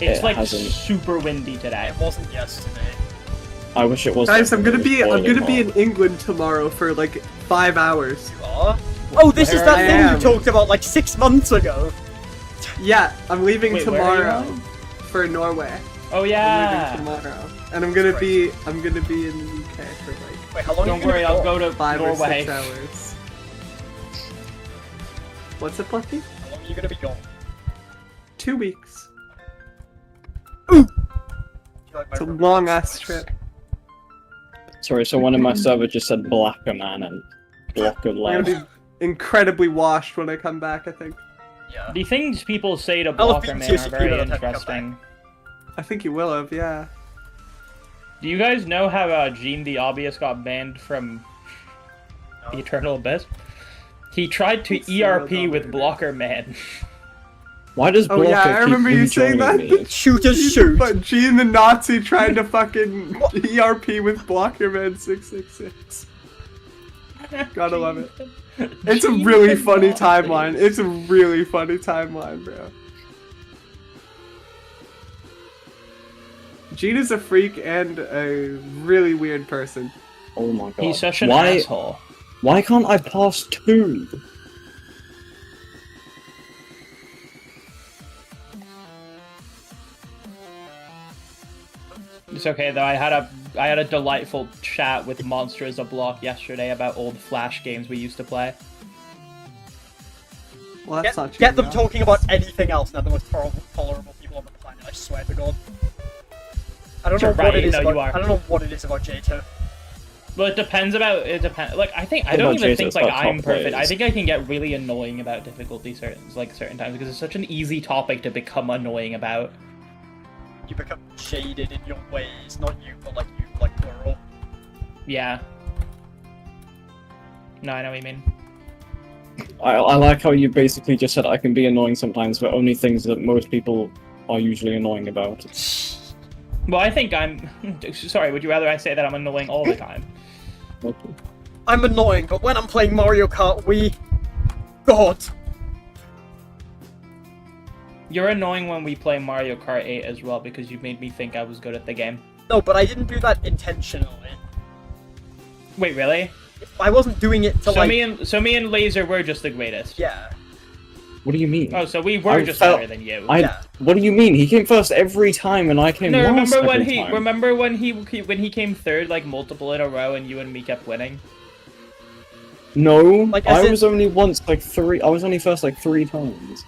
It's It like hasn't. super windy today. It wasn't yesterday. I wish it was. Guys, I'm gonna be boiling in hot. England tomorrow for like 5 hours. You are? Oh, this is Where that I thing am. you talked about like 6 months ago. Yeah, I'm leaving Wait, where are you tomorrow going? for Norway. Oh I'm yeah. leaving tomorrow, and I'm gonna be in the UK for like Wait, how long are Don't you gonna worry, be I'll gone? go to 5 or Norway. 6 hours. What's it, Plucky? How long are you gonna be gone? 2 weeks. You like my It's a room? long ass trip. Sorry, so one of my servers just said Blacker Man and Blocker I'm Lab. gonna be incredibly washed when I come back, I think. Yeah. The things people say to I'll have Blocker been Man are ToCP very by the time you come interesting. I think you will have, yeah. Do you guys know how Gene the Obvious got banned from the Eternal Abyss? He tried to Let's see what ERP with that Blocker Man. Why does Oh Blocker yeah, I keep remember you saying rejoining that. me? Shooters shoot. But Gene the Nazi tried to fucking ERP with Blockerman 666. Gotta love it. It's a Gene really the funny Nazi. timeline. It's a really funny timeline, bro. Gene is a freak and a really weird person. Oh my god. He's such an why, asshole. Why can't I pass 2? It's okay though. I had a delightful chat with Monster as a Block yesterday about old Flash games we used to play. Well, that's not true. Get them though. talking about anything else, and they're the most tolerable people on the planet, I swear to God. I don't know You're what right, it is no, you about. are. I don't know what it is about J2. Well, it depends. Like I What don't about even Jesus? think like About I'm top perfect. I players? think I can get really annoying about difficulty certain times because it's such an easy topic to become annoying about. You become jaded in your ways, not you, but like you, like plural. Yeah. No, I know what you mean. I like how you basically just said I can be annoying sometimes, but only things that most people are usually annoying about. Well, I think I'm. Sorry, would you rather I say that I'm annoying all the time? Okay. I'm annoying, but when I'm playing Mario Kart Wii, God. You're annoying when we play Mario Kart 8 as well because you made me think I was good at the game. No, but I didn't do that intentionally. Wait, really? I wasn't doing it to So like. me and Laser were just the greatest. Yeah. What do you mean? Oh, so we were I just felt- better than you. Yeah. What do you mean? He came first every time, and I came No, last every time. remember when he came third like multiple in a row and you and me kept winning? No, Like, as I in- was only once like 3. I was only first like 3 times.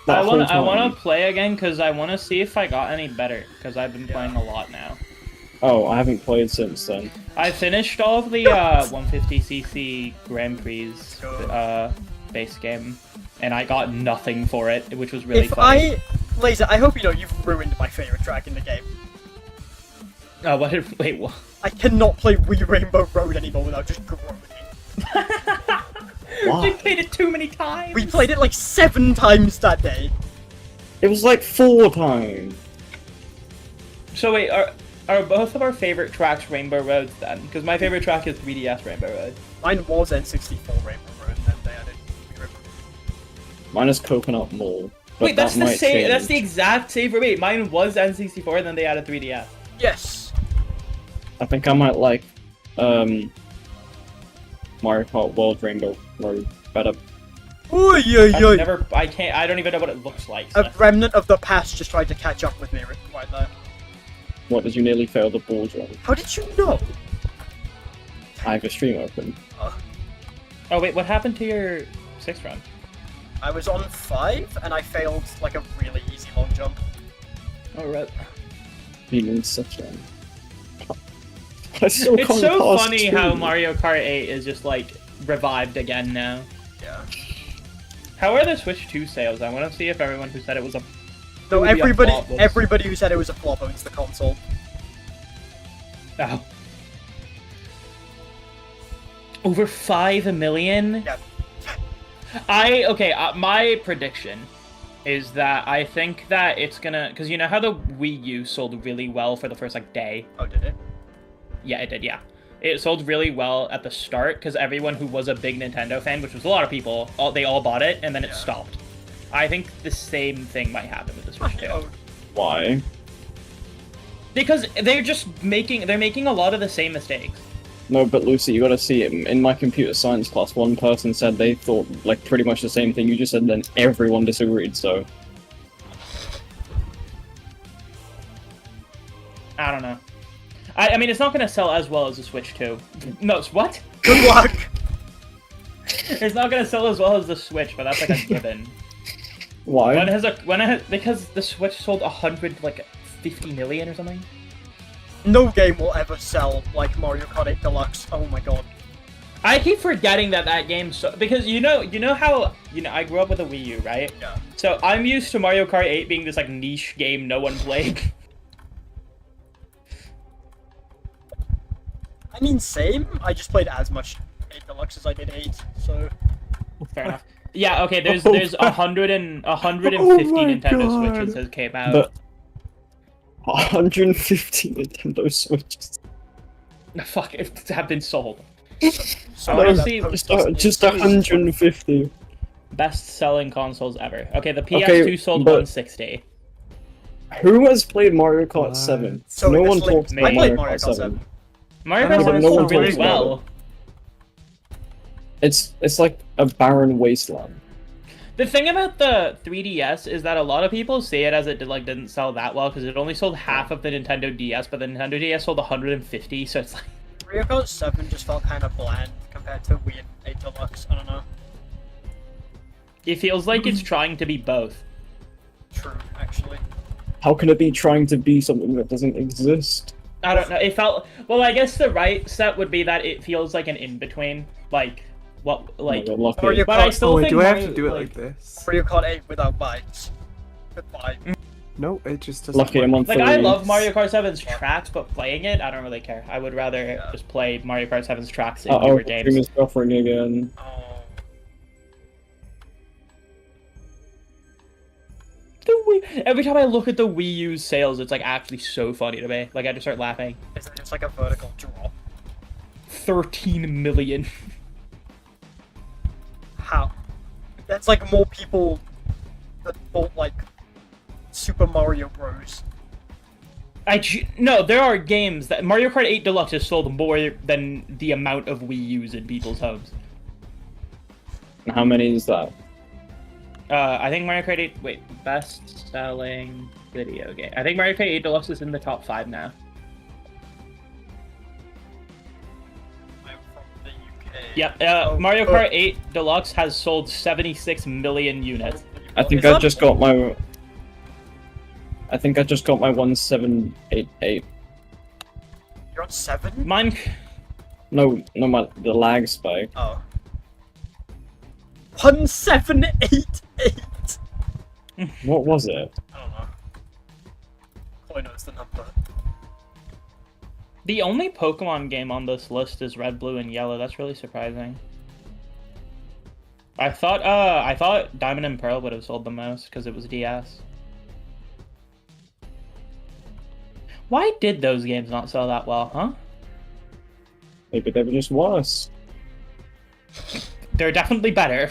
I That whole want time. to play again because I want to see if I got any better because I've been playing a lot now. Oh, I haven't played since then. I finished all of the 150cc Grand Prix base game, and I got nothing for it, which was really funny. Laser, I hope you know you've ruined my favorite track in the game. Oh, wait, what? I cannot play Wii Rainbow Road anymore without just groaning. Why? We played it too many times. We played it like 7 times that day. It was like 4 times. So wait, are both of our favorite tracks Rainbow Roads then? Because my favorite track is 3DS Rainbow Road. Mine was N64 Rainbow Road, and then they added Wii Rainbow. Mine is Coconut Mall. But Wait, that's that the might same. change. That's the exact same for me. Mine was N64, and then they added 3DS. Yes. I think I might like Mario Kart World Rainbow Road better. Oy, oy, oy. I don't even know what it looks like. A So. remnant of the past just tried to catch up with me right there. What, did you nearly fail the ball jump? How did you know? I have a stream open. Oh wait, what happened to your 6th run? I was on 5, and I failed like a really easy long jump. Oh right. Feeling such a... I still It's can't so pass funny 2. how Mario Kart 8 is just like revived again now. Yeah. How are the Switch 2 sales? I want to see if everyone who said it was a No, would be a flop was- everybody who said it was a flop owns the console. oh. Over 5 million? Yeah. My prediction is that I think that it's gonna, because you know how the Wii U sold really well for the first like day? Oh, did it? Yeah, it did, yeah. It sold really well at the start because everyone who was a big Nintendo fan, which was a lot of people, they all bought it and then it stopped. I think the same thing might happen with the Switch too. Why? Because they're making a lot of the same mistakes. No, but Lucy, you gotta see it. In my computer science class, one person said they thought like pretty much the same thing you just said, then everyone disagreed, so... I don't know. I mean, it's not going to sell as well as the Switch 2. No, what? Good luck! It's not going to sell as well as the Switch, but that's like a given. Why? Because the Switch sold 150 million or something. No game will ever sell like Mario Kart 8 Deluxe. Oh my god. I keep forgetting that game because you know how I grew up with a Wii U, right? Yeah. So I'm used to Mario Kart 8 being this like niche game no one played. I mean, same. I just played as much 8 Deluxe as I did 8, so... Fair enough. Yeah, okay, there's Oh, 150 my Nintendo God. Switches that came out. But 150 Nintendo Switches. Fuck, it have been sold. So I wanna that see- post Just is- 150. Best-selling consoles ever. Okay, the PS2 Okay, sold but- 160. Who has played Mario Kart 7? So No this one link- talks I about played Mario Mario Kart Kart 7. Mario I don't Kart know, 7 no one sold really talks about well. It's like a barren wasteland. The thing about the 3DS is that a lot of people say it as it didn't sell that well because it only sold half of the Nintendo DS, but the Nintendo DS sold 150, so it's like... Mario Kart 7 just felt kind of bland compared to Wii and 8 Deluxe. I don't know. It feels like it's trying to be both. True, actually. How can it be trying to be something that doesn't exist? I don't know, it felt... Well, I guess the right set would be that it feels like an in-between, like... What, like... Oh, lucky. Mario But I Kart, still Oh, wait, think do I have Mario- to do it like this? Mario Kart 8 without bytes. Goodbye. No, it just doesn't Lucky I'm on work. Like, I 3. love Mario Kart 7's tracks, but playing it, I don't really care. I would rather just play Mario Kart 7's tracks in Uh-oh, newer games. Dream is buffering again. Oh. Every time I look at the Wii U's sales, it's like actually so funny to me. Like, I just start laughing. Is it just like a vertical drop? 13 million. How? That's like more people that bought like Super Mario Bros. No, there are games that Mario Kart 8 Deluxe has sold more than the amount of Wii U's in people's homes. And how many is that? I think Mario Kart 8. Wait, best-selling video game. I think Mario Kart 8 Deluxe is in the top 5 now. I'm from the UK. Yep. Mario Kart 8 Deluxe has sold 76 million units. I think Is I that- just got my... I think I just got my 1788. You're on 7? Mine. No, the lag spike. Oh. 1788! What was it? I don't know. Chloe knows the number. The only Pokemon game on this list is Red, Blue, and Yellow. That's really surprising. I thought Diamond and Pearl would have sold the most because it was DS. Why did those games not sell that well, huh? Maybe they were just worse. They're definitely better.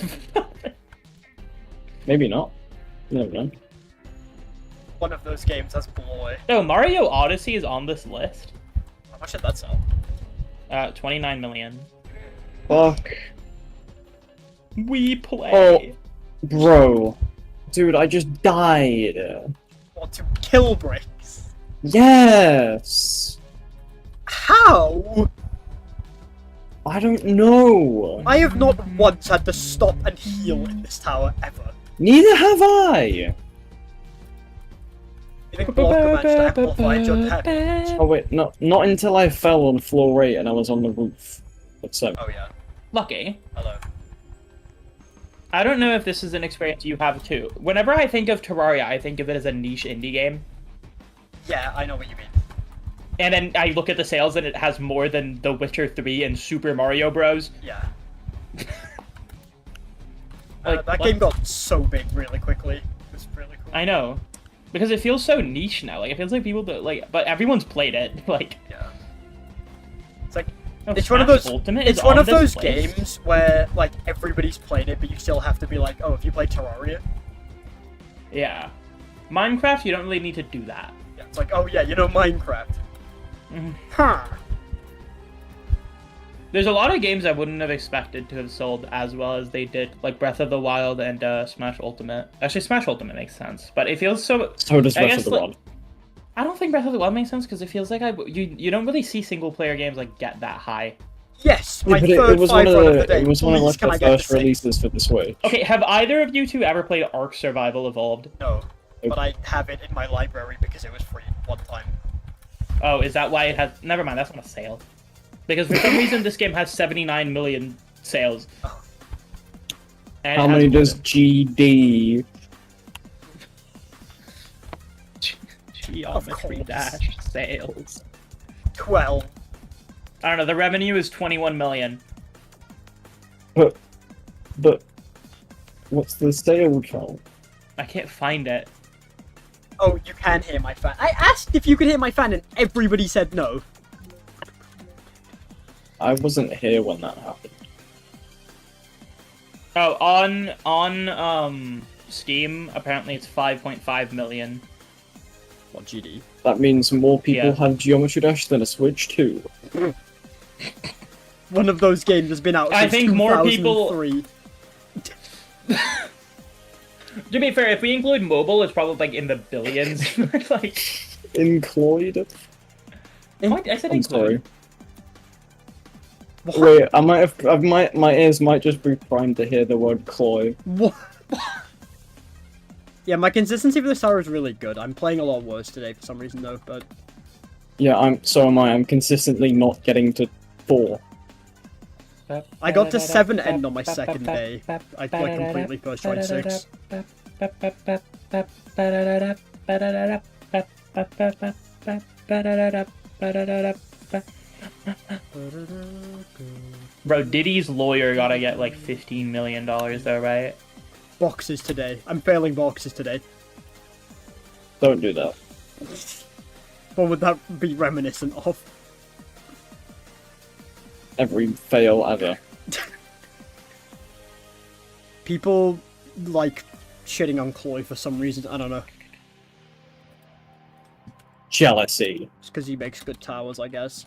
Maybe not. You never know. One of those games has Bloy. No, Mario Odyssey is on this list. How much did that sell? 29 million. Fuck. We play. Bro. Dude, I just died. What, to kill bricks? Yes! How? I don't know. I have not once had to stop and heal in this tower ever. Neither have I. You think Block managed to amplify your damage? Oh wait, not until I fell on floor 8 and I was on the roof. That's 7. Oh yeah. Lucky. Hello. I don't know if this is an experience you have too. Whenever I think of Terraria, I think of it as a niche indie game. Yeah, I know what you mean. And then I look at the sales and it has more than The Witcher 3 and Super Mario Bros. Yeah. Like, That game got so big really quickly. It was really cool. I know. Because it feels so niche now. Like, it feels like people that, like, but everyone's played it. Like, Yeah. It's like, oh, it's one of Smash those. Ultimate It's is one on of this those list? games where like everybody's played it, but you still have to be like, oh, if you play Terraria, Yeah. Minecraft, you don't really need to do that. yeah, it's like, oh yeah, you know Minecraft. Mhm. Huh. There's a lot of games I wouldn't have expected to have sold as well as they did, like Breath of the Wild and Smash Ultimate. Actually, Smash Ultimate makes sense, but it feels so. So does I Breath guess, of the like- Wild. I don't think Breath of the Wild makes sense because it feels like you don't really see single player games like get that high. Yes, Yeah, my but third it was one five of run of the the day. it was one of Please, like can I the get first the six? releases for the Switch. Okay, have either of you two ever played Ark Survival Evolved? No, but I have it in my library because it was free one time. Oh, is that why it has? Never mind, that's not a sale. Because for some reason this game has 79 million sales. Oh. And it How has many more does than- GD? Geometry course. Dash sales? 12. I don't know. The revenue is 21 million. But what's the sale count? I can't find it. Oh, you can hear my fan. I asked if you could hear my fan, and everybody said no. I wasn't here when that happened. Oh, on Steam, apparently it's 5.5 million. What GD? That means more people Yeah. have Geometry Dash than a Switch 2. One of those games has been out I since think more people- 2003. To be fair, if we include mobile, it's probably like in the billions. Like, Incloid? I said I'm include. sorry. What? Wait, my ears might just be primed to hear the word cloy. What? Yeah, my consistency for this tower is really good. I'm playing a lot worse today for some reason though, but Yeah, so am I. I'm consistently not getting to 4. I got to 7 end on my second day. I like completely first tried 6. Bro, Diddy's lawyer gotta get like $15 million though, right? Boxes today. I'm failing boxes today. Don't do that. What would that be reminiscent of? Every fail ever. People like shitting on Chloe for some reason. I don't know. Jealousy. Just because he makes good towers, I guess.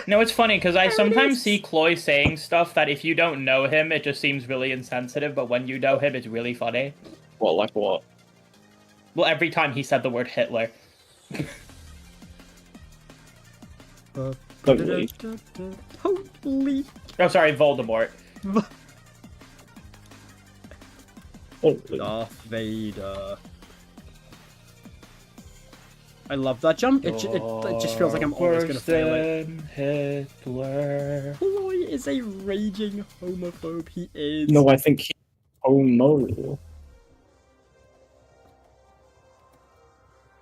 No, it's funny because I sometimes see Chloe saying stuff that if you don't know him, it just seems really insensitive, but when you know him, it's really funny. What, like what? Well, every time he said the word Hitler. Totally. Holy. Oh, sorry, Voldemort. Totally. Darth Vader. I love that jump. It just feels like I'm always gonna fail it. Hitler. Chloe is a raging homophobe. He is. No, I think he... Oh no.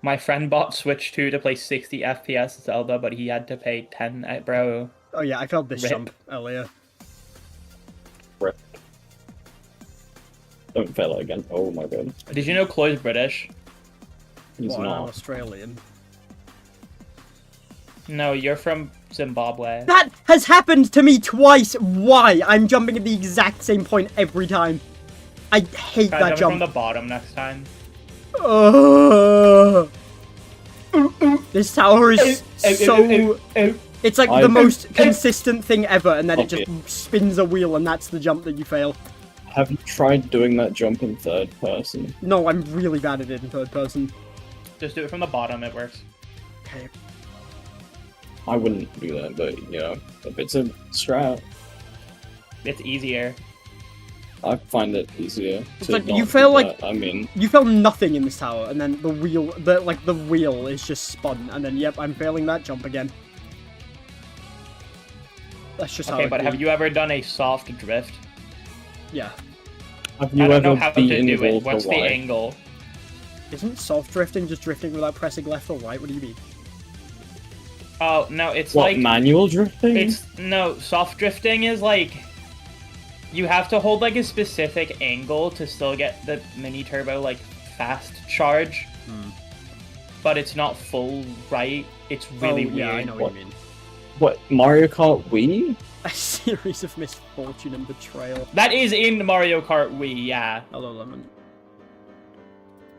My friend bought Switch 2 to play 60 FPS Zelda, but he had to pay 10, bro. Oh yeah, I failed this Rip. jump earlier. Rip. Don't fail it again. Oh my god. Did you know Chloe's British? He's What, I'm not. Australian. No, you're from Zimbabwe. That has happened to me twice. Why? I'm jumping at the exact same point every time. I hate Try that jumping jump. from the bottom next time. This tower is so... It's like the most consistent thing ever, and then it just spins a wheel, and that's the jump that you fail. Have you tried doing that jump in third person? No, I'm really bad at it in third person. Just do it from the bottom, it works. Okay. I wouldn't do that, but you know, if it's a strat, It's easier. I find it easier to like not you do feel like- that. I mean, You feel nothing in this tower, and then the wheel, the wheel is just spun, and then yep, I'm failing that jump again. That's just how Okay, it but goes. have you ever done a soft drift? Yeah. have you I don't know ever how to beaten do it. Walter What's the White? angle? Isn't soft drifting just drifting without pressing left or right? What do you mean? Oh, no, it's What, like... manual drifting? It's... No, soft drifting is like... You have to hold, like, a specific angle to still get the mini-turbo, like, fast charge. But it's not full right. It's really weird. Yeah, I know what you mean. What, Mario Kart Wii? A series of misfortune and betrayal. That is in Mario Kart Wii, yeah. Hello, Lemon.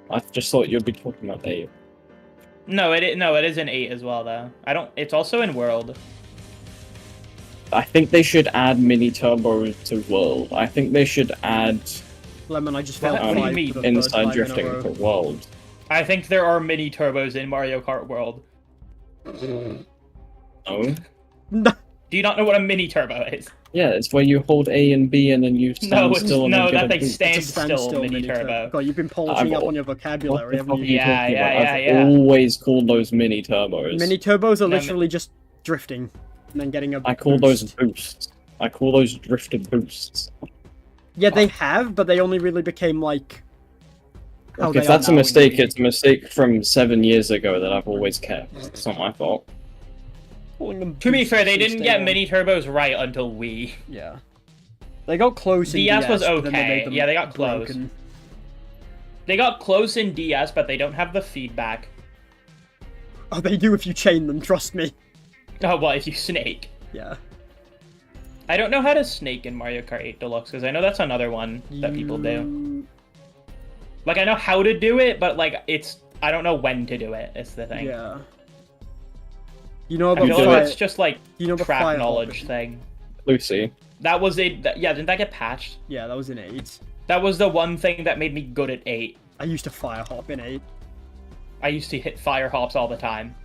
I just thought you'd be talking about 8. No, it is in 8 as well, though. It's also in World. I think they should add mini turbo to World. I think they should add Lemon, I just felt What do you mean? for the inside third time drifting in a to row. World. I think there are mini turbos in Mario Kart World. No? No. Do you not know what a mini turbo is? Yeah, it's where you hold A and B and then you stand still and then get that's a like boost. stand It's a still standstill mini turbo. God, you've been polishing up on your vocabulary, What the fuck haven't are you? you Yeah, talking yeah, about? yeah, I've yeah. always called those mini turbos. Mini turbos are No, literally just drifting and then getting a I call those boost. boosts. I call those drifted boosts. Yeah, they have, but they only really became like. how Look, they if are that's a now in mistake, the- it's a mistake from 7 years ago that I've always kept. It's not my fault. calling them To be boosts fair, they since didn't day get one. mini turbos right until Wii. Yeah. They got close in DS was but then they okay. made them Yeah, they got close. broken. They got close in DS, but they don't have the feedback. Oh, they do if you chain them, trust me. Oh, well, if you snake. Yeah. I don't know how to snake in Mario Kart 8 Deluxe, because I know that's another one that people do. Like, I know how to do it, but, like, I don't know when to do it, is the thing. Yeah. You know I about feel do like fire... it's just, like, you know the crap fire knowledge hopping? thing. Lucy. That was yeah, didn't that get patched? Yeah, that was in 8. That was the one thing that made me good at 8. I used to fire hop in 8. I used to hit fire hops all the time.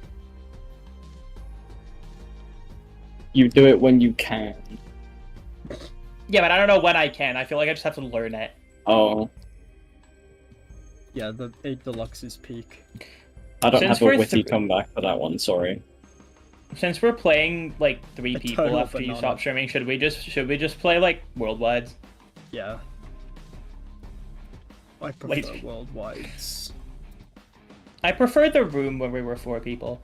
You do it when you can. Yeah, but I don't know when I can. I feel like I just have to learn it. Oh. Yeah, the 8 Deluxe's peak. I don't Since have a we're witty comeback for that one, sorry. Since we're playing like 3 A people total after you banana. stop streaming, should we just play like worldwide? Yeah. I prefer Wait. worldwides. I prefer the room when we were 4 people.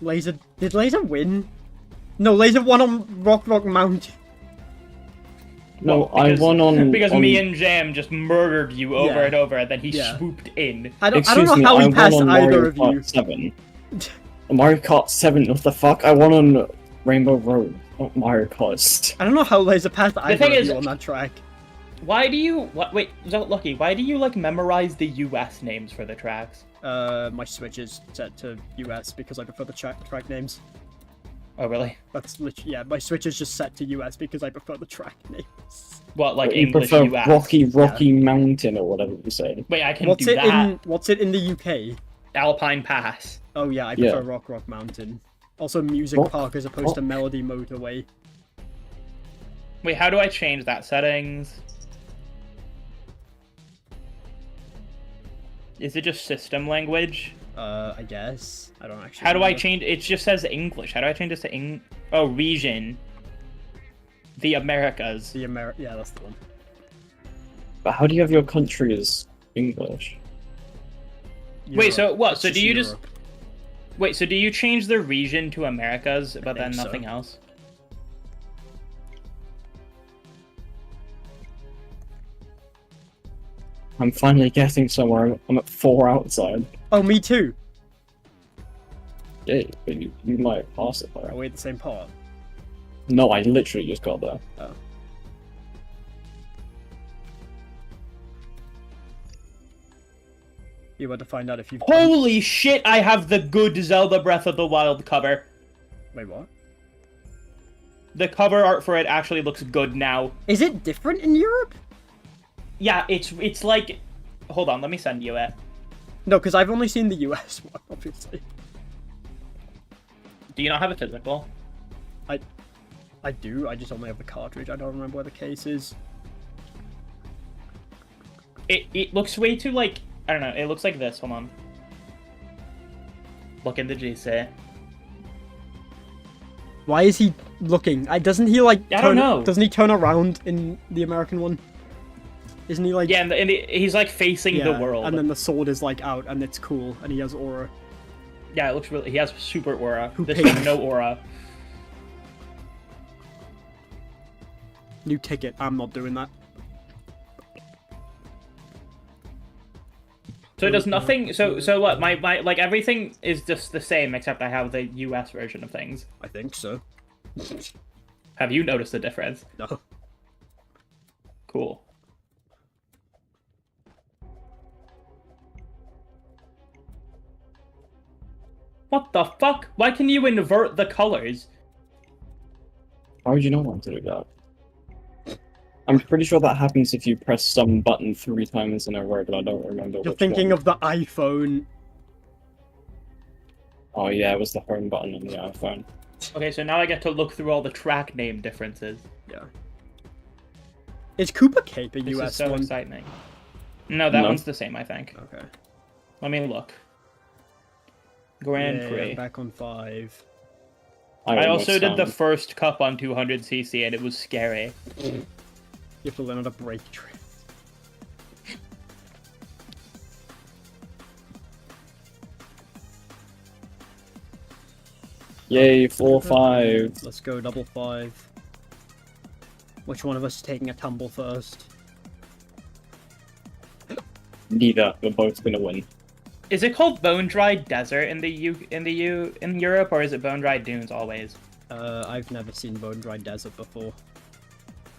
Laser... Did Laser win? No, Laser won on Rock Mountain. No, Well, because- I won on... Because on... me and Jam just murdered you over Yeah. and over, and then he Yeah. swooped in. I don't Excuse know me, how I he won passed on either Mario of Kart you. 7. Mario Kart 7, what the fuck? I won on Rainbow Road, not Mario Kart. I don't know how Laser passed either thing of is- you on that track. Why do you... Wait, Lucky, why do you, like, memorize the US names for the tracks? My Switch is set to US because I prefer the track names. Oh, really? That's literally, yeah, my Switch is just set to US because I prefer the track names. What, like You English prefer US? Rocky Mountain or whatever you say. Wait, I can What's do it that. what's it in the UK? Alpine Pass. Oh yeah, I Yeah. prefer Rock Mountain. Also Music Rock- Park as opposed to Melody Motorway. Wait, how do I change that? Settings? Is it just system language? I guess. I don't actually How do I remember. change? It just says English. How do I change this to Oh, region. The Americas. The yeah, that's the one. But how do you have your country as English? Wait, so Europe. what? It's So do you just... Europe. Wait, so do you change the region to Americas, but then think so. nothing else? I'm finally getting somewhere. I'm at 4 outside. Oh, me too. Yeah, but you might pass it Are there. we at the same part? No, I literally just got there. Oh. You want to find out if you've... Holy shit, I have the good Zelda Breath of the Wild cover. Wait, what? The cover art for it actually looks good now. Is it different in Europe? Yeah, it's like... Hold on, let me send you it. No, because I've only seen the US one, obviously. Do you not have a physical? I do, I just only have the cartridge. I don't remember where the case is. It looks way too, like... I don't know, it looks like this. Hold on. Look in the GC. Why is he looking? Doesn't he like? I don't know. Doesn't he turn around in the American one? Isn't he like? Yeah, and he's like facing the world. And then the sword is like out, and it's cool, and he has aura. Yeah, it looks really. He has super aura. Who This paid? has no aura. New ticket. I'm not doing that. So it does nothing. So what? My like everything is just the same except I have the US version of things. I think so. Have you noticed the difference? No. Cool. What the fuck? Why can you invert the colors? Why would you not want to do that? I'm pretty sure that happens if you press some button 3 times in a row, but I don't remember You're which thinking one. of the iPhone. Oh yeah, it was the home button on the iPhone. Okay, so now I get to look through all the track name differences. Yeah. Is Cooper Cape a This US is so one? exciting. No, that No. one's the same, I think. Okay. Let me look. Grand Yeah, Prix. back on 5. I almost also did the found- first cup on 200cc and it was scary. You have to learn how to break tree. Yay, 4-5. Let's go double 5. Which one of us is taking a tumble first? Neither. We're both gonna win. Is it called Bone Dry Desert in in Europe, or is it Bone Dry Dunes always? I've never seen Bone Dry Desert before.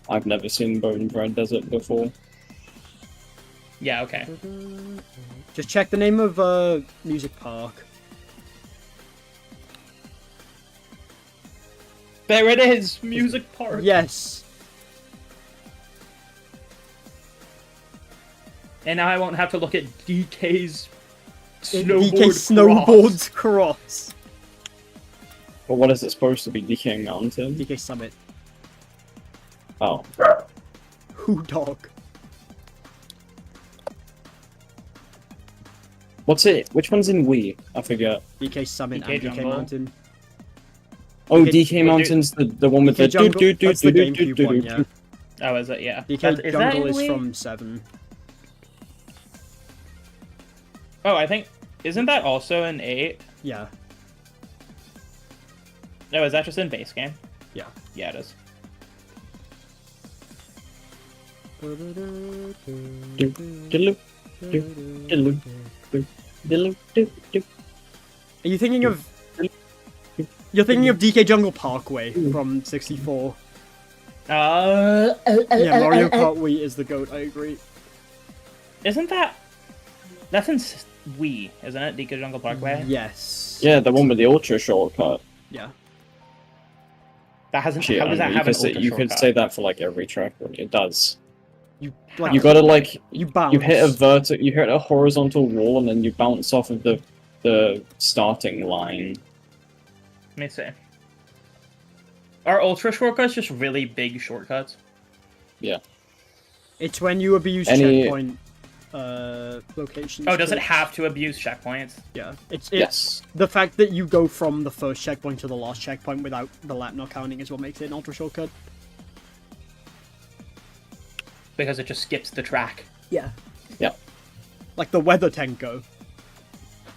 I've never seen Bone Dry Desert before. Yeah, okay. Just check the name of Music Park. There it is, Music Park. Yes. And now I won't have to look at DK's DK Snowboards Cross. But what is it supposed to be? DK Mountain? DK Summit. Oh. Who dog? What's it? Which one's in Wii? I forget. DK Summit DK and DK Jungle. Mountain. Oh, DK DK Mountain's the one with DK the Jungle, that's the GameCube one, yeah. Oh, is it? Yeah. DK Is that Jungle in is Wii? from 7. Oh, I think... Isn't that also in 8? Yeah. No, is that just in base game? Yeah. Yeah, it is. Are you thinking of... You're thinking of DK Jungle Parkway from 64. Yeah, Mario Kart Wii is the GOAT, I agree. Isn't that... That's in Wii, isn't it? DK Jungle Parkway? Yes. Yeah, the one with the ultra shortcut. Yeah. That hasn't... Actually, How does that have an ultra you could shortcut? say that for like every track, but it does. You, like, You gotta like you bounce. you hit a horizontal wall and then you bounce off of the starting line. Let me see. Are ultra shortcuts just really big shortcuts? Yeah. It's when you abuse Any- checkpoint locations. Oh, does it to- have to abuse checkpoints? Yeah. It's Yes. the fact that you go from the first checkpoint to the last checkpoint without the lap not counting is what makes it an ultra shortcut. Because it just skips the track. Yeah. Yeah. Like the weather Tenko.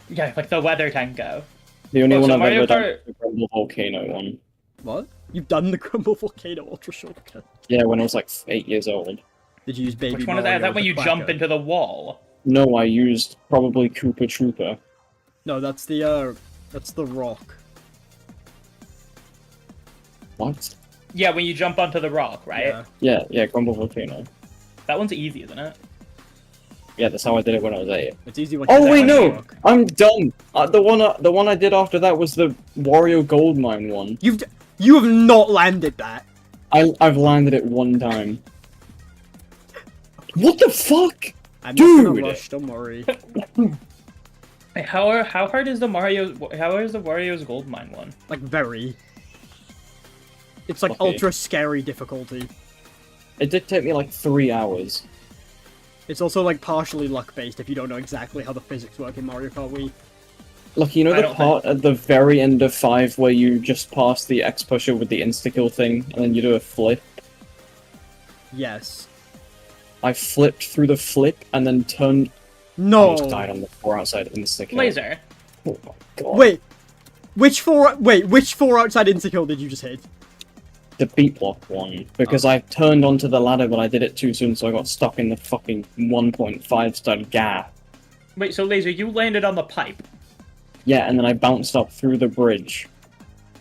Yeah, like the weather tango. The only Oh, one so I've Mario ever done Kart- is the Grumble Volcano one. What? You've done the Grumble Volcano ultra shortcut. Yeah, when I was like 8 years old. Did you use Baby Which one is Mario that? Is that with when the you jump quacker? into the wall? No, I used probably Koopa Troopa. No, that's the rock. What? Yeah, when you jump onto the rock, right? Yeah. Yeah, Grumble Volcano. That one's easy, isn't it? Yeah, that's how I did it when I was 8. It's easy when Oh you wait, jump on the no! rock. I'm dumb! The one I did after that was the Wario Goldmine one. You have not landed that. I've landed it one time. What the fuck? I'm not Dude! gonna rush, don't worry. Wait, how hard is the Wario's Gold Mine one? Like, very. It's like Okay. ultra scary difficulty. It did take me like 3 hours. It's also like partially luck based if you don't know exactly how the physics work in Mario Kart Wii. Look, you know I the don't part at the very end of 5 where you just pass the X-Pusher with the insta-kill thing, and then you do a flip? Yes. I flipped through the flip, and then turned... No. I just died on the 4 outside insta-kill. Laser. Oh my god. Wait. Which 4 outside insta-kill did you just hit? The beat block one. Because I turned onto the ladder, but I did it too soon, so I got stuck in the fucking 1.5 star gap. Wait, so Laser, you landed on the pipe. Yeah, and then I bounced up through the bridge.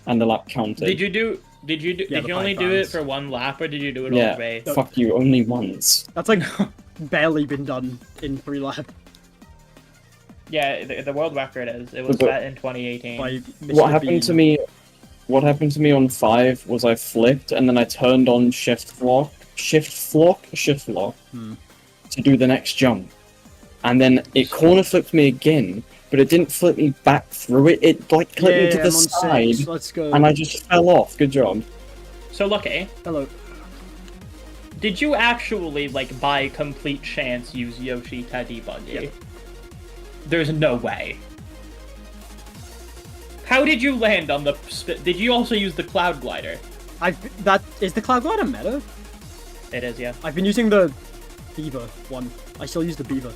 And the lap counted. Did you Yeah, the only pipe do it bounce. for one lap, or did you do it all Yeah, the way? fuck you, only once. That's like barely been done in 3 laps Yeah, the world record is. It was But- set in 2018. by Mr. What happened Bean. to me? What happened to me on 5 was I flipped and then I turned on shift lock to do the next jump, and then it corner flipped me again, but it didn't flip me back through it. It like clipped me to I'm the on side, 6. Let's go. and I just fell off. Good job. So, Lucky, Hello. did you actually, like, by complete chance use Yoshi to debug you? Yep. There's no way. How did you land on the... Did you also use the Cloud Glider? That is the Cloud Glider meta? It is, yeah. I've been using the Beaver one. I still use the Beaver.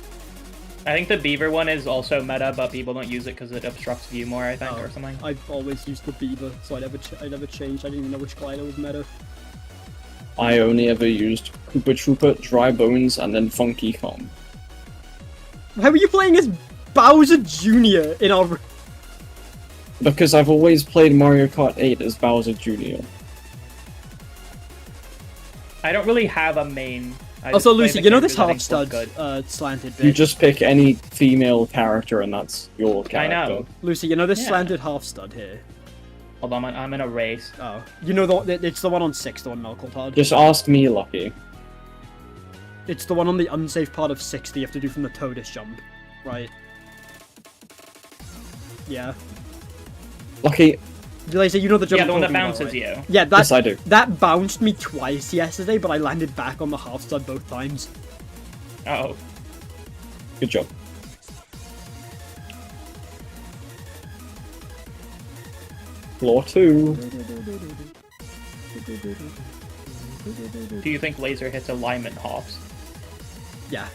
I think the Beaver one is also meta, but people don't use it because it obstructs view more, I think, Oh. or something. I've always used the Beaver, so I never changed. I didn't even know which glider was meta. I only ever used Koopa Troopa, Dry Bones, and then Funky Kong. Why were you playing as Bowser Jr. in our... Because I've always played Mario Kart 8 as Bowser Jr. I don't really have a main. I Also, just play Lucy, the you know this characters I half think stud look good. slanted bit? You just pick any female character and that's your I character. know. Lucy, you know this Yeah. slanted half stud here? Hold on, I'm in a race. Oh. You know it's the one on 6, the one Melkor had. Just ask me, Lucky. It's the one on the unsafe part of 60 you have to do from the Toadist jump, right? Yeah. Lucky, Laser, you know the jump Yeah, the I'm one that talking about, bounces right? you. Yeah, yes I do. that bounced me twice yesterday, but I landed back on the half stud both times. Oh. Good job. Floor 2. Do you think laser hits alignment hops? Yeah.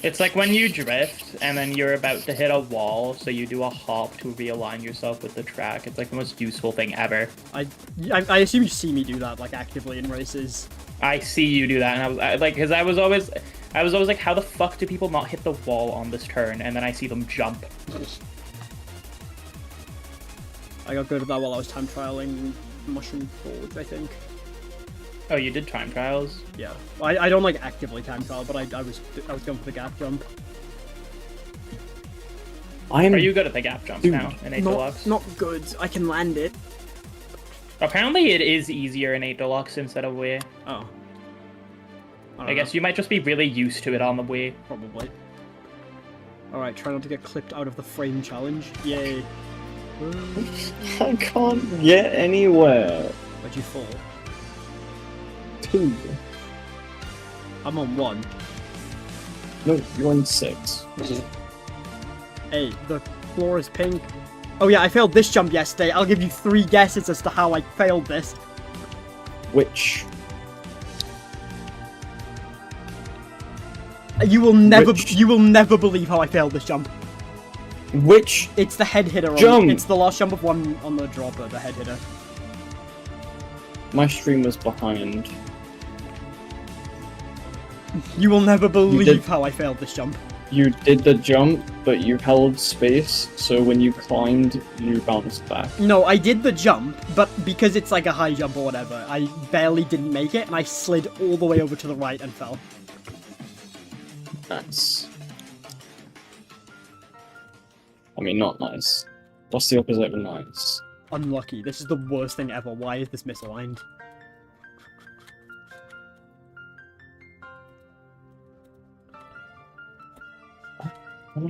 It's like when you drift and then you're about to hit a wall, so you do a hop to realign yourself with the track. It's like the most useful thing ever. I assume you see me do that, like, actively in races. I see you do that, and because I was always like, how the fuck do people not hit the wall on this turn? And then I see them jump. I got good at that while I was time trialing Mushroom Forge, I think. Oh, you did time trials? Yeah. I don't, like, actively time trial, but I was going for the gap jump. I'm Are you good at the gap jumps Dude, now in 8 Deluxe? Not good. I can land it. Apparently it is easier in 8 Deluxe instead of Wii. Oh. I guess you might just be really used to it on the Wii. Probably. Alright, try not to get clipped out of the frame challenge. Yay. I can't get anywhere. Where'd you fall? 2. I'm on 1. No, you're on 6. Hey, the floor is pink. Oh yeah, I failed this jump yesterday. I'll give you 3 guesses as to how I failed this. Which? You will never believe how I failed this jump. Which? It's the head hitter. Jump! It's the last jump of one on the dropper, the head hitter. My stream was behind. You will never did- believe how I failed this jump. You did the jump, but you held space, so when you climbed, you bounced back. No, I did the jump, but because it's like a high jump or whatever, I barely didn't make it, and I slid all the way over to the right and fell. Nice. I mean, not nice. What's the opposite of nice? Unlucky. This is the worst thing ever. Why is this misaligned?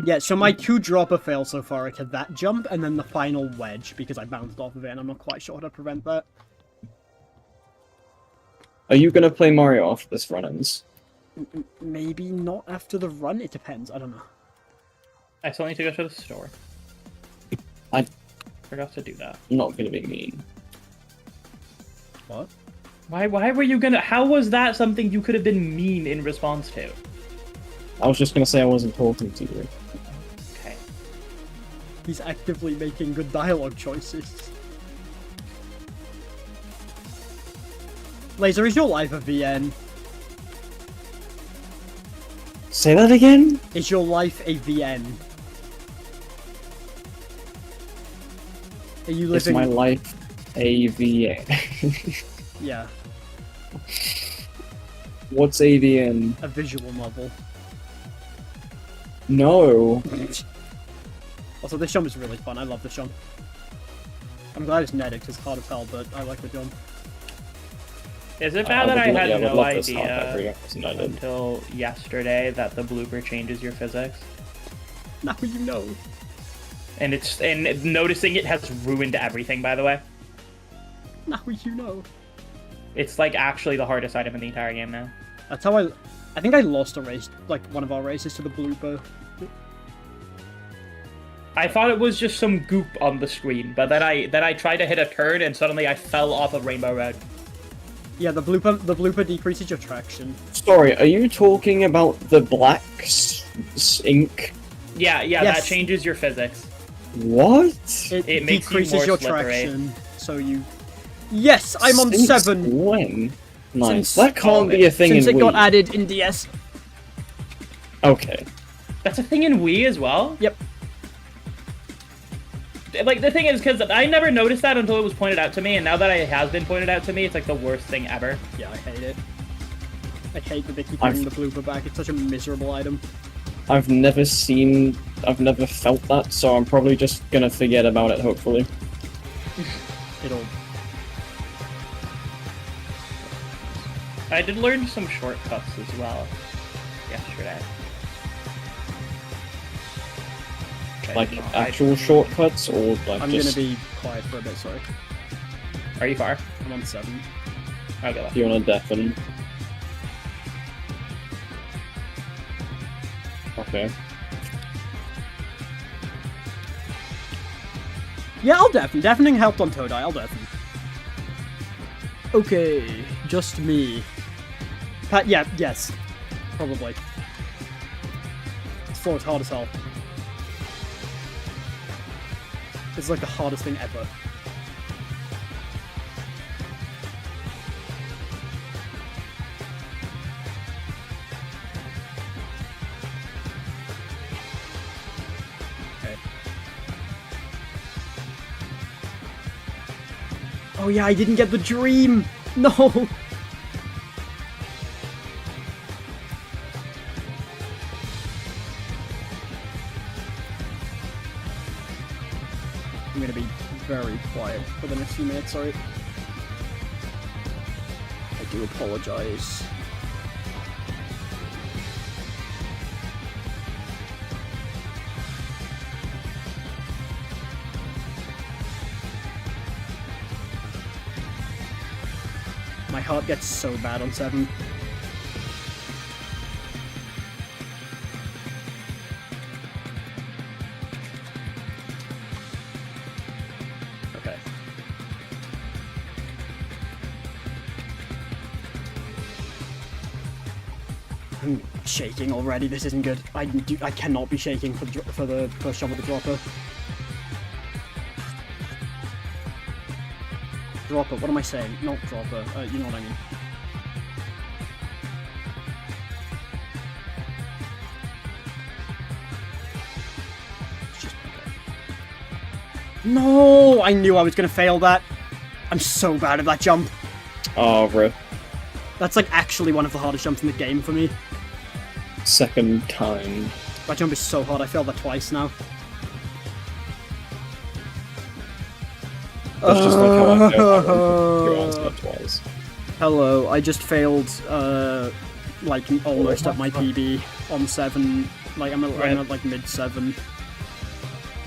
Yeah, so my 2 dropper fails so far are to that jump and then the final wedge because I bounced off of it and I'm not quite sure how to prevent that. Are you gonna play Mario after this run ends? Maybe not after the run. It depends. I don't know. I still need to go to the store. I Forgot to do that. I'm not gonna be mean. What? Why were you gonna... How was that something you could have been mean in response to? I was just gonna say I wasn't talking to you. Okay. He's actively making good dialogue choices. Laser, is your life a VN? Say that again? Is your life a VN? Are you Is living? my life AVN? Yeah, What's AVN? a visual novel. No. Also, this jump is really fun. I love this jump. I'm glad it's netted because it's hard as hell, but I like the jump. Is it bad that I had no every idea episode I did. until yesterday that the blooper changes your physics? Now you know. And noticing it has ruined everything, by the way. Now you know. It's like actually the hardest item in the entire game now. That's how I think I lost a race, like one of our races to the blooper. I thought it was just some goop on the screen, but then I tried to hit a turn and suddenly I fell off of Rainbow Road. Yeah, the blooper decreases your traction. Sorry, are you talking about the black ink? Yeah, Yes. that changes your physics. What? It makes you decreases more your slippery. traction, so you. Yes, I'm on Since 7. When? Nice. Since- That can't be a thing Since in it got Wii. added in DS. Okay. That's a thing in Wii as well? Yep. Like, the thing is, because I never noticed that until it was pointed out to me, and now that it has been pointed out to me, it's like the worst thing ever. Yeah, I hate it. I hate that they keep bringing the blooper back. It's such a miserable item. I've never felt that, so I'm probably just gonna forget about it, hopefully. It'll. I did learn some shortcuts as well yesterday. Like, actual shortcuts, or like I'm just... gonna be quiet for a bit, sorry. Are you far? I'm on 7. Okay. You wanna deafen? Okay. Yeah, I'll deafen. Deafening helped on Toadai, I'll deafen. Okay, just me. Yeah, yes. Probably. This floor is hard as hell. This is like the hardest thing ever. Okay. Oh yeah, I didn't get the dream! No! I'm gonna be very quiet for the next few minutes, sorry. I do apologize. My heart gets so bad on 7. Okay. I'm shaking already. This isn't good. I cannot be shaking for the first shot with the dropper. Dropper. What am I saying? Not dropper. You know what I mean. It's just okay. No! I knew I was gonna fail that. I'm so bad at that jump. Oh, bro. That's like actually one of the hardest jumps in the game for me. Second time. That jump is so hard. I failed that twice now. That's just like how I feel about answer twice. Hello, I just failed, like, almost at my PB on 7. Like, I'm at like, mid-7.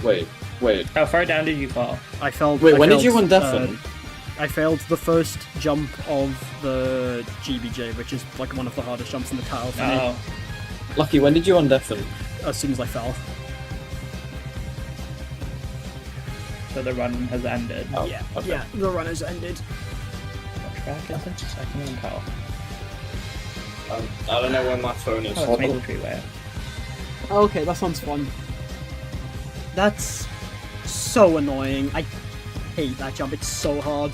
Wait. How far down did you fall? I felt... Wait, I when did felt, you undeafen? I failed the first jump of the GBJ, which is like one of the hardest jumps in the tile for me. Oh. Lucky, when did you undeafen? As soon as I fell. So the run has ended. Oh, Yeah, okay. yeah, the run has ended. What track is it? Second and tile. I don't know when my phone is. Oh, it's Maple Tree Way. Okay, that sounds fun. That's so annoying. I hate that jump. It's so hard.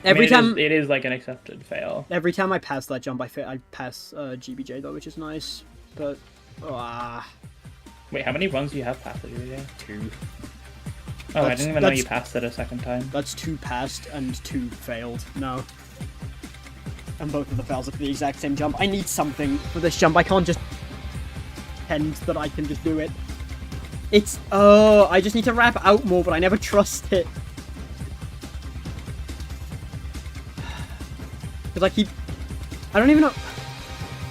Every time it is like an accepted fail. Every time I pass that jump, I pass GBJ though, which is nice. But Wait, how many runs do you have past the GBJ? 2. Oh, I didn't even know you passed it a second time. That's 2 passed and 2 failed. No. And both of the fails are for the exact same jump. I need something for this jump. I can't just pretend that I can just do it. It's I just need to wrap out more, but I never trust it. Because I don't even know.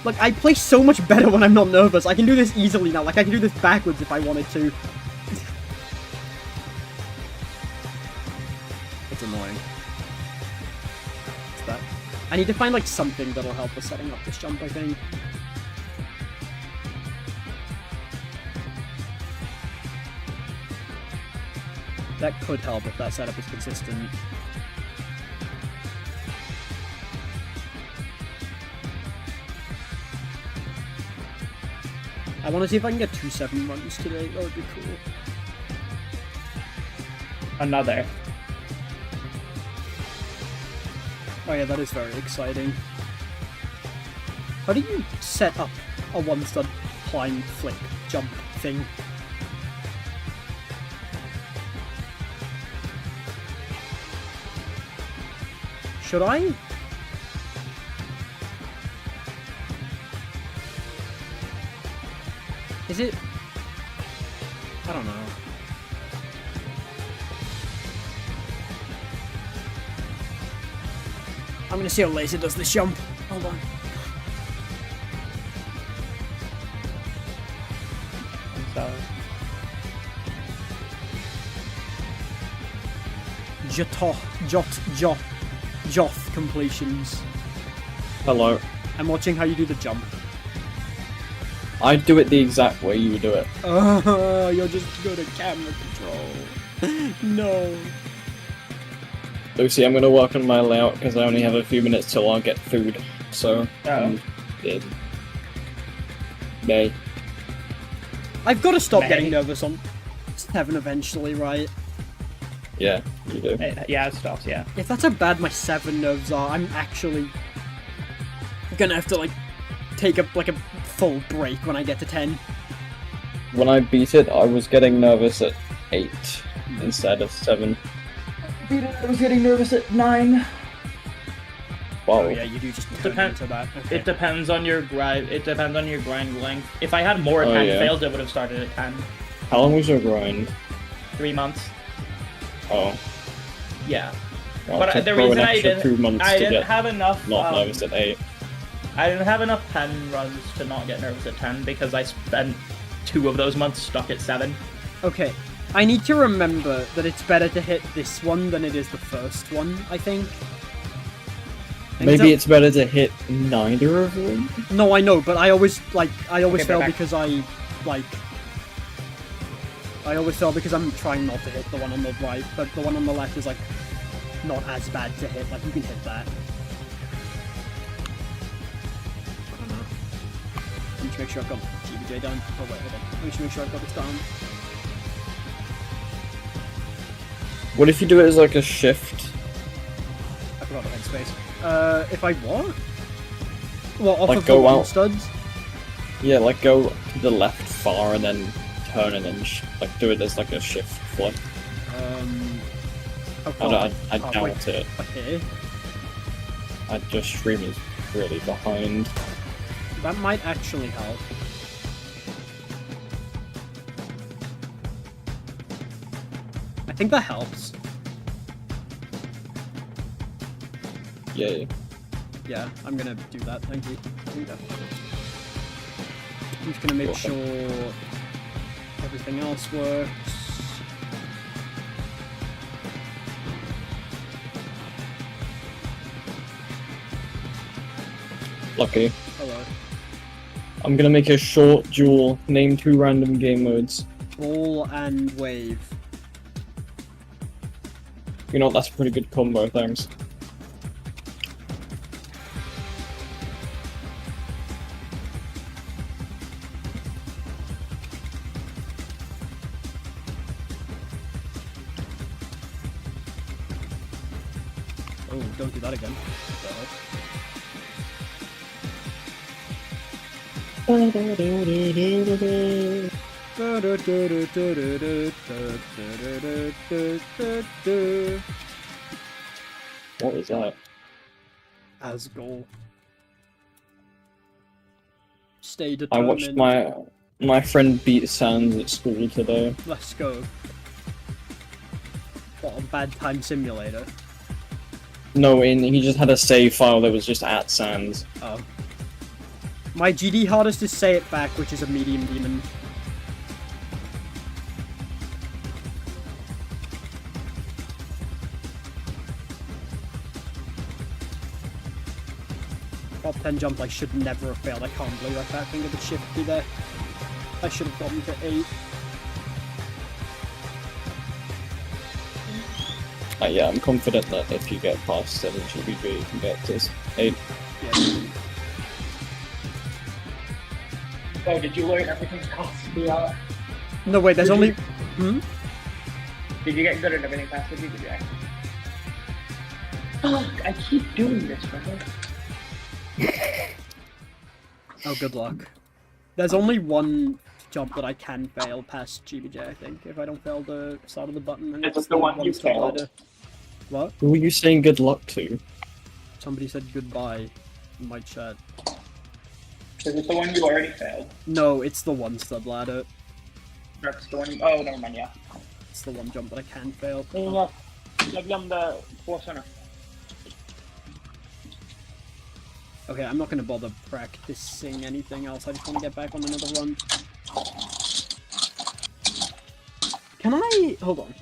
Like, I play so much better when I'm not nervous. I can do this easily now. Like, I can do this backwards if I wanted to. It's annoying. What's that? I need to find, like, something that'll help with setting up this jump, I think. That could help if that setup is consistent. I want to see if I can get 2-7 runs today. That would be cool. Another. Oh yeah, that is very exciting. How do you set up a one-stud climb, flip, jump thing? Should I? Is it? I don't know. I'm gonna see how Laser does this jump. Hold on. So, Joth completions. Hello. I'm watching how you do the jump. I do it the exact way you do it. Oh, you're just good at camera control. No. Lucy, I'm gonna work on my layout because I only have a few minutes till I get food. So, dead. Nay. I've got to stop May. getting nervous on 7 eventually, right? Yeah, you do. yeah, it stops, yeah. If that's how bad my 7 nerves are, I'm actually gonna have to, like, take a full break when I get to 10. When I beat it, I was getting nervous at 8 instead of 7. I was getting nervous at 9. Wow. Oh yeah, you do just turn into that. Okay. It depends on your grind. It depends on your grind length. If I had more 10 fails, it would have started at 10. How long was your grind? 3 months. Oh. Yeah. Well, But the reason I didn't have enough. Not nervous at 8. I didn't have enough 10 runs to not get nervous at 10 because I spent 2 of those months stuck at 7. Okay, I need to remember that it's better to hit this one than it is the first one, I think. Maybe it's better to hit neither of them? No, I know, but I always fail back. because I always fail because I'm trying not to hit the one on the right, but the one on the left is, like, not as bad to hit. Like, you can hit that. I don't know. Let me just make sure I've got GBJ down. Oh, wait, hold on. Let me just make sure I've got this down. What if you do it as like a shift? I forgot the headspace. If I what? Well, off Like of go the one out. studs? Yeah, like go to the left far and then turn and then like do it as like a shift flip. I doubt it. Okay. Your stream is really behind. That might actually help. I think that helps. Yay. Yeah, I'm gonna do that, thank you. I'm just gonna make Awesome. sure everything else works. Lucky. Hello. I'm gonna make a short duel. Name 2 random game modes. Ball and wave. You know what, that's a pretty good combo, thanks. Oh, don't do that again. What was that? As goal. Stay I determined. watched my friend beat Sans at school today. Let's go. What, a bad time simulator? No, he just had a save file that was just at Sans. Oh. My GD hardest is Say It Back, which is a medium demon. Top 10 jump I should never have failed. I can't believe I can't think of the shifty there. I should have gotten to 8. Yeah, I'm confident that if you get past 7 GBG, you can get to 8. Yeah. Oh, did you learn everything's cost to be out? No, wait, there's only... Hmm? Did you get good at everything past the GBJ? Fuck, I keep doing this, brother. Oh, good luck. There's only one jump that I can fail past GBJ, I think, if I don't fail the start of the button. And Is it's it the one you step failed? ladder. What? Who were you saying good luck to? Somebody said goodbye in my chat. Is it the one you already failed? No, it's the one stud ladder. That's the one. Oh, never mind. Yeah. It's the one jump that I can fail. Yeah. Jag glömde påsarna. Okay, I'm not gonna bother practicing anything else. I just want to get back on another run. Can I... Hold on.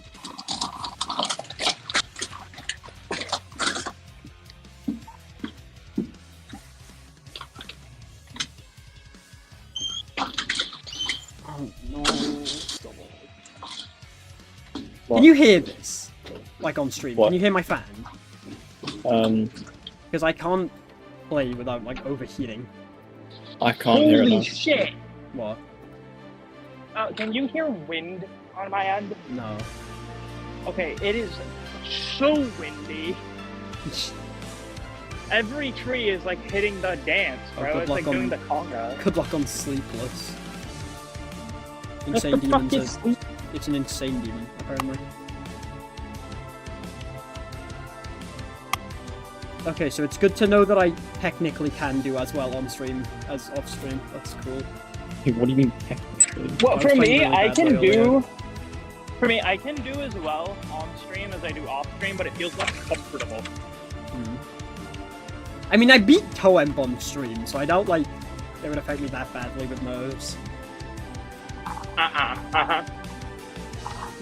Oh no. Stop it. Can you hear this? Like on stream? What? Can you hear my fan? Because I can't play without like overheating. I can't hear it now. Holy shit! What? Can you hear wind on my end? No. Okay, it is so windy. Every tree is like hitting the dance, Oh, bro. good It's luck like doing on- the conga. Good luck on Sleepless. What Insane the fuck Demons is it's an insane demon, apparently. Okay, so it's good to know that I technically can do as well on stream as off stream. That's cool. Hey, what do you mean technically? Well, I was for playing me, really I badly can earlier. do. For me, I can do as well on stream as I do off stream, but it feels less comfortable. I mean, I beat ToCP on stream, so I doubt, like, it would affect me that badly with nerves.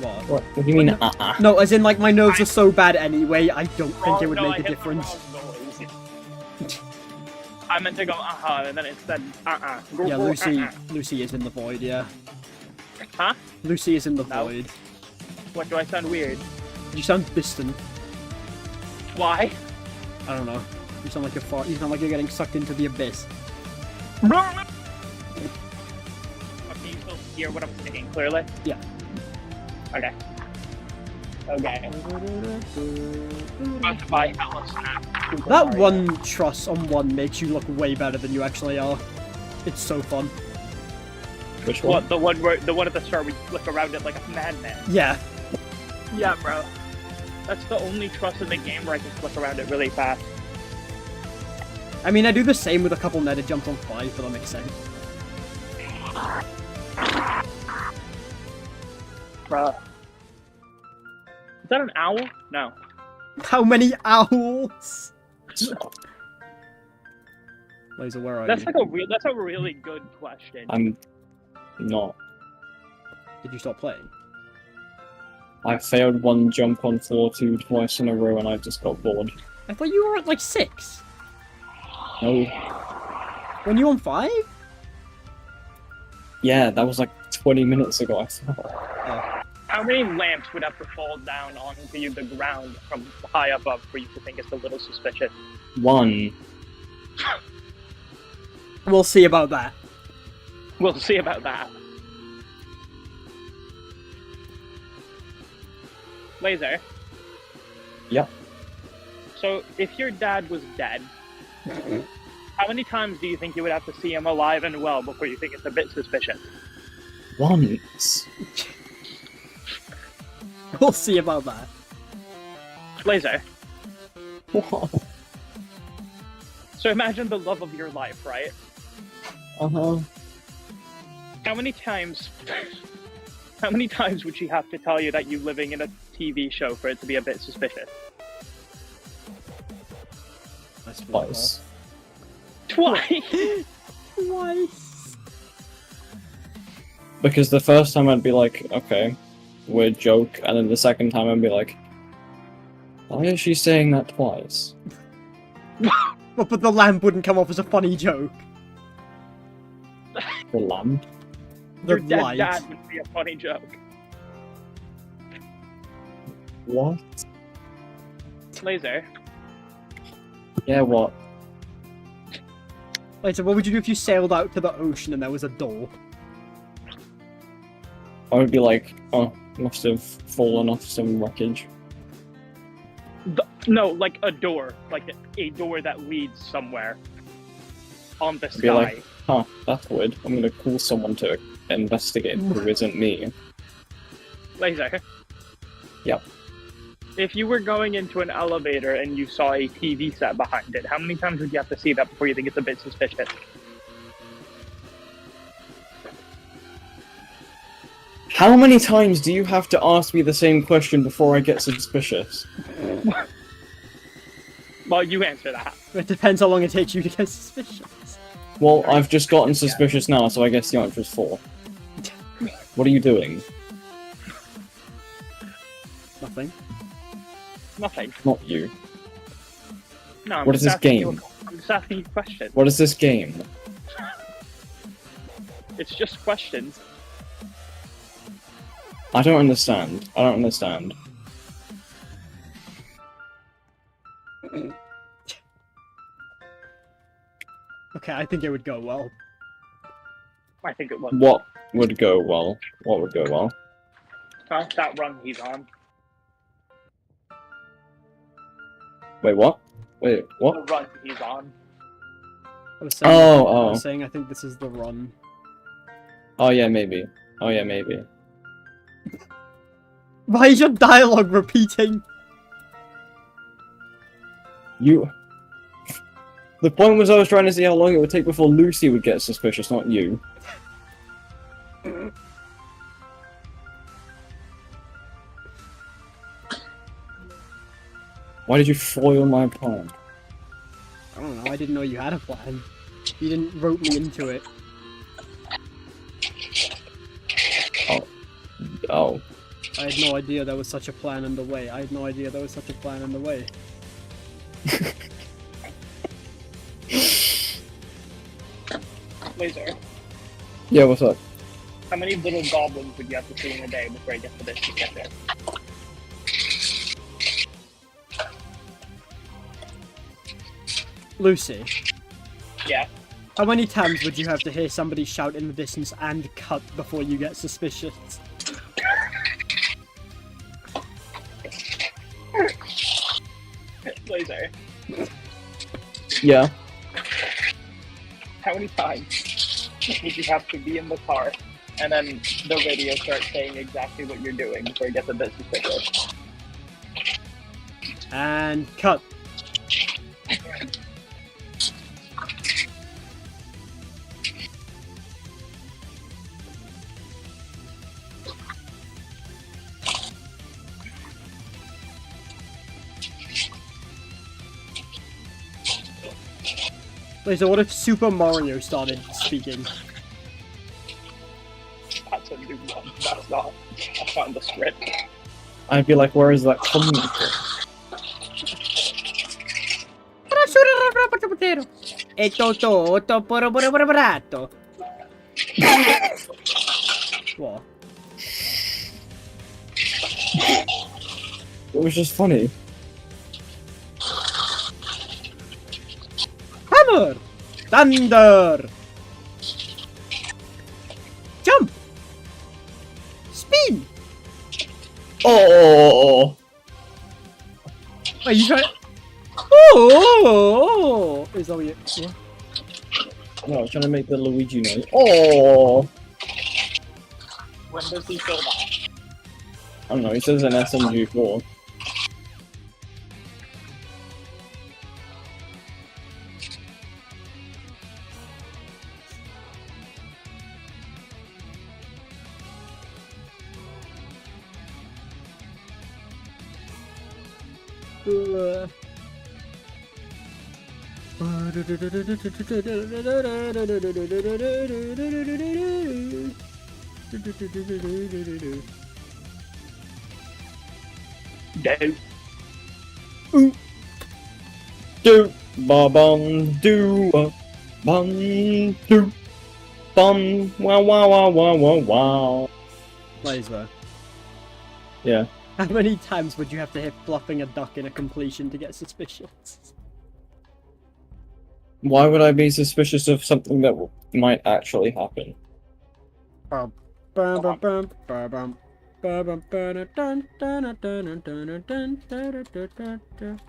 What? What do you mean, No, as in, like, my nerves are so bad anyway, I don't think it would make a difference. I meant to go and then it said Yeah, Lucy is in the void, yeah. Huh? Lucy is in the No. void. What, do I sound weird? You sound distant. Why? I don't know. You sound like you're you sound like you're getting sucked into the abyss. Okay, you still hear what I'm saying clearly? Yeah. Okay. Okay. Bye, Allison. That one truss on one makes you look way better than you actually are. It's so fun. Which one? What, the one at the start where you flick around it like a madman? Yeah. Yeah, bro. That's the only truss in the game where I can flick around it really fast. I mean, I do the same with a couple netted jumps on 5, but that makes sense. Bruh. Is that an owl? No. How many owls? Laser, where are That's you? like that's a really good question. I'm not. Did you stop playing? I failed one jump on 4-2 twice in a row and I just got bored. I thought you were at like 6. No. When you on 5? Yeah, that was like 20 minutes ago, I thought. How many lamps would have to fall down onto the ground from high above for you to think it's a little suspicious? 1. We'll see about that. We'll see about that. Laser. Yep. So, if your dad was dead, how many times do you think you would have to see him alive and well before you think it's a bit suspicious? Once. We'll see about that. Laser. What? So imagine the love of your life, right? Uh-huh. How many times would she have to tell you that you're living in a TV show for it to be a bit suspicious? Twice. Twice? Twice. Because the first time I'd be like, okay, weird joke, and then the second time I'd be like, why is she saying that twice? But the lamp wouldn't come off as a funny joke. The lamp? The Your dead light. dad would be a funny joke. What? Laser. Yeah, what? Wait, so what would you do if you sailed out to the ocean and there was a door? I would be like, oh, must have fallen off some wreckage. No, like a door. Like a door that leads somewhere. On the I'd sky. be like, huh, that's weird. I'm gonna call someone to investigate who isn't me. Laser. Yep. If you were going into an elevator and you saw a TV set behind it, how many times would you have to see that before you think it's a bit suspicious? How many times do you have to ask me the same question before I get suspicious? Well, you answer that. It depends how long it takes you to get suspicious. Well, I've just gotten suspicious now, so I guess the answer is 4. What are you doing? Nothing. Nothing. Not you. No, I'm What is just this asking game? I'm just asking you questions. What is this game? It's just questions. I don't understand. I don't understand. Okay, I think it would go well. I think it was. What would go well? What would go well? That run he's on. Wait, what? Wait, what? The run he's on. I was saying, Oh, I oh. was saying I think this is the run. Oh yeah, maybe. Oh yeah, maybe. Why is your dialogue repeating? You... The point was I was trying to see how long it would take before Lucy would get suspicious, not you. Why did you foil my plan? I don't know, I didn't know you had a plan. You didn't rope me into it. Oh. I had no idea there was such a plan underway. I had no idea there was such a plan underway. Laser. Yeah, what's up? How many little goblins would you have to see in a day before you get to this? Get there? Lucy, Yeah. how many times would you have to hear somebody shout in the distance and cut before you get suspicious? Laser. Yeah. How many times would you have to be in the car and then the radio starts saying exactly what you're doing before you get the bit suspicious? And cut. Wait, so what if Super Mario started speaking? That's a new one. That's not in the script. I'd be like, where is that coming from? EToH. What? It was just funny. Hammer! Thunder! Jump! Spin! Oh! Are you trying? Oh! Is that what you? What? No, I was trying to make the Luigi noise. Oh! When does he feel that? I don't know, he says an SMG4. Do ba bum do bum do bum wow wow wow wow wow wow. Laser. Yeah. How many times would you have to hit flopping a duck in a completion to get suspicious? Why would I be suspicious of something that might actually happen? Bum, bum, bum, bum, bum, bum. Bum, bum, bum, dun, dun, dun, dun, dun, dun, dun, dun, dun, dun, dun.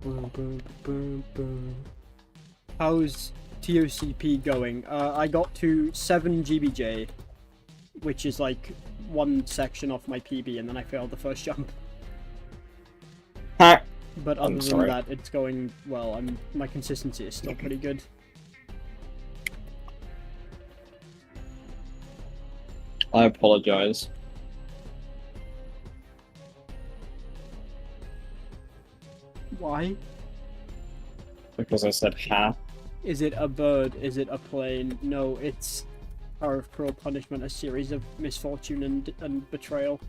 Boom, boom, boom, boom. How's ToCP going? I got to 7 GBJ, which is like one section off my PB, and then I failed the first jump. Ha! But other than sorry. that, it's going well. My consistency is still pretty good. I apologize. Why? Because I said ha. Is it a bird? Is it a plane? No, it's our cruel punishment, a series of misfortune and betrayal.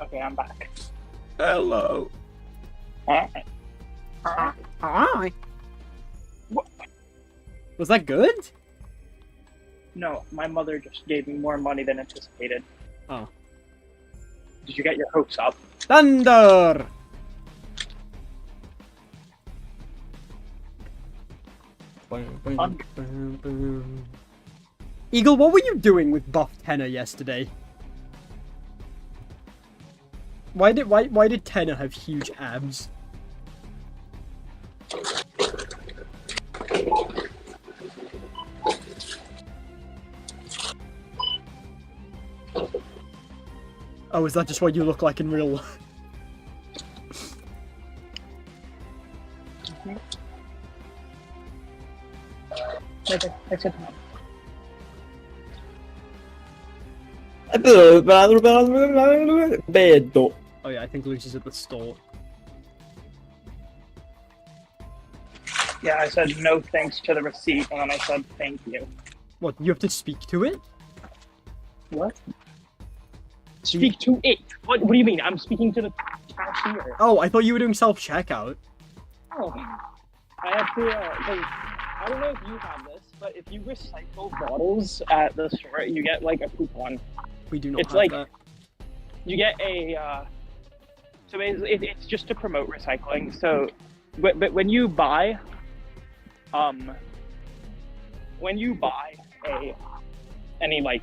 Okay, I'm back. Hello. Alright. Hi. Was that good? No, my mother just gave me more money than anticipated. Oh. Did you get your hopes up? Thunder! Eagle, what were you doing with Buff Tenor yesterday? Why did Tenor have huge abs? Oh, is that just what you look like in real life? Okay, accept Vedo. Oh yeah, I think Lucy's at the store. Yeah, I said no thanks to the receipt, and then I said thank you. What, you have to speak to it? What? Speak to it? What do you mean? I'm speaking to the cashier. Oh, I thought you were doing self-checkout. Oh, I have to, 'cause I don't know if you have this, but if you recycle bottles at the store, you get, like, a coupon. We do not It's have like- that. You get a, so it's just to promote recycling, so, but when you buy, any, like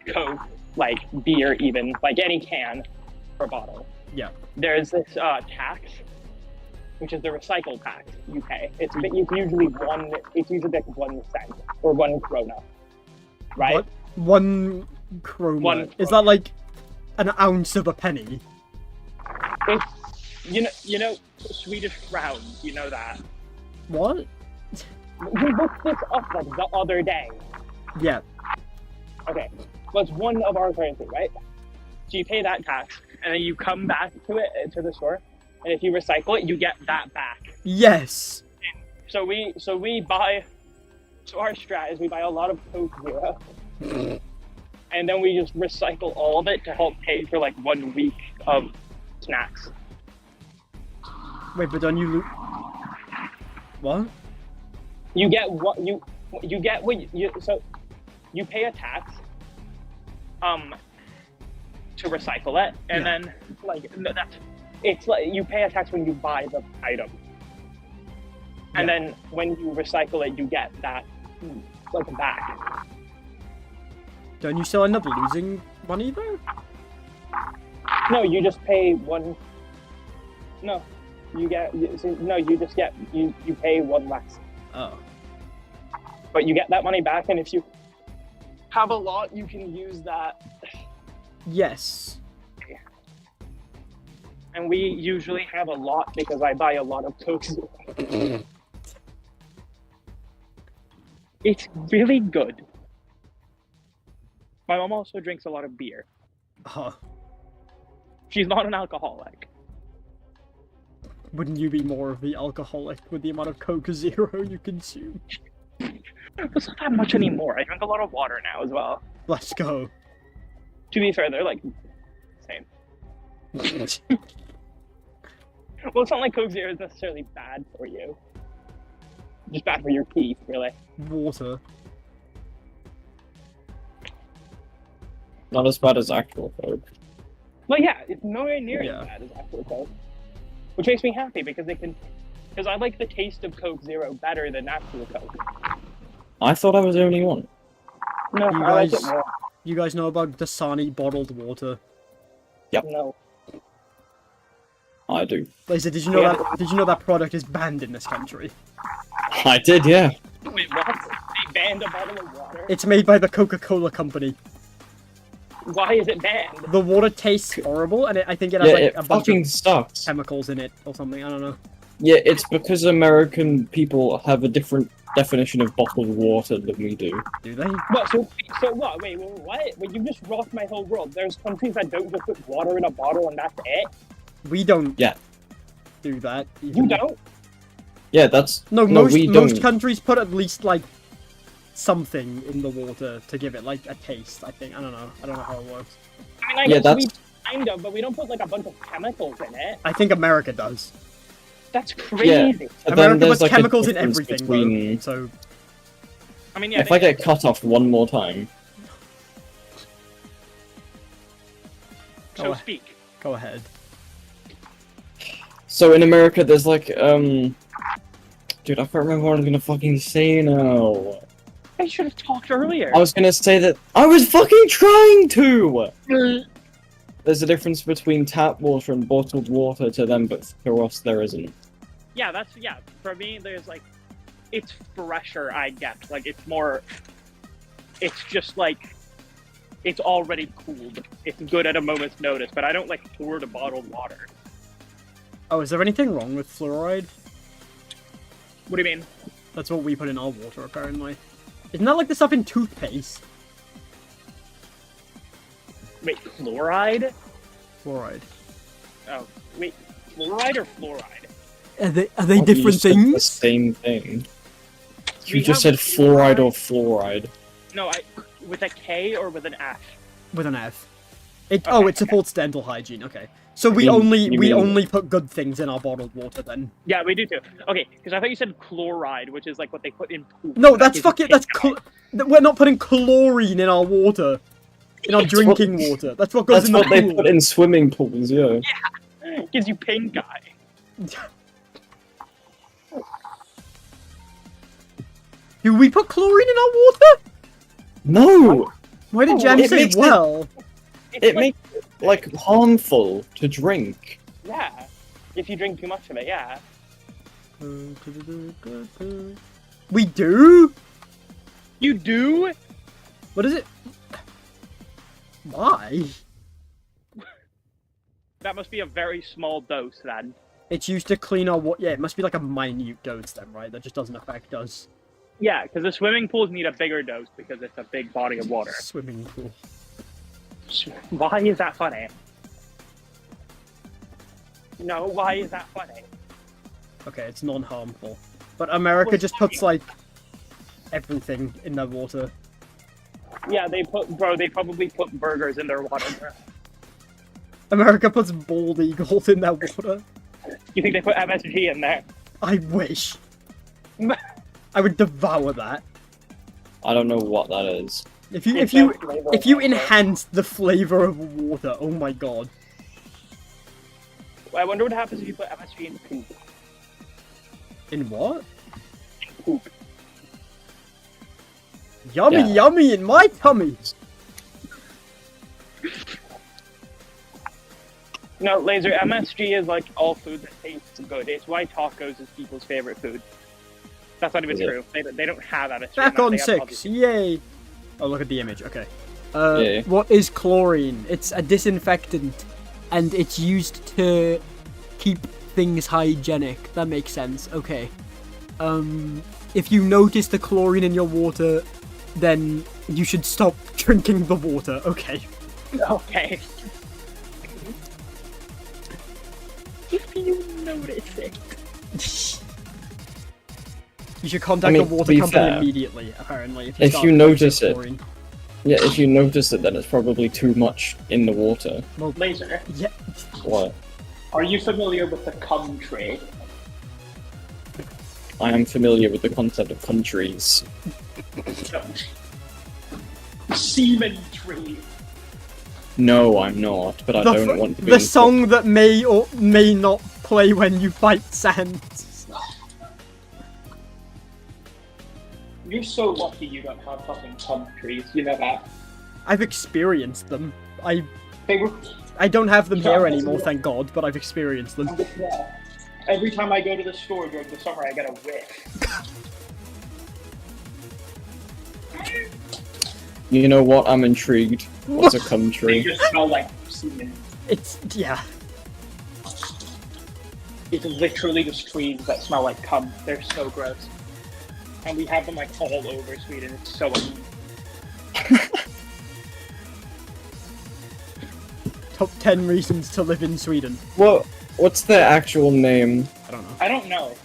Coke, like beer even, like any can or bottle, Yeah. there's this, tax, which is the recycle tax you pay. It's usually like 1 cent or 1 krona, right? What? 1 krona. One Is that like an ounce of a penny? It's you know Swedish crowns. You know that. What? We looked this up like the other day. Yeah. Okay, well, it's one of our currency, right? So you pay that tax, and then you come back to it to the store, and if you recycle it, you get that back. Yes. So we buy. So our strat is we buy a lot of Coke Zero, and then we just recycle all of it to help pay for like 1 week of snacks. Wait, but don't you what? You get what you get what you so you pay a tax to recycle it, and then like that's it's like you pay a tax when you buy the item, and then when you recycle it, you get that like back. Don't you still end up losing money though? No, you just pay one. No, you get no. You just get you pay one less. Oh. But you get that money back, and if you have a lot, you can use that. Yes. And we usually have a lot because I buy a lot of Coke Zero. It's really good. My mom also drinks a lot of beer. Huh. She's not an alcoholic. Wouldn't you be more of the alcoholic with the amount of Coke Zero you consume? It's not that much anymore. I drink a lot of water now as well. Let's go. To be fair, they're like same. Well, it's not like Coke Zero is necessarily bad for you. Just bad for your teeth, really. Water. Not as bad as actual Coke. Well, yeah, it's nowhere near as bad as actual Coke. Which makes me happy because because I like the taste of Coke Zero better than actual Coke. I thought I was the only one. No, I like it more. You guys know about Dasani bottled water? Yep. No. I do. Lisa, did you know that product is banned in this country? I did, yeah. Wait, what? They banned a bottle of water? It's made by the Coca-Cola company. Why is it banned? The water tastes horrible, and I think it has like a bunch of sucks. chemicals in it or something. I don't know. Yeah, it's because American people have a different definition of bottled water than we do. Do they? What? So what? Wait, what? Wait, you just rocked my whole world. There's countries that don't just put water in a bottle and that's it. We don't. Yeah. Do that. You don't? Yeah, that's No, we most don't. countries put at least like something in the water to give it like a taste. I think. I don't know how it works. I mean, I Yeah, guess we that's- kind of, but we don't put like a bunch of chemicals in it. I think America does. That's crazy. But then America there's, puts like, a chemicals in difference everything, between- though. So I mean, yeah. If I get cut off one more time, So speak. go ahead. so in America there's like dude, I can't remember what I was gonna fucking say now. I should have talked earlier. I was gonna say that I was fucking trying to. There's a difference between tap water and bottled water to them, but for us there isn't. Yeah, for me, there's like, it's fresher, I guess. Like, it's more, it's just like, it's already cooled. It's good at a moment's notice, but I don't like pour the bottled water. Oh, is there anything wrong with fluoride? What do you mean? That's what we put in our water, apparently. Isn't that like the stuff in toothpaste? Wait, fluoride? Fluoride. Oh, wait, fluoride or fluoride? Are they You different just said The things? same thing. You We just have said fluoride or fluoride. No, with a K or with an F? With an F. It Okay, supports dental hygiene. Okay, so we You only mean- put good things in our bottled water then. Yeah, we do too. Okay, because I thought you said chloride, which is like what they put in poop. No, That that's gives you fucking pink eye. we're not putting chlorine in our water. In our That's drinking what- water. That's what goes That's in what the they pool. put in swimming pools, yeah. Gives you pink eye. Do we put chlorine in our water? No! Why did Oh, Jam it say makes it- well? It's It like- makes it, like, harmful to drink. Yeah. If you drink too much of it, yeah. We do? You do? What is it? Why? That must be a very small dose then. It's used to clean our water. Yeah, it must be like a minute dose then, right? That just doesn't affect us. Yeah, because the swimming pools need a bigger dose because it's a big body of water. Swimming pool. Why is that funny? No, why is that funny? Okay, it's non-harmful. But America just puts, like, everything in their water. Yeah, they probably put burgers in their water, bro. America puts bald eagles in their water. You think they put MSG in there? I wish. I would devour that. I don't know what that is. If you enhance the flavor of water, oh my god. I wonder what happens if you put MSG in poop. In what? Poop. Yummy, Yeah. yummy in my tummy. No, Laser, MSG is like all food that tastes good. It's why tacos is people's favorite food. That's not even Is it? true. They don't have MSG. Back no, on they have 6, obviously- yay! Oh, look at the image, okay. Yeah. What is chlorine? It's a disinfectant, and it's used to keep things hygienic. That makes sense, okay. If you notice the chlorine in your water, then you should stop drinking the water, okay. Okay. If you notice it. You should contact mean, the water to be company fair, immediately, apparently. If if start you notice it. chlorine. Yeah, if you notice it, then it's probably too much in the water. Laser, Yeah. What? are you familiar with the cum tree? I am familiar with the concept of countries. Semen tree. No, I'm not, but I don't want to be The song that may or may not play when you fight sand. You're so lucky you don't have fucking cum trees. You know that. I've experienced them. They were. I don't have them Yeah, here that's anymore, a- thank God, but I've experienced them. Yeah. Every time I go to the store during the summer, I get a whiff. You know what? I'm intrigued. What's a They country? just smell like semen. It's yeah. It's literally just trees that smell like cum. They're so gross. And we have them like all over Sweden. It's so annoying. Top 10 reasons to live in Sweden. What's their actual name? I don't know. I don't know.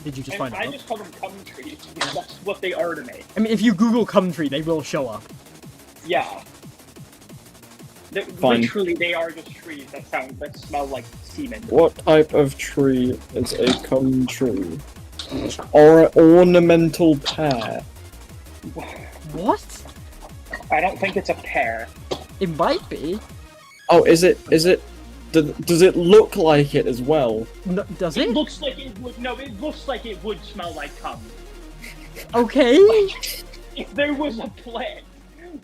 Did you just And find I out? just call them cum trees because that's what they are to me. I mean, if you Google country, they will show up. Yeah. Fine. Literally, they are just trees that smell like semen. What type of tree is a country? Or an ornamental pear? What? I don't think it's a pear. It might be. Oh, is it? Does it look like it as well? No, does It it? looks like it would. No, it looks like it would smell like cum. Okay. If there was a plant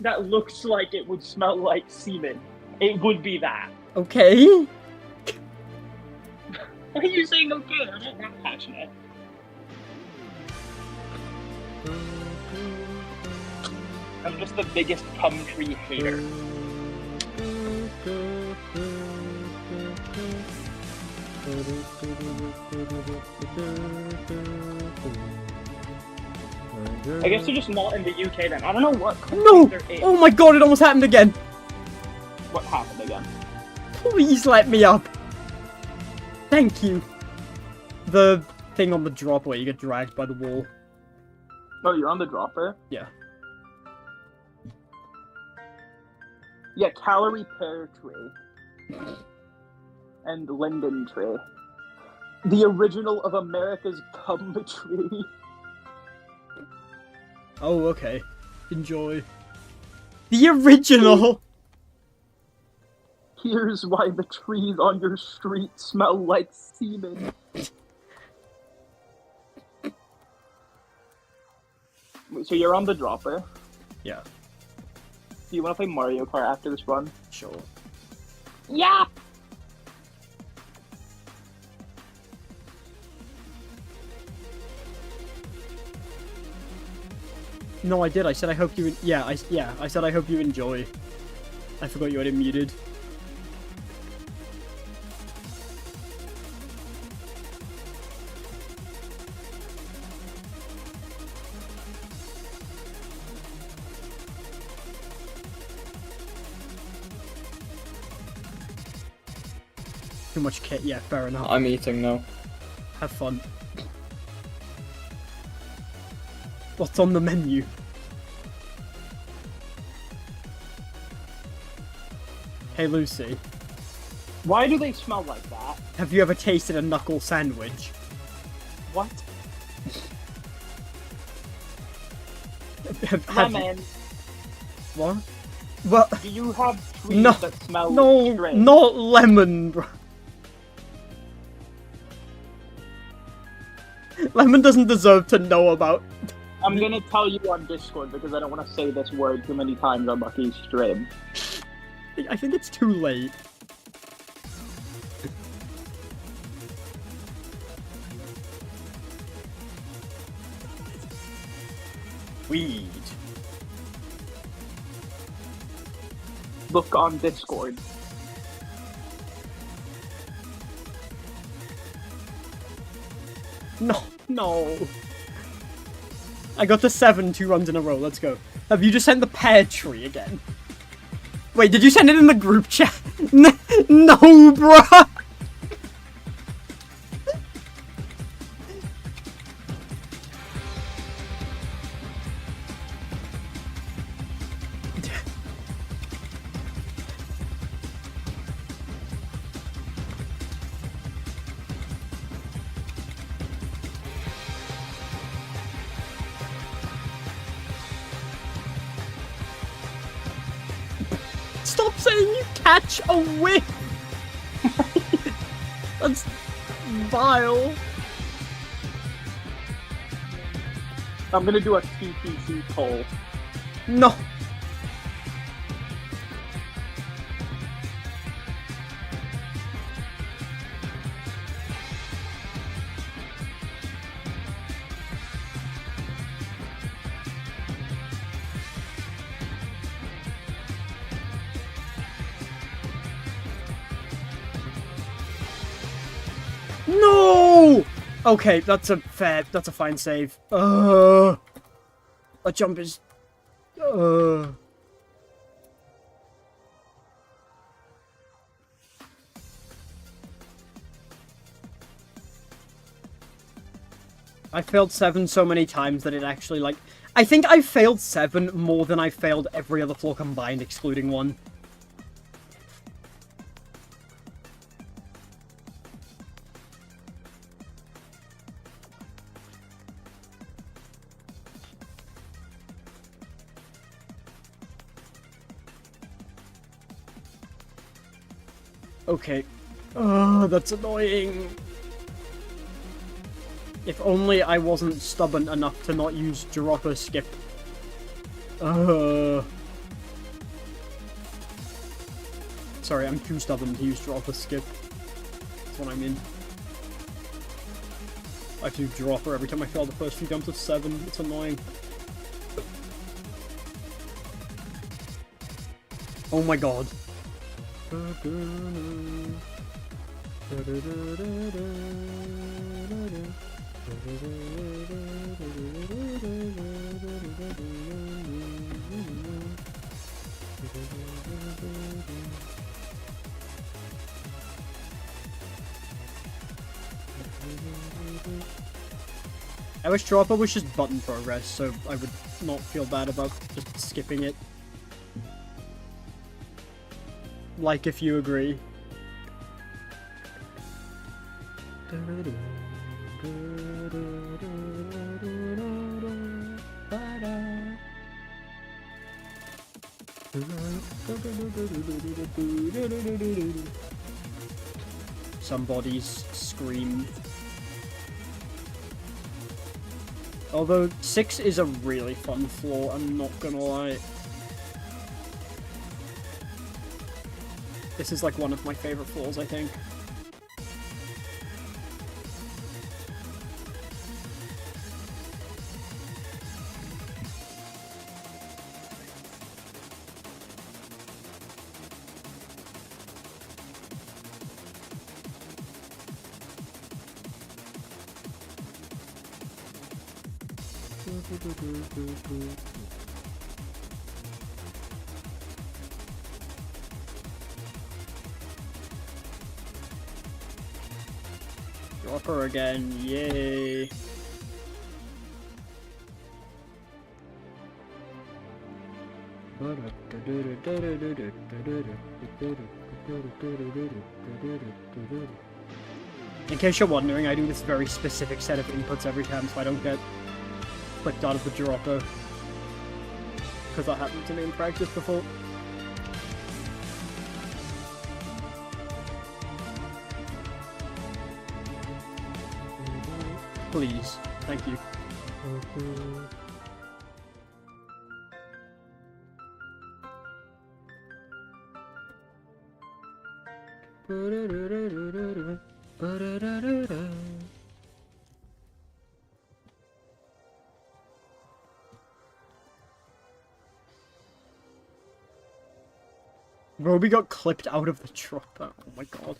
that looks like it would smell like semen, it would be that. Okay. Why are you saying okay? I'm not that passionate. I'm just the biggest cum tree hater. I guess they're just not in the UK then. I don't know what country No! they're in. Oh my god, it almost happened again. What happened again? Please let me up. Thank you. The thing on the drop where you get dragged by the wall. Oh, you're on the dropper? Yeah. Yeah, calorie pear tree. And linden tree. The original of America's cum tree. Oh, okay. Enjoy. The original! Here's why the trees on your street smell like semen. Wait, so you're on the dropper? Yeah, Do you want to play Mario Kart after this run? sure. Yeah! No, I did. I said I hope you. I said I hope you enjoy. I forgot you had it muted. Too much kit, yeah, fair enough. I'm eating now. Have fun. What's on the menu? Hey Lucy, Why do they smell like that? have you ever tasted a knuckle sandwich? What? Have you- Lemon, What? Well, do you have trees No, that smell no, strange? not lemon, bro. Lemon doesn't deserve to know about. I'm gonna tell you on Discord because I don't want to say this word too many times on Bucky's stream. I think it's too late. Weed. Look on Discord. No, no. I got to 7 2 runs in a row. Let's go. Have you just sent the pear tree again? Wait, did you send it in the group chat? No, bruh. Stop saying you catch a whiff! That's vile. I'm gonna do a TPC poll. No. No! Okay, that's a fine save. A jump is... I failed 7 so many times that it actually, like... I think I failed 7 more than I failed every other floor combined, excluding 1. Okay. Oh, that's annoying. If only I wasn't stubborn enough to not use drop or skip. Sorry, I'm too stubborn to use drop or skip. That's what I mean. I have to do dropper every time I fail the first few jumps of 7. It's annoying. Oh my god. I wish dropper was just button progress, so I would not feel bad about just skipping it. Like if you agree. Some bodies scream. Although 6 is a really fun floor, I'm not gonna lie. This is like one of my favorite floors, I think. dropper again, yay. In case you're wondering, I do this very specific set of inputs every time so I don't get clicked out of the dropper. Because that happened to me in practice before. Please. Thank you. Roby got clipped out of the dropper. Oh my god.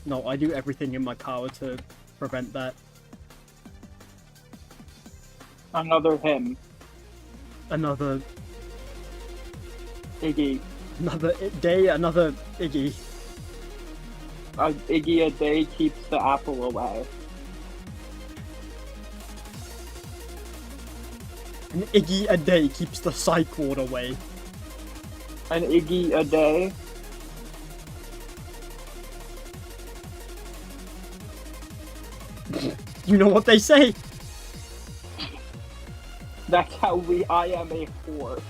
No, I do everything in my power to prevent that. Another him. Another Iggy. day, another Iggy. Iggy a day keeps the apple away. An Iggy a day keeps the psych ward away. An Iggy a day. You know what they say? That's how I am a whore.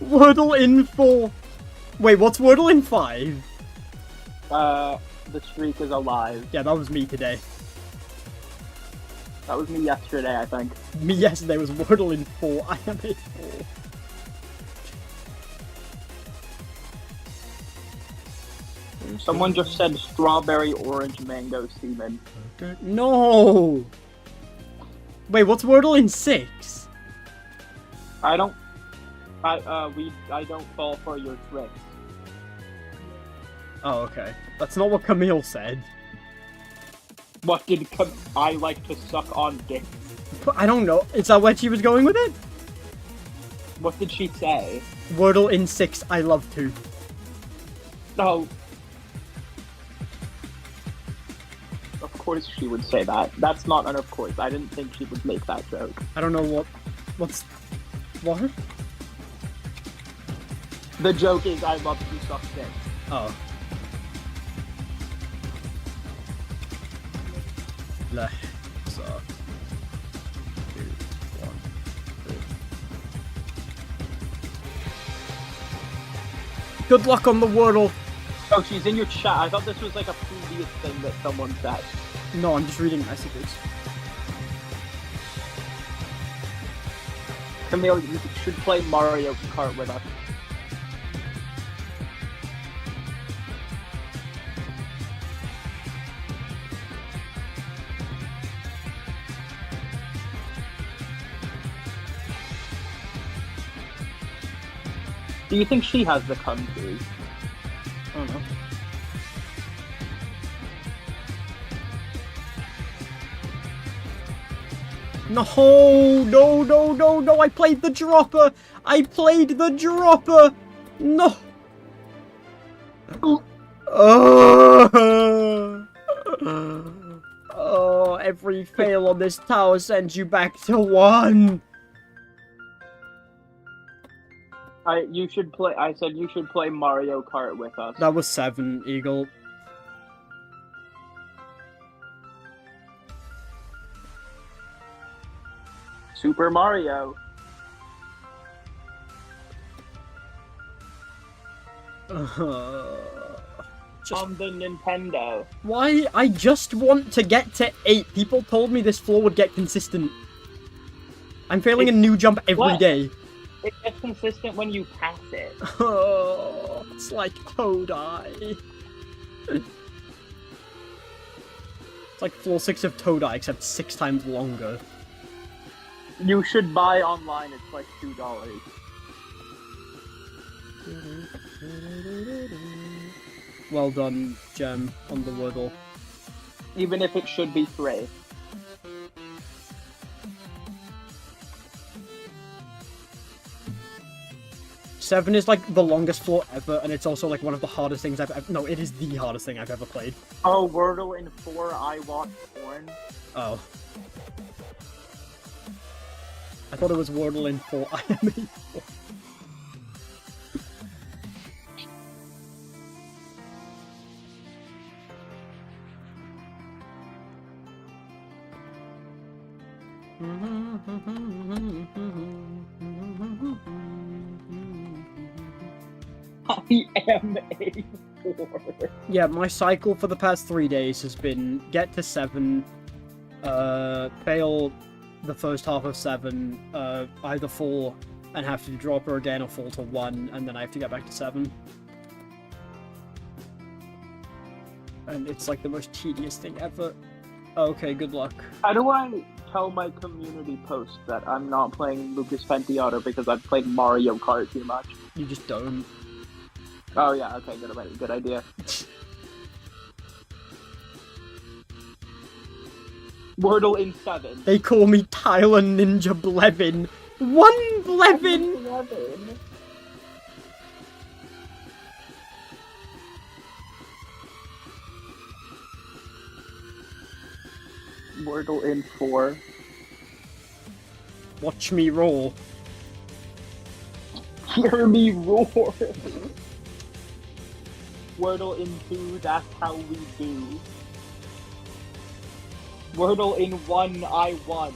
Wordle in 4. Wait, what's Wordle in 5? The streak is alive. Yeah, that was me today. That was me yesterday, I think. Me yesterday was Wordle in 4. I am a 4. Someone just said strawberry, orange, mango, semen. No! Wait, what's Wordle in 6? I don't fall for your tricks. Oh, okay. That's not what Camille said. What did I like to suck on dick? I don't know. Is that where she was going with it? What did she say? Wordle in 6, I love to. No. Of course she would say that. That's not an of course. I didn't think she would make that joke. I don't know what's... What? The joke is I love to suck dick. Oh. Let's 2, 1, 3. Good luck on the Wordle. Oh, she's in your chat. I thought this was like a previous thing that someone said. No, I'm just reading messages. Camille, you should play Mario Kart with us. Do you think she has the country? I don't know. No, I played the dropper! No! Oh, every fail on this tower sends you back to 1! I said you should play Mario Kart with us. That was 7, Eagle. Super Mario. On the Nintendo. Why? I just want to get to 8. People told me this floor would get consistent. I'm failing a new jump every day. It gets consistent when you pass it. Oh, it's like Todai. It's like floor 6 of Todai, except 6 times longer. You should buy online, it's like $2. Well done, Gem, on the Wordle. Even if it should be free. 7 is like the longest floor ever, and it's also like one of the hardest things I've ever... No, it is the hardest thing I've ever played. Oh, Wordle in 4, I watched porn. Oh. I thought it was Wordle in 4, I am in 4. I am a 4. Yeah, my cycle for the past 3 days has been get to 7, fail the first half of 7, either fall and have to drop her again or fall to 1, and then I have to get back to 7. And it's like the most tedious thing ever. Okay, good luck. How do I tell my community post that I'm not playing Lucas Pentiato because I've played Mario Kart too much? You just don't. Oh yeah, okay, good idea. Wordle in 7. They call me Tyler Ninja Blevin. 1 Blevin! 11. Wordle in 4. Watch me roll. Hear me roar. Wordle in 2, that's how we do. Wordle in 1, I won.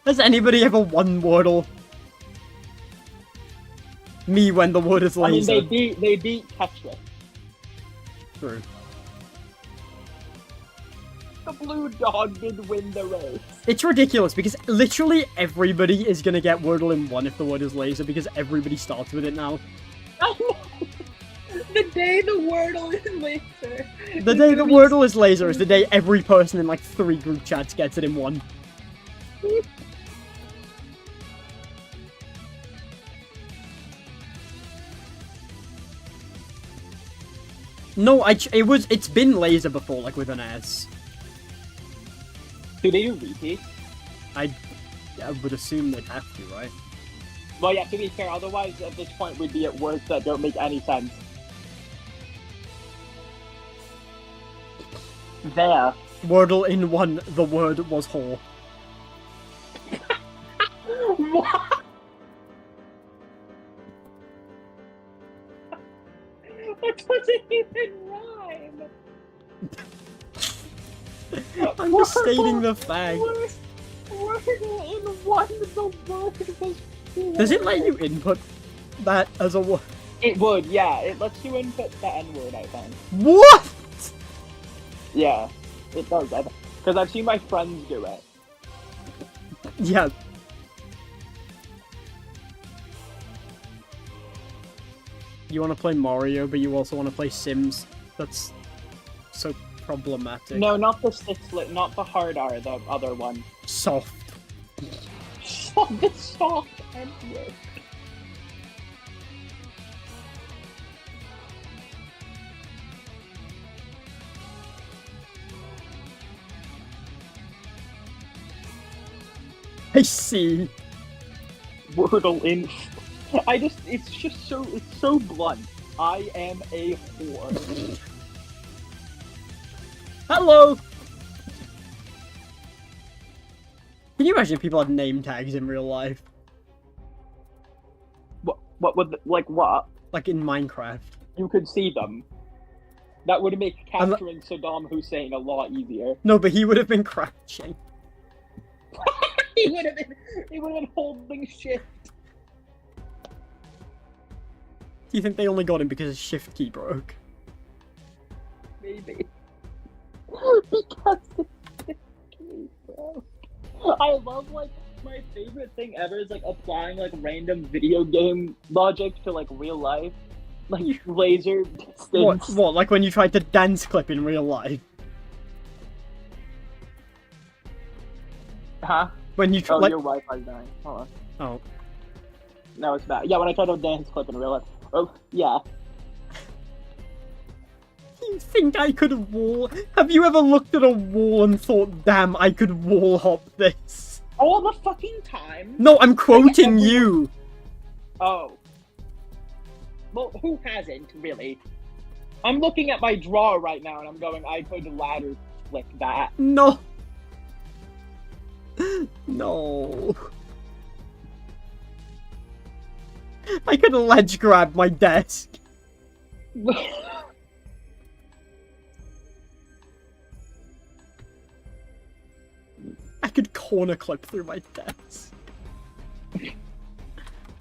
Has anybody ever won Wordle? Me when the word is laser. I mean, they beat Tetris. True. The blue dog did win the race. It's ridiculous because literally everybody is gonna get Wordle in 1 if the word is laser because everybody starts with it now. I know. The day the Wordle is laser. The day the Wordle is laser is the day every person in like 3 group chats gets it in 1. No, it's been laser before, like with an S. Do they do repeats? I would assume they'd have to, right? Well, yeah, to be fair, otherwise at this point we'd be at words that don't make any sense. There. Wordle in 1, the word was whore. What? That doesn't even rhyme! I'm just stating the fact. Wordle in 1, the word was whore. Does it let you input that as a word? It would, yeah. It lets you input the N-word, I think. What? Yeah, it does. Because I've seen my friends do it. Yeah. You want to play Mario, but you also want to play Sims. That's so problematic. No, not the six-lit, not the hard R, the other one. Soft. The soft N-word. I see. Wordle in. It's so blunt. I am a whore. Hello! Can you imagine if people had name tags in real life? What would, like what? Like in Minecraft. You could see them. That would make capturing Saddam Hussein a lot easier. No, but he would have been crouching. He would have been holding shift. Do you think they only got him because his shift key broke? Maybe. Because the shift key broke. I love, like, my favorite thing ever is, like, applying, like, random video game logic to, like, real life. Like, laser distance. What, like when you tried to dance clip in real life? Huh? When you your Wi-Fi's dying. Hold on. Oh. No, it's bad. Yeah, when I tried to dance clip in real life. Oh, yeah. You think I could wall? Have you ever looked at a wall and thought, damn, I could wall hop this? all the fucking time. No, I'm quoting you. Oh. Well, who hasn't, really? I'm looking at my drawer right now and I'm going, I could ladder flick that. No. No. I could ledge grab my desk. I could corner clip through my desk.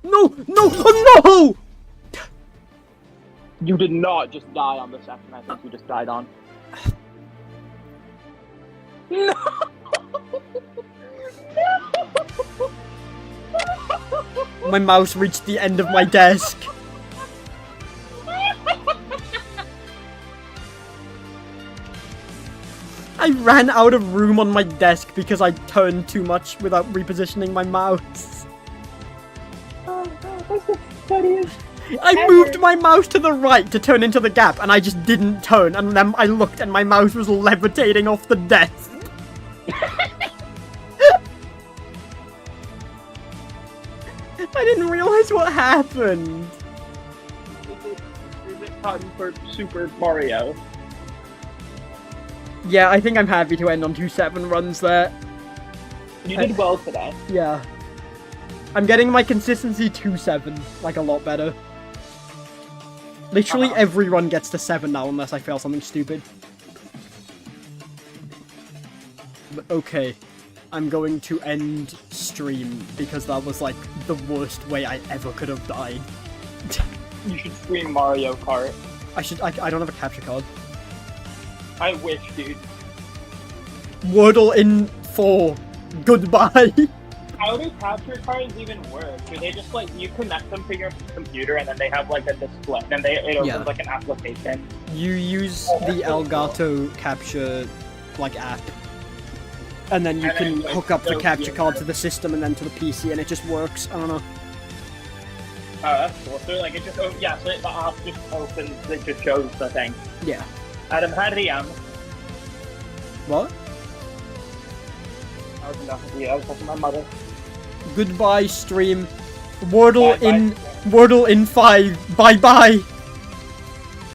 No! No! Oh no! You did not just die on the section I think you just died on. No! My mouse reached the end of my desk. I ran out of room on my desk because I turned too much without repositioning my mouse. That's the funniest. I moved my mouse to the right to turn into the gap, and I just didn't turn, and then I looked and my mouse was levitating off the desk. I didn't realize what happened. Is it time for Super Mario? Yeah, I think I'm happy to end on 2-7 runs there. You did well today. Yeah. I'm getting my consistency 2-7, like, a lot better. Literally every run gets to 7 now, unless I fail something stupid. But okay. I'm going to end stream, because that was, like, the worst way I ever could have died. You should stream Mario Kart. I don't have a capture card. I wish, dude. Wordle in 4. Goodbye. How do capture cards even work? Do they just, like, you connect them to your computer and then they have, like, a display, and then it opens, like, an application? You use the Elgato capture, like, app. And then you can hook up the capture card to the system and then to the PC, and it just works. I don't know. Oh, that's cool. So, like, it just, the app just opens, it just shows the thing. Yeah. Adam, how do you What? I was talking to my mother. Goodbye, stream. Wordle in 5. Bye bye.